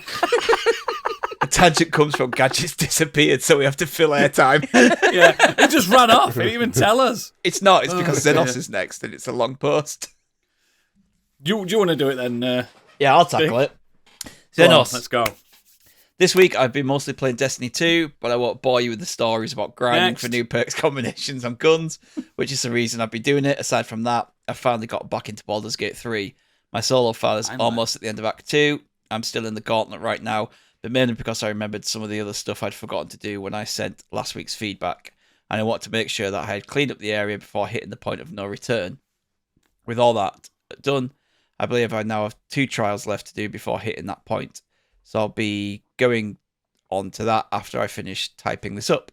The tangent comes from Gadget's disappeared, so we have to fill airtime. Yeah, he just ran off. He didn't even tell us. It's not. It's because Oh, Xenos dear. is next, and it's a long post. Do you want to do it then? Yeah, I'll tackle it. Go on, Xenos. let's go. This week, I've been mostly playing Destiny 2, but I won't bore you with the stories about grinding Next. for new perks combinations on guns, which is the reason I've been doing it. Aside from that, I finally got back into Baldur's Gate 3. My solo file is almost at the end of Act 2. I'm still in the gauntlet right now, but mainly because I remembered some of the other stuff I'd forgotten to do when I sent last week's feedback, and I want to make sure that I had cleaned up the area before hitting the point of no return. With all that done, I believe I now have 2 trials left to do before hitting that point. So I'll be going on to that after I finish typing this up.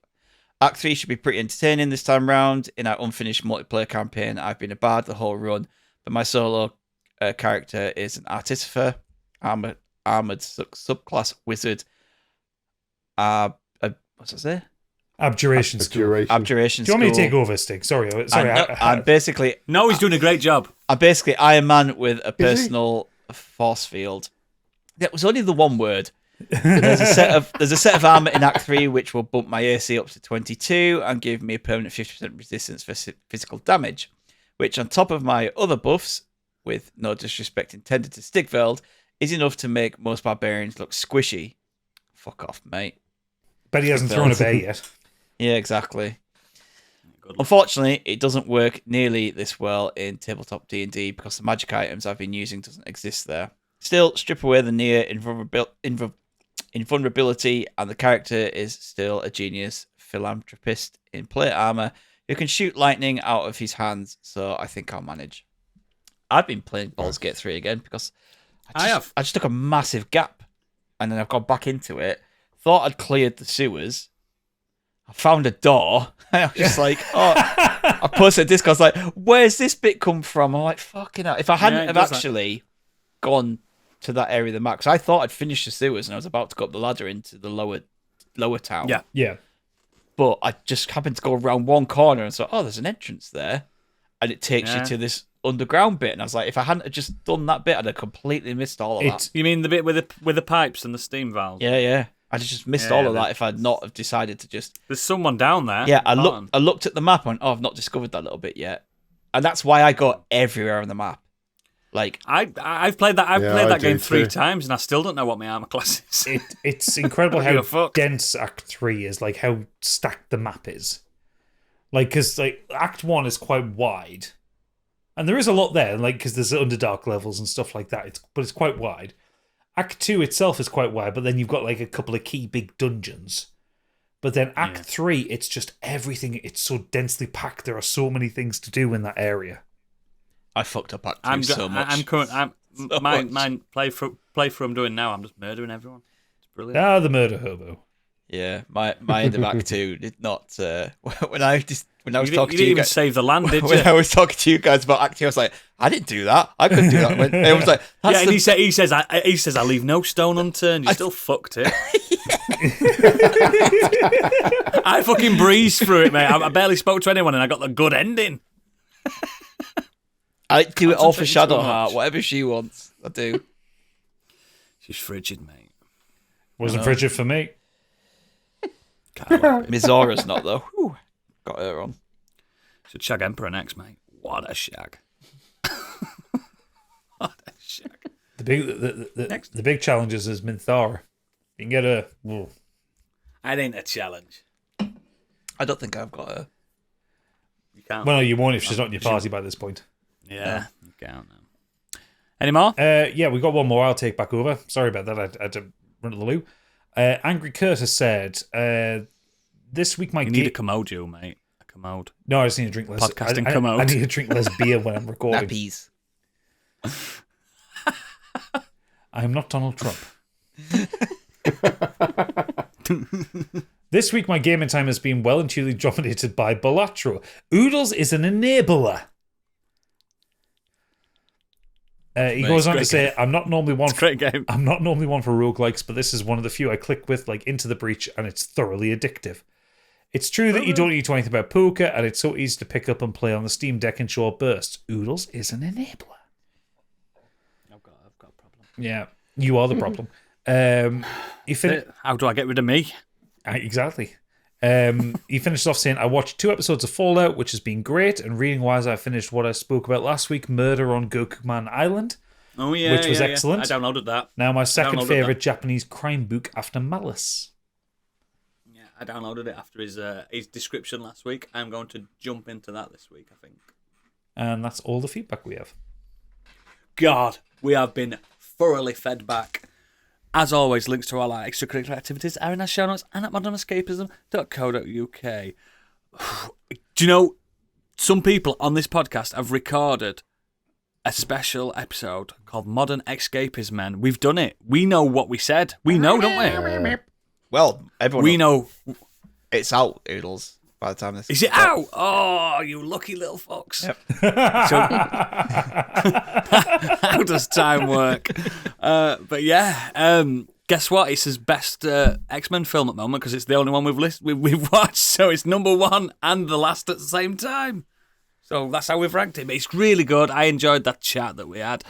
Act 3 should be pretty entertaining this time round. In our unfinished multiplayer campaign, I've been a bard the whole run, but my solo character is an artificer, armored subclass wizard. What's that say? Abjuration School. Abjuration Do you want me to School. take over, Stig? Sorry. I'm basically... No, he's doing a great job. I'm basically Iron Man with a personal force field. That was only the one word. There's a set of armor in Act 3 which will bump my AC up to 22 and give me a permanent 50% resistance for physical damage, which on top of my other buffs, with no disrespect intended to Stigveld, is enough to make most barbarians look squishy. Fuck off, mate. Bet he hasn't thrown a bear yet. Yeah, exactly. Unfortunately, it doesn't work nearly this well in tabletop D&D because the magic items I've been using doesn't exist there. Still, strip away the near invulnerability, and the character is still a genius philanthropist in plate armor who can shoot lightning out of his hands, so I think I'll manage. I've been playing Baldur's Gate 3 again because I just took a massive gap, and then I've gone back into it, thought I'd cleared the sewers, I found a door, and I was just like, I posted this, I was like, where's this bit come from? I'm like, fucking hell. If I hadn't have actually gone to that area of the map, because I thought I'd finished the sewers and I was about to go up the ladder into the lower town. Yeah. But I just happened to go around one corner and thought, oh, there's an entrance there, and it takes you to this underground bit. And I was like, if I hadn't have just done that bit, I'd have completely missed all of that. You mean the bit with the pipes and the steam valves? Yeah. I'd just missed all of that if I'd not have decided to just... There's someone down there. Yeah, I looked at the map and went, I've not discovered that little bit yet. And that's why I go everywhere on the map. Like I've played that game 3 times and I still don't know what my armor class is. It's incredible how dense Act 3 is, like how stacked the map is. Like, because like Act 1 is quite wide, and there is a lot there, like because there's Underdark levels and stuff like that. But it's quite wide. Act 2 itself is quite wide, but then you've got like a couple of key big dungeons. But then Act 3, it's just everything. It's so densely packed. There are so many things to do in that area. I fucked up Act 2 so much. My playthrough I'm doing now, I'm just murdering everyone. It's brilliant. The murder hobo. Yeah, my end of Act 2 did not. When I was talking to you didn't even guys, save the land, did you? when I was talking to you guys about Act 2, I was like, I didn't do that. I couldn't do that. And it was like, and he says, I leave no stone unturned. You still fucked it. I fucking breezed through it, mate. I barely spoke to anyone, and I got the good ending. I do it all for Shadowheart. Whatever she wants, I do. She's frigid, mate. Wasn't frigid for me. Mizora's not, though. Whew. Got her on. Should shag Emperor next, mate. What a shag. What a shag. The big challenge is Minthara. You can get her. Whoa. That ain't a challenge. I don't think I've got her. You can't. Well, you won't if she's not in your party by this point. Yeah, you can't now. Any more? Yeah, we got one more. I'll take back over. Sorry about that. I had to run to the loo. Angry Curtis said, this week my You need a commode, you, mate. A commode. No, I just need to drink less. Podcasting commode. I need to drink less beer when I'm recording. Nappies. I am not Donald Trump. This week my gaming time has been well and truly dominated by Balatro. Oodles is an enabler. He goes on to say, I'm not normally one for roguelikes, but this is one of the few I click with, like Into the Breach, and it's thoroughly addictive. It's true that you don't need to know anything about poker, and it's so easy to pick up and play on the Steam Deck in short bursts. Oodles is an enabler. I've got a problem. Yeah, you are the problem. How do I get rid of me? Exactly. He finished off saying, I watched 2 episodes of Fallout, which has been great, and reading-wise, I finished what I spoke about last week, Murder on Gokuman Island. Oh yeah, which was yeah. excellent. I downloaded that. Now my second downloaded favourite that. Japanese crime book after Malice. Yeah, I downloaded it after his description last week. I'm going to jump into that this week, I think. And that's all the feedback we have. God, we have been thoroughly fed back. As always, links to all our extracurricular activities are in our show notes and at modernescapism.co.uk. Do you know, some people on this podcast have recorded a special episode called Modern Escapism. We've done it. We know what we said. We know, don't we? Well, everyone. We know. It's out, Oodles. By the time this Is it out? Oh, you lucky little fox. Yep. So, how does time work? But yeah, guess what? It's his best X-Men film at the moment because it's the only one we've watched. So it's number one and the last at the same time. So that's how we've ranked it. But it's really good. I enjoyed that chat that we had.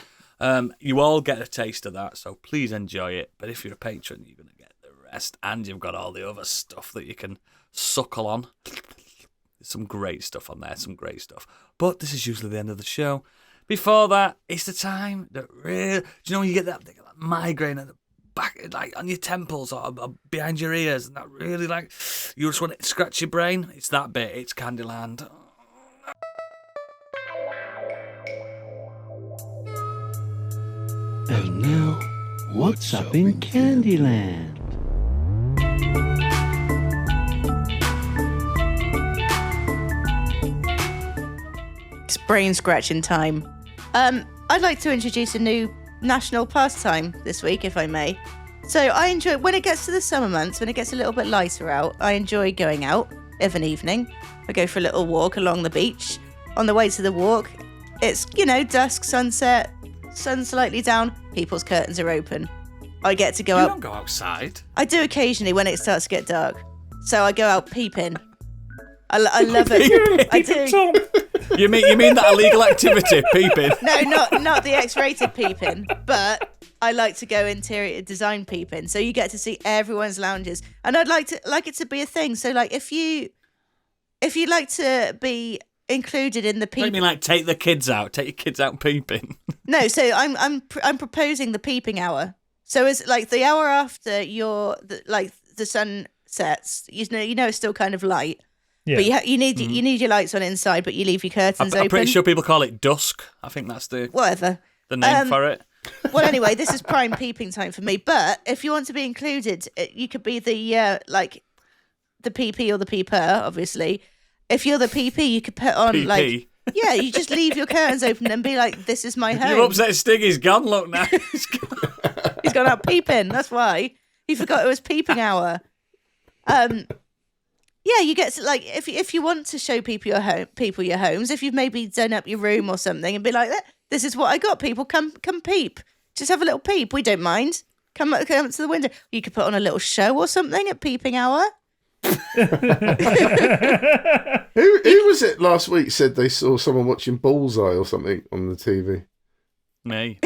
You all get a taste of that, so please enjoy it. But if you're a patron, you're going to get the rest, and you've got all the other stuff that you can suckle on. There's some great stuff on there, some great stuff. But this is usually the end of the show. Before that, it's the time that really, do you know when you get that migraine at the back, like on your temples or behind your ears, and that really like you just want to scratch your brain? It's that bit. It's Candyland. And now, what's up in Candyland? It's brain scratching time. I'd like to introduce a new national pastime this week, if I may. So I enjoy, when it gets to the summer months, when it gets a little bit lighter out, I enjoy going out of an evening. I go for a little walk along the beach. On the way to the walk, it's, dusk, sunset, sun slightly down, people's curtains are open. I get to go You out. don't go outside. I do occasionally when it starts to get dark. So I go out peeping. I love it. I do. Tom. You mean that illegal activity, peeping? No, not the X-rated peeping, but I like to go interior design peeping. So you get to see everyone's lounges, and I'd like it to be a thing. So like if you'd like to be included in the What do you peeping, mean, like take your kids out peeping? no. So I'm proposing the peeping hour. So it's like the hour after the sun sets. You know it's still kind of light. Yeah. But you need your lights on inside, but you leave your curtains open. I'm pretty sure people call it dusk. I think that's the Whatever. name for it. Well, anyway, this is prime peeping time for me. But if you want to be included, you could be the the PP or the peeper, obviously. If you're the PP, you could put on PP. you just leave your curtains open and be like, "This is my home." You're upset Stiggy's gone, look now. He's gone out peeping. That's why he forgot it was peeping hour. Yeah, you get to, like, if you want to show people your homes, if you've maybe done up your room or something and be like, this is what I got, people, come peep. Just have a little peep, we don't mind. Come up to the window. You could put on a little show or something at peeping hour. Who was it last week said they saw someone watching Bullseye or something on the TV? Me.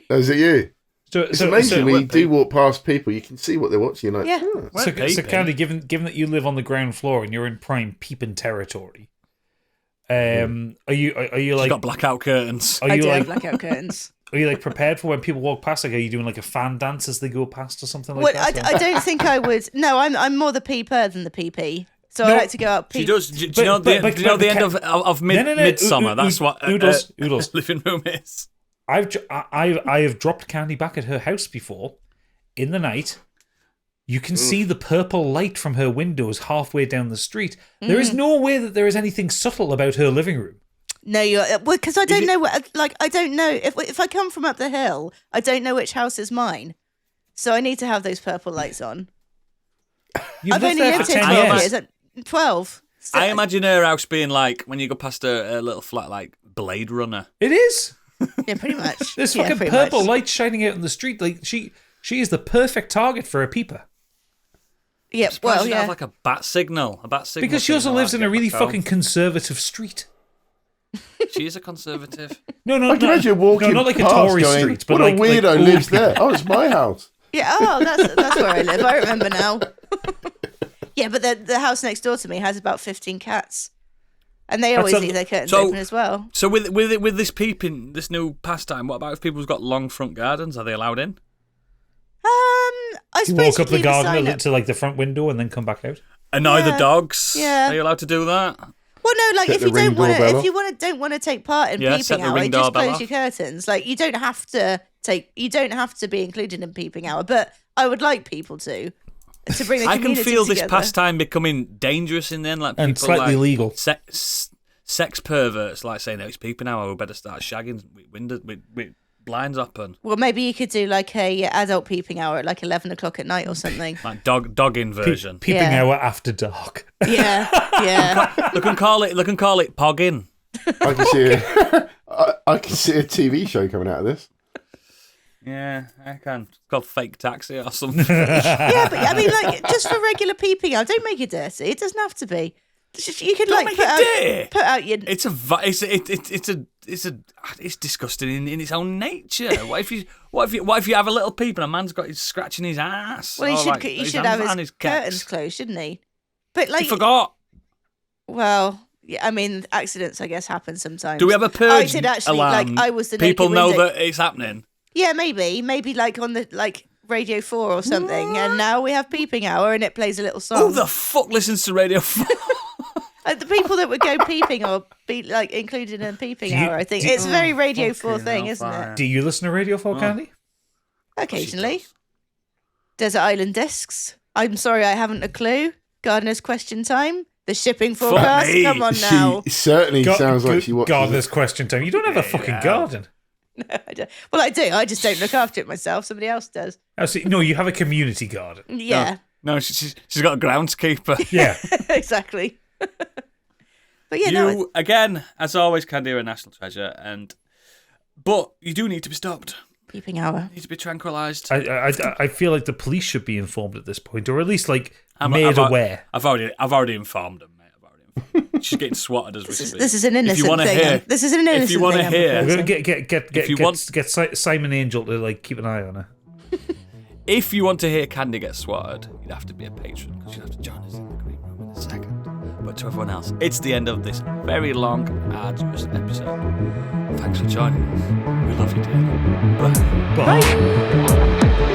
Oh, is it you? It's amazing when you do walk past people, you can see what they're watching. You're like, Yeah. "Oh." So Candy, given that you live on the ground floor and you're in prime peeping territory, are you She's like got blackout curtains. are I you do like have blackout curtains. are you like prepared for when people walk past? Like, are you doing like a fan dance as they go past or something like Well, that? I don't think I would. No, I'm more the peeper than the PP. So I No, like to go out She peep. does. Do you know the end of Midsummer? That's what Oodles. living room is. I have dropped Candy back at her house before. In the night, you can see the purple light from her windows halfway down the street. There is no way that there is anything subtle about her living room. No, because I don't know what. Like, I don't know if I come from up the hill, I don't know which house is mine. So I need to have those purple lights on. You've I've only there lived for here 10 12 years. years. 12. So, I imagine her house being like when you go past a little flat like Blade Runner. It is. yeah, pretty much. There's Yeah, fucking pretty purple much. light shining out in the street. Like she is the perfect target for a peeper. Yeah, Surprised well, she didn't yeah. have like a bat signal. Because she also signal lives that in a get really back home. fucking conservative street. She is a conservative. No, I can imagine walking not like a past Tory going, street, but what like a weirdo old lives people. there. Oh, it's my house. Yeah, that's where I live. I remember now. Yeah, but the house next door to me has about 15 cats. And they always leave their curtains open as well. So with this peeping, this new pastime, what about if people's got long front gardens? Are they allowed in? I You suppose walk up the garden sign to like the front window and then come back out. Annoy the dogs? Yeah. Are you allowed to do that? Well, no, like Set if the you ring don't want to, doorbell if you don't want to take part in Yeah, set peeping the hour, ring just doorbell close off. your curtains. Like you don't have to be included in peeping hour, but I would like people to bring the I can community feel this together. pastime becoming dangerous in then, like And people slightly like illegal. Sex perverts like saying, "No, it's peeping hour. We better start shagging with blinds open." Well, maybe you could do like a adult peeping hour at like 11 o'clock at night or something. Like dog inversion. Peeping Yeah. hour after dark. Yeah. They can call it pogging. I can see I can see a TV show coming out of this. Yeah, I can. It's called Fake Taxi or something. Yeah, but I mean, like, just for regular peeping hour, don't make it dirty. It doesn't have to be. You could Don't like make it dirty. put out your. It's disgusting in its own nature. What if you have a little peep and a man's got his scratching his ass? Well, he Or should have and his cats. curtains closed, shouldn't he? But like, He forgot. well, yeah, I mean, accidents, I guess, happen sometimes. Do we have a purge I did actually alarm? like. I was the people naked know window. that it's happening. Yeah, maybe like on the like Radio 4 or something, and now we have peeping hour and it plays a little song. Who the fuck listens to Radio 4? The people that would go peeping or be like included in peeping hour, I think it's a very Radio 4 thing, isn't it? Do you listen to Radio 4, Candy? Occasionally. Desert Island Discs. I'm sorry, I haven't a clue. Gardener's Question Time. The shipping forecast. me. Come on now. She certainly sounds like she watches Gardener's it. Question Time. You don't have a fucking garden. No, I don't. Well, I do. I just don't look after it myself. Somebody else does. Oh, see, no, you have a community garden. Yeah, No, she's got a groundskeeper. Yeah. exactly. But yeah, no. You, again, as always, Candy, are a national treasure, but you do need to be stopped. Peeping hour. You need to be tranquilised. I feel like the police should be informed at this point, or at least like made aware. I've already informed them, mate. She's getting swatted as we speak. This is an innocent thing. This is an innocent if you want to thing. hear, We're gonna get Simon Angel to like keep an eye on her. if you want to hear Candy get swatted, you'd have to be a patron because you'd have to join us in the green room in a second. But to everyone else, it's the end of this very long, arduous episode. Thanks for joining us. We love you, dear. Bye. Bye.